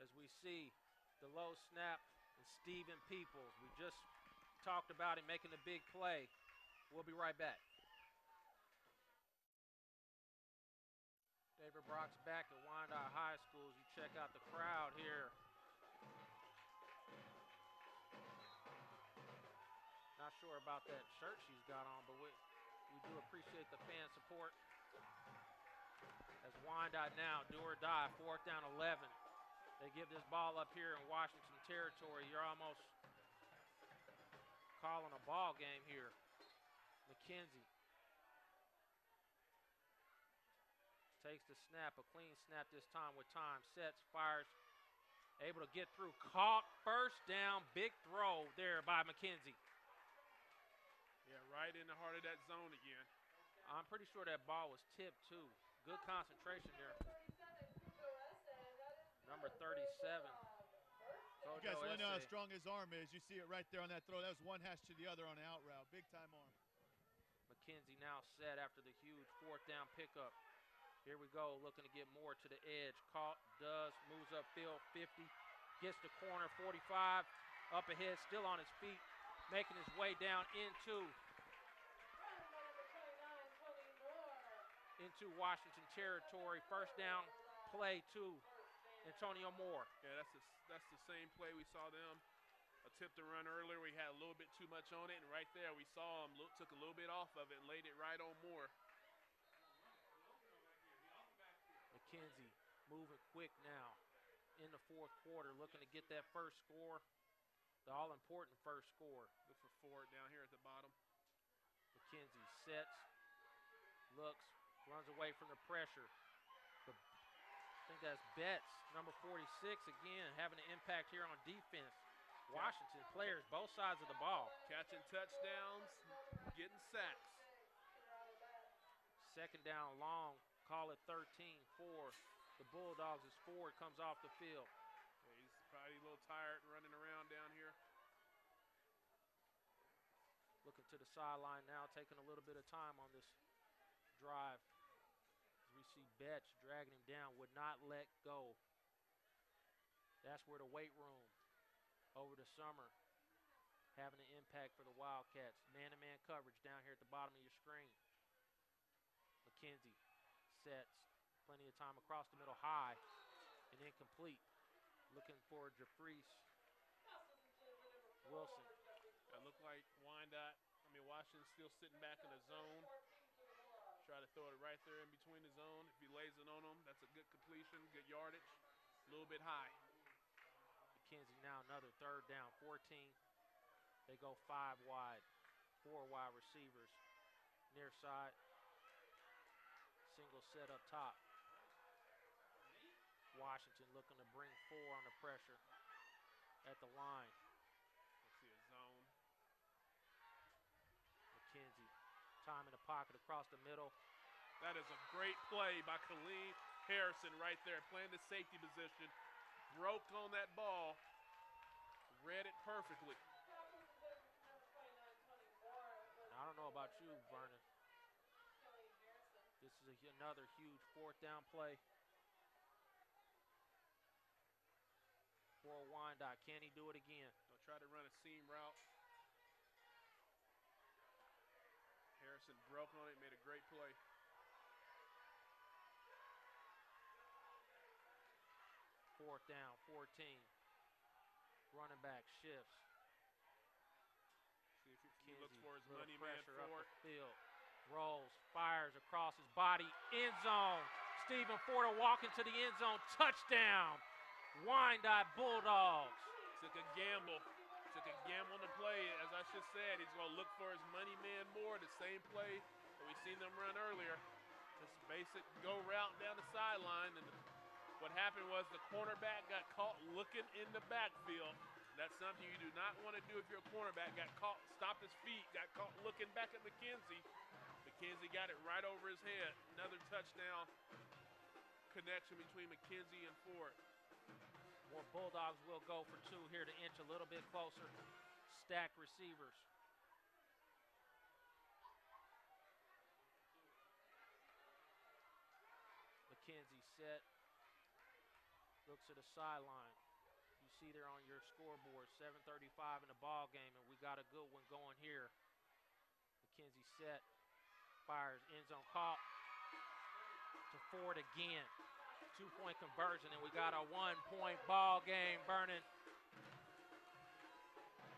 as we see the low snap and Stephen Peoples. We just talked about him making a big play. We'll be right back. David Brock's back at Wyandotte High School as you check out the crowd here. Not sure about that shirt she's got on, but we do appreciate the fan support. As Wyandotte now, do or die, 4th down 11. They give this ball up here in Washington territory. You're almost calling a ball game here. McKenzie takes the snap, a clean snap this time with time. Sets, fires, able to get through. Caught, first down, big throw there by McKenzie.
Yeah, right in the heart of that zone again.
I'm pretty sure that ball was tipped, too. Good concentration there. Number 37.
You guys want to know how strong his arm is. You see it right there on that throw. That was one hash to the other on the out route. Big-time arm.
McKenzie now set after the huge 4th down pickup. Here we go, looking to get more to the edge. Caught, does, moves upfield, 50. Gets the corner, 45. Up ahead, still on his feet. Making his way down into Washington territory. First down play to Antonio Moore.
Yeah, that's the same play we saw them attempt to run earlier. We had a little bit too much on it, and right there we saw him took a little bit off of it and laid it right on Moore.
McKenzie moving quick now in the 4th quarter, looking to get that first score, the all-important first score.
Look for Ford down here at the bottom.
McKenzie sets, looks, runs away from the pressure. I think that's Betts, number 46, again, having an impact here on defense. Washington players, both sides of the ball.
Catching touchdowns, getting sacks.
2nd down long, call it 13 for the Bulldogs as Ford comes off the field.
Yeah, he's probably a little tired running around down here.
Looking to the sideline now, taking a little bit of time on this drive. As we see Betts dragging him down, would not let go. That's where the weight room over the summer having an impact for the Wildcats. Man-to-man coverage down here at the bottom of your screen. McKenzie sets, plenty of time across the middle, high and incomplete. Looking for Jafreese Wilson.
It looked like Washington's still sitting back in the zone. Try to throw it right there in between the zone. If he lays it on him, that's a good completion, good yardage. A little bit high.
McKenzie now another 3rd down, 14. They go 5 wide, 4 wide receivers. Near side, single set up top. Washington looking to bring 4 on the pressure at the line.
Let's see a zone.
McKenzie, time in the pocket across the middle.
That is a great play by Khalid Harrison right there playing the safety position. Broke on that ball. Read it perfectly.
I don't know about you, Vernon. This is another huge fourth down play for Wyandotte. Can he do it again?
They'll try to run a seam route. Harrison broke on it, made a great play.
Fourth down, 14. Running back shifts.
See if he looks for his money man
pressure up
Ford.
the field. Rolls, fires across his body. End zone. Stephen Ford will walk into the end zone. Touchdown. Wyandotte Bulldogs.
Took a gamble. Took a gamble on the play. As I just said, he's going to look for his money man more. The same play that we seen them run earlier. Just basic go route down the sideline. And what happened was the cornerback got caught looking in the backfield. That's something you do not want to do if you're a cornerback. Got caught, stopped his feet, got caught looking back at McKenzie. McKenzie got it right over his head. Another touchdown connection between McKenzie and Ford.
More Bulldogs will go for two here to inch a little bit closer. Stack receivers. McKenzie set. Looks at the sideline. You see there on your scoreboard, 7:35 in the ball game, and we got a good one going here. McKenzie set, fires, end zone caught to Ford again. 2-point conversion, and we got a 1-point ball game. Vernon.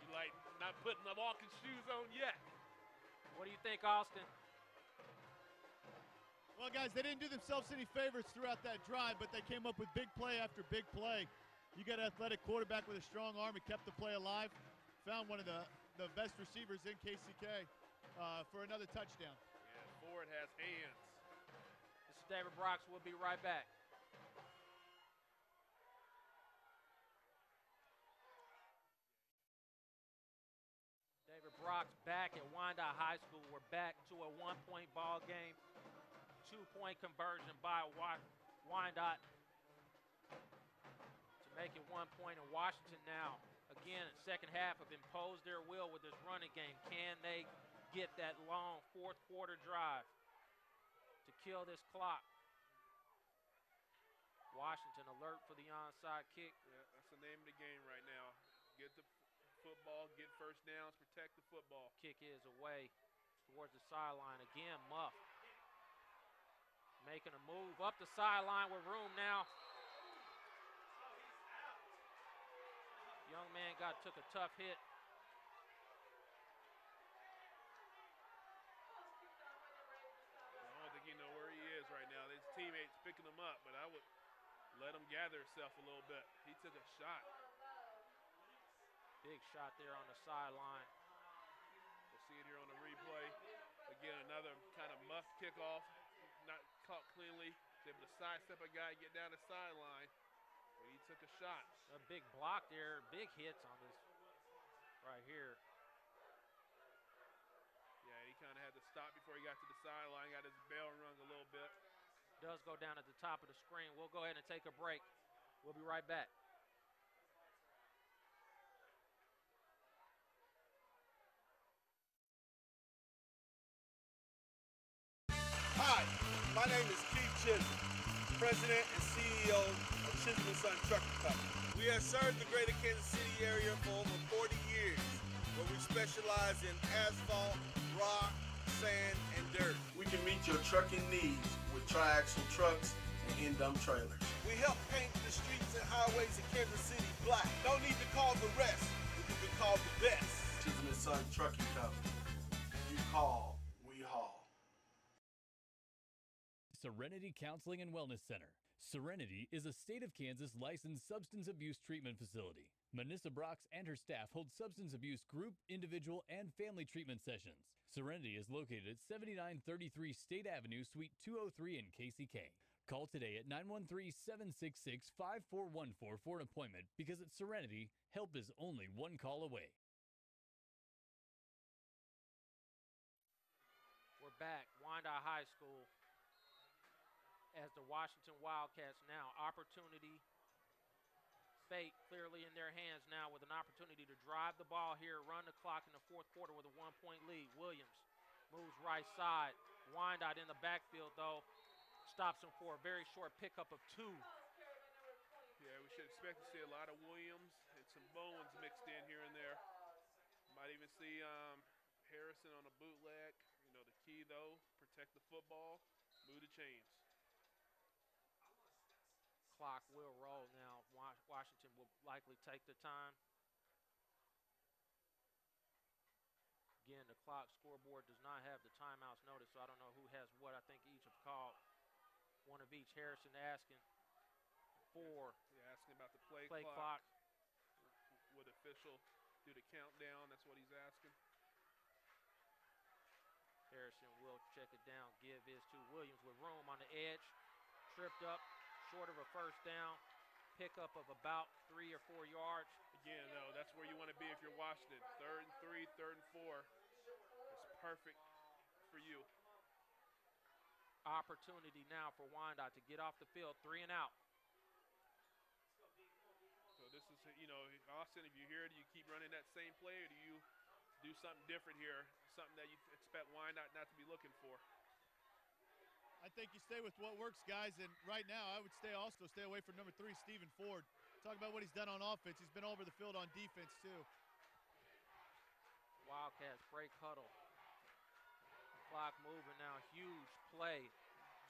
You like not putting the walking shoes on yet.
What do you think, Austin?
Well, guys, they didn't do themselves any favors throughout that drive, but they came up with big play after big play. You got an athletic quarterback with a strong arm and kept the play alive. Found one of the best receivers in KCK for another touchdown.
Yeah, Ford has hands.
This is David Brox. We'll be right back. David Brox back at Wyandotte High School. We're back to a 1-point ball game. 2-point conversion by Wyandotte to make it 1 point. In Washington now, again, second half have imposed their will with this running game. Can they get that long fourth quarter drive to kill this clock? Washington alert for the onside kick.
Yeah, that's the name of the game right now. Get the football, get first downs, protect the football.
Kick is away towards the sideline. Again, Muff making a move up the sideline with room now. Young man took a tough hit.
I don't think you know where he is right now. His teammates picking him up, but I would let him gather himself a little bit. He took a shot.
Big shot there on the sideline.
We'll see it here on the replay. Again, another kind of muff kickoff. Not caught cleanly. He's able to sidestep a guy, get down the sideline. But he took a shot.
A big block there. Big hits on this right here.
Yeah, he kind of had to stop before he got to the sideline. Got his bell rung a little bit.
Does go down at the top of the screen. We'll go ahead and take a break. We'll be right back.
Hi, my name is Keith Chisholm, President and CEO of Chisholm & Son Trucking Company. We have served the greater Kansas City area for over 40 years, where we specialize in asphalt, rock, sand, and dirt. We can meet your trucking needs with tri-axle trucks and end-dump trailers. We help paint the streets and highways of Kansas City black. No need to call the rest. We can be called the best. Chisholm & Son Trucking Company. You call, we haul.
Serenity Counseling and Wellness Center. Serenity is a state of Kansas licensed substance abuse treatment facility. Manissa Brox and her staff hold substance abuse group, individual, and family treatment sessions. Serenity is located at 7933 State Avenue, Suite 203 in KCK. Call today at 913-766-5414 for an appointment, because at Serenity, help is only one call away.
We're back. Wyandotte High School as the Washington Wildcats now. Opportunity, fate clearly in their hands now with an opportunity to drive the ball here, run the clock in the fourth quarter with a 1-point lead. Williams moves right side. Wyandotte in the backfield, though, stops him for a very short pickup of 2.
Yeah, we should expect to see a lot of Williams and some Bowens mixed in here and there. Might even see Harrison on a bootleg. You know, the key, though, protect the football, move the chains.
Clock will roll now. Washington will likely take the time. Again, the clock scoreboard does not have the timeouts noted, so I don't know who has what. I think each have called. One of each. Harrison asking for
Yeah, asking about the play
clock.
Would official do the countdown? That's what he's asking.
Harrison will check it down. Give is to Williams with room on the edge. Tripped up, short of a first down. Pickup of about 3 or 4 yards.
Again, though, that's where you want to be if you're Washington. 3rd and 3, 3rd and 4. It's perfect for you.
Opportunity now for Wyandotte to get off the field. 3 and out.
So this is, you know, Austin, if you're here, do you keep running that same play, or do you do something different here, something that you expect Wyandotte not to be looking for?
I think you stay with what works, guys, and right now I would stay away from number 3, Stephen Ford. Talk about what he's done on offense. He's been over the field on defense, too.
Wildcats break huddle. Clock moving now. Huge play.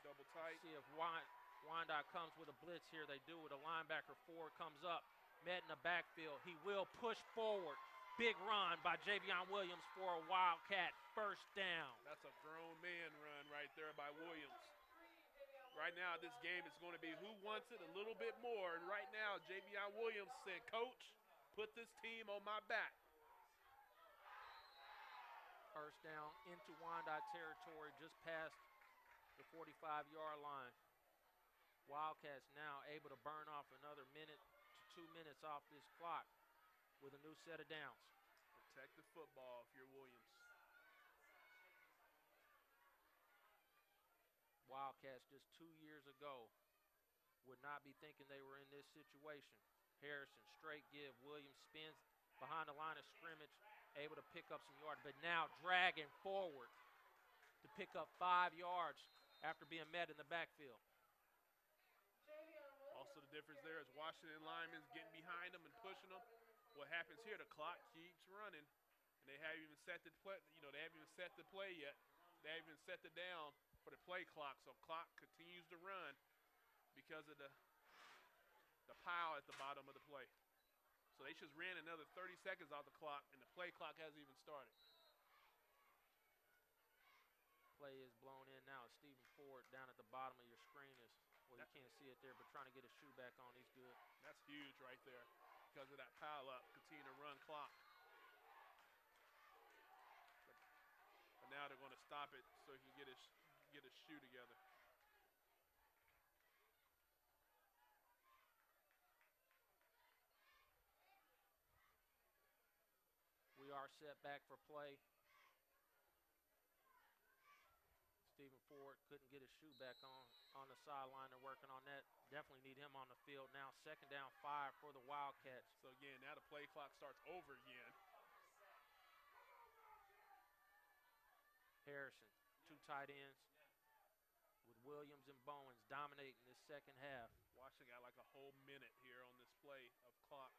Double tight.
See if Wyandotte comes with a blitz here. They do with a linebacker. Ford comes up. Met in the backfield. He will push forward. Big run by Javion Williams for a Wildcat first down.
That's a grown man run right there by Williams. Right now, this game is going to be who wants it a little bit more. And right now, Javion Williams said, "Coach, put this team on my back."
First down into Wyandotte territory, just past the 45-yard line. Wildcats now able to burn off another minute to 2 minutes off this clock with a new set of downs.
Protect the football if you're Williams.
Wildcats just 2 years ago would not be thinking they were in this situation. Harrison, straight give. Williams spins behind the line of scrimmage, able to pick up some yards, but now dragging forward to pick up 5 yards after being met in the backfield.
Also the difference there is Washington linemen getting behind them and pushing them. What happens here, the clock keeps running, and they haven't even set the play, they haven't even set the play yet. They haven't even set the down for the play clock, so clock continues to run because of the pile at the bottom of the play. So they just ran another 30 seconds off the clock, and the play clock hasn't even started.
Play is blown in now. Stephen Ford down at the bottom of your screen is, well, you can't see it there, but trying to get his shoe back on. He's good.
That's huge right there because of that pile up. Continue to run clock. But now they're going to stop it so he can get his shoe together.
We are set back for play. Stephen Ford couldn't get his shoe back on the sideline. They're working on that. Definitely need him on the field now. 2nd down, 5 for the Wildcats.
So again, now the play clock starts over again.
Harrison, 2 tight ends with Williams and Bowens dominating this second half.
Washington got like a whole minute here on this play of clock.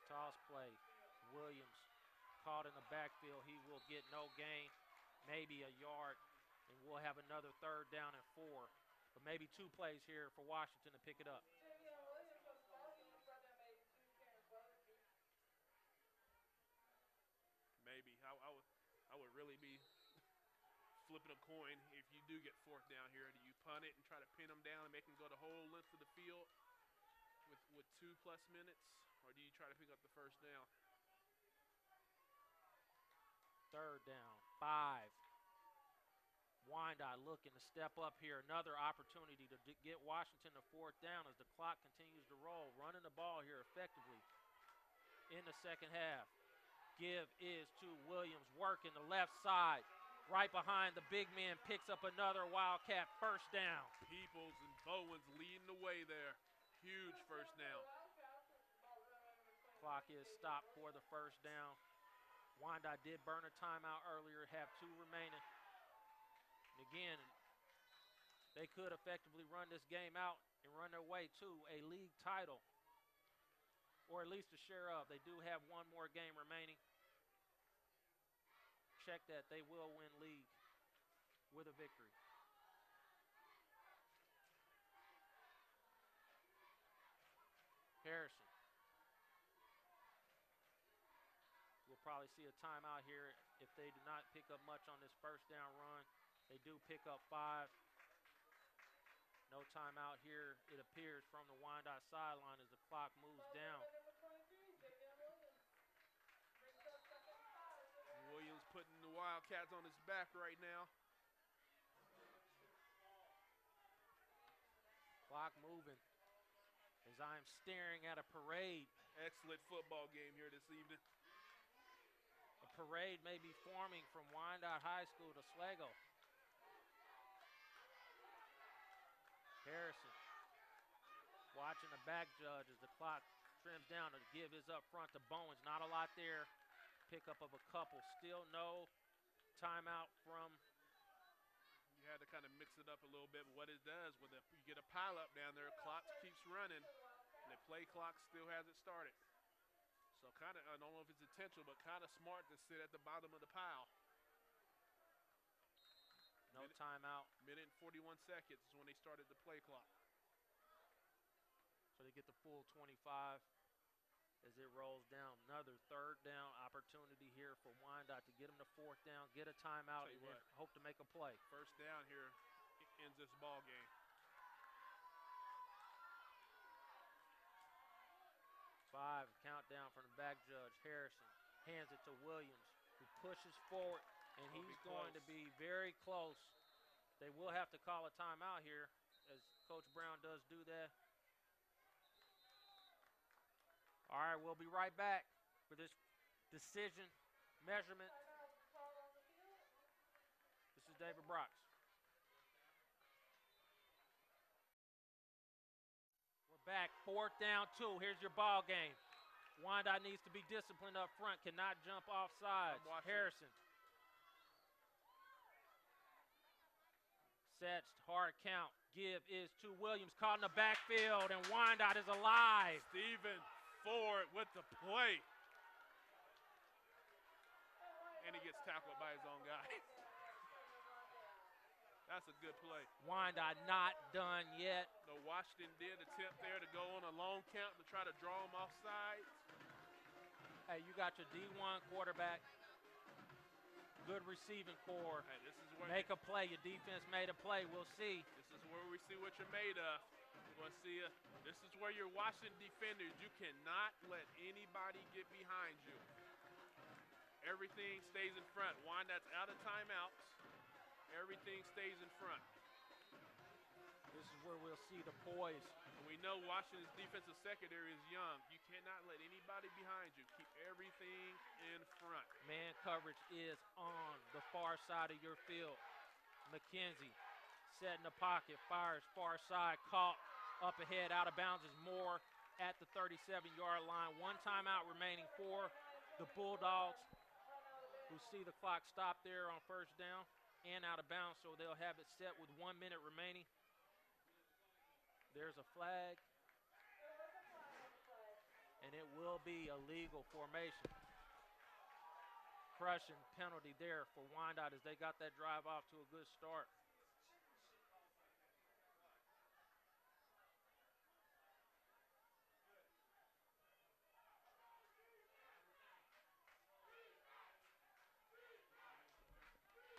Toss play. Williams caught in the backfield. He will get no gain, maybe a yard, and we'll have another 3rd down and 4. But maybe 2 plays here for Washington to pick it up.
Maybe. I would really be flipping a coin if you do get 4th down here. Do you punt it and try to pin them down and make them go the whole length of the field with 2+ minutes, or do you try to pick up the 1st down?
3rd down, 5. Wyandotte looking to step up here. Another opportunity to get Washington to 4th down as the clock continues to roll. Running the ball here effectively in the second half. Give is to Williams, working the left side. right behind the big man, picks up another Wildcat first down.
Peoples and Bowens leading the way there. Huge first down.
Clock is stopped for the first down. Wyandotte did burn a timeout earlier, have 2 remaining. And again, they could effectively run this game out and run their way to a league title, or at least a share of. They do have 1 more game remaining. Check that, they will win league with a victory. Harrison. We'll probably see a timeout here if they do not pick up much on this first down run. They do pick up 5. No timeout here, it appears, from the Wyandotte sideline as the clock moves down.
Williams putting the Wildcats on his back right now.
Clock moving as I'm staring at a parade.
Excellent football game here this evening.
A parade may be forming from Wyandotte High School to Sligo. Harrison watching the back judge as the clock trims down to give his up front to Bowens. Not a lot there. Pickup of a couple. Still no timeout from.
You had to kind of mix it up a little bit. But what it does, when you get a pile up down there, clock keeps running, and the play clock still hasn't started. So kind of, I don't know if it's intentional, but kind of smart to sit at the bottom of the pile.
No timeout.
Minute and 41 seconds is when they started the play clock.
So they get the full 25 as it rolls down. Another third down opportunity here for Wyandotte to get them to 4th down, get a timeout, and then hope to make a play.
First down here ends this ball game.
5, countdown from the back judge. Harrison hands it to Williams, who pushes forward, and he's going to be very close. They will have to call a timeout here, as Coach Brown does do that. All right, we'll be right back for this decision measurement. This is David Brooks. We're back, 4th down 2. Here's your ball game. Wyandotte needs to be disciplined up front, cannot jump off sides. Harrison. Sets, hard count. Give is to Williams, caught in the backfield, and Wyandotte is alive.
Stephen Ford with the play. And he gets tackled by his own guy. That's a good play.
Wyandotte not done yet.
No, Washington did attempt there to go on a long count to try to draw him off sides.
Hey, you got your D1 quarterback. Good receiving core.
Hey, this is where
make a play. Your defense made a play. We'll see.
This is where we see what you're made of. We'll see. This is where you're Washington defenders. You cannot let anybody get behind you. Everything stays in front. Wyandotte's out of timeouts. Everything stays in front.
This is where we'll see the poise.
And we know Washington's defensive secondary is young. You cannot let anybody behind you. Keep everything in front.
Man coverage is on the far side of your field. McKenzie set in the pocket, fires far side, caught up ahead, out of bounds is Moore at the 37-yard line. 1 timeout remaining for the Bulldogs, who see the clock stop there on first down and out of bounds, so they'll have it set with 1 minute remaining. There's a flag, and it will be a legal formation. Crushing penalty there for Wyandotte as they got that drive off to a good start.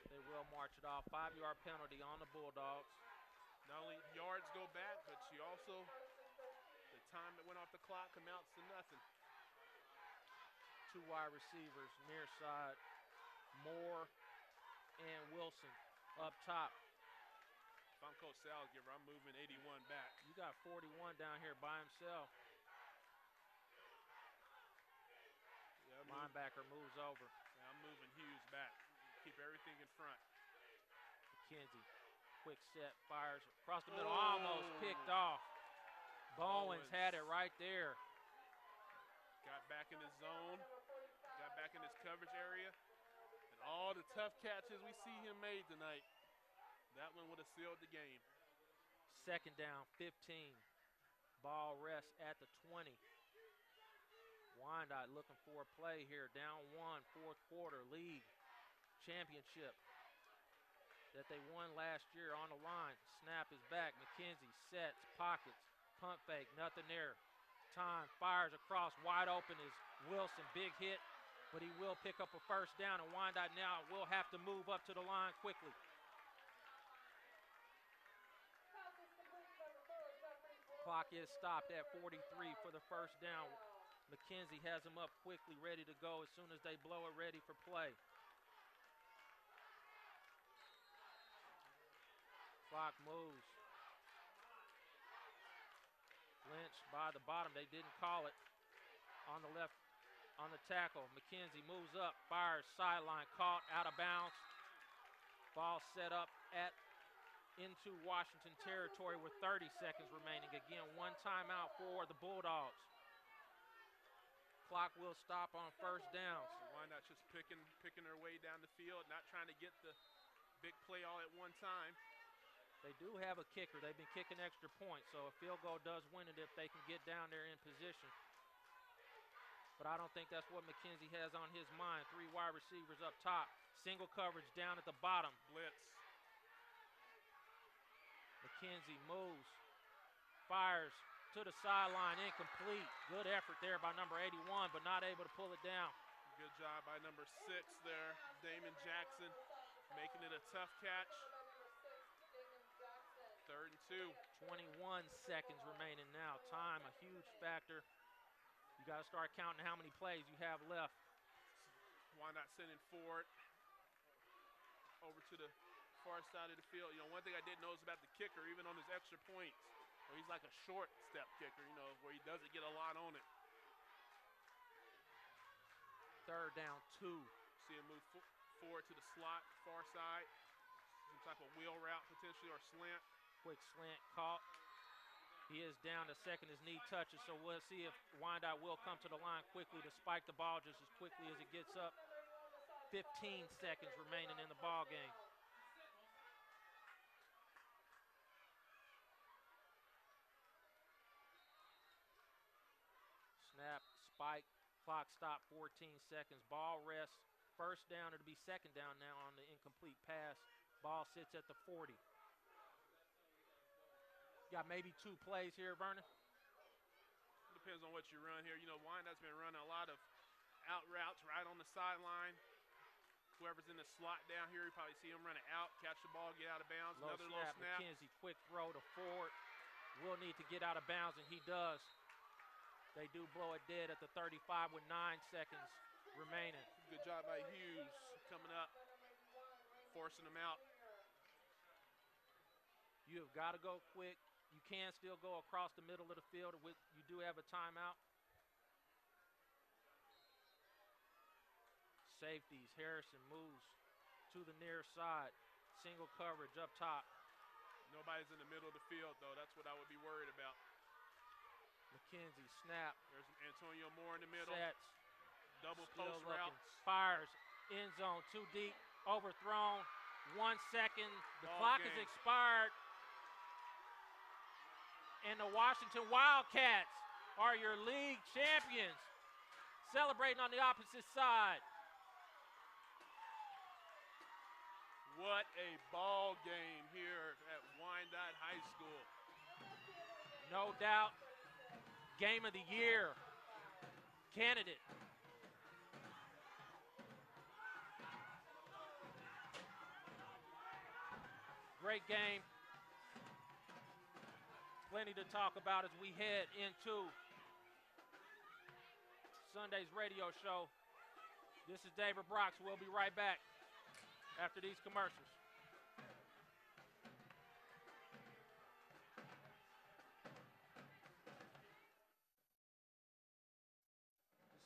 They will march it off. 5-yard penalty on the Bulldogs.
Not only yards go back, but you also, the time that went off the clock amounts to nothing.
2 wide receivers, near side, Moore and Wilson up top.
If I'm Coach Salgiver, I'm moving 81 back.
You got 41 down here by himself.
Yeah,
linebacker moves over.
Yeah, I'm moving Hughes back. Keep everything in front.
McKenzie, quick set, fires across the middle, almost picked off. Bowens had it right there.
Got back in his zone, got back in his coverage area, and all the tough catches we see him made tonight, that one would have sealed the game.
Second down, 15. Ball rests at the 20. Wyandotte looking for a play here. Down one, fourth quarter, league championship that they won last year on the line. Snap is back. McKenzie sets, pockets, punt fake, nothing there. Time, fires across, wide open is Wilson. Big hit, but he will pick up a first down, and Wyandotte now will have to move up to the line quickly. Clock is stopped at 43 for the first down. McKenzie has him up quickly, ready to go as soon as they blow it, ready for play. Clock moves. Lynch by the bottom. They didn't call it. On the left, on the tackle. McKenzie moves up, fires, sideline, caught, out of bounds. Ball set up into Washington territory with 30 seconds remaining. Again, one timeout for the Bulldogs. Clock will stop on first down.
So Wyandotte just picking their way down the field, not trying to get the big play all at one time.
They do have a kicker. They've been kicking extra points, so a field goal does win it if they can get down there in position. But I don't think that's what McKenzie has on his mind. Three wide receivers up top. Single coverage down at the bottom.
Blitz.
McKenzie moves, fires to the sideline, incomplete. Good effort there by number 81, but not able to pull it down.
Good job by number 6 there, Damon Jackson, making it a tough catch. Third and 2.
21 seconds remaining now. Time, a huge factor. You got to start counting how many plays you have left.
Wyandotte sending forward over to the far side of the field. You know, one thing I did notice about the kicker, even on his extra points, where he's like a short step kicker, you know, where he doesn't get a lot on it.
Third down, 2.
See him move forward to the slot, far side. Some type of wheel route potentially or slant.
Quick slant caught. He is down the second his knee touches, so we'll see if Wyandotte will come to the line quickly to spike the ball just as quickly as it gets up. 15 seconds remaining in the ball game. Snap, spike, clock stop, 14 seconds. Ball rest, first down. It'll be second down now on the incomplete pass. Ball sits at the 40. Got maybe 2 plays here, Vernon.
Depends on what you run here. You know, Wyandotte's been running a lot of out routes right on the sideline. Whoever's in the slot down here, you probably see him running out, catch the ball, get out of bounds. Another low snap.
McKenzie, quick throw to Ford. Will need to get out of bounds, and he does. They do blow it dead at the 35 with 9 seconds remaining.
Good job by Hughes coming up, forcing him out.
You have got to go quick. You can still go across the middle of the field. You do have a timeout. Safeties. Harrison moves to the near side. Single coverage up top.
Nobody's in the middle of the field, though. That's what I would be worried about.
McKenzie, snap.
There's Antonio Moore in the middle.
Sets.
Double
Still
post
looking.
routes.
Fires. End zone. Too deep. Overthrown. 1 second. The
Ball
clock
game.
is expired. And the Washington Wildcats are your league champions. Celebrating on the opposite side.
What a ball game here at Wyandotte High School.
No doubt, game of the year candidate. Great game. Plenty to talk about as we head into Sunday's radio show. This is David Brox. We'll be right back after these commercials.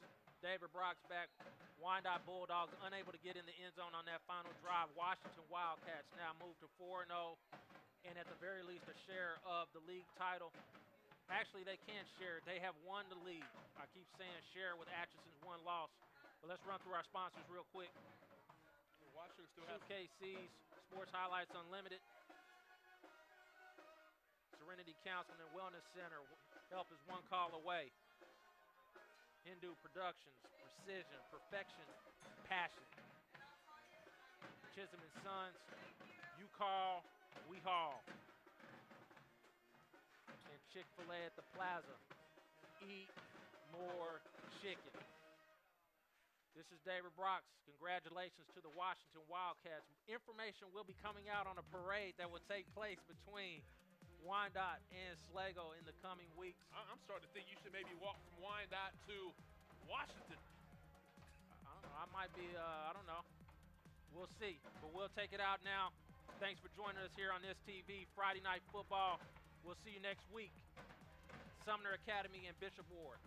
This is David Brock's back. Wyandotte Bulldogs unable to get in the end zone on that final drive. Washington Wildcats now move to 4-0 and at the very least a share of the league title. Actually, they can't share it. They have won the league. I keep saying share with Atchison's one loss. But let's run through our sponsors real quick.
Washington still has
SHUKC, Sports Highlights Unlimited. Serenity Counseling and Wellness Center. Help is one call away. Hindu Productions, precision, perfection, passion. Chisholm & Sons, you call, we haul. And Chick-fil-A at the Plaza, eat more chicken. This is David Brox. Congratulations to the Washington Wildcats. Information will be coming out on a parade that will take place between Wyandotte and Sligo in the coming weeks.
I'm starting to think you should maybe walk from Wyandotte to Washington.
I don't know. I might be, I don't know. We'll see. But we'll take it out now. Thanks for joining us here on this TV, Friday Night Football. We'll see you next week. Sumner Academy and Bishop Ward.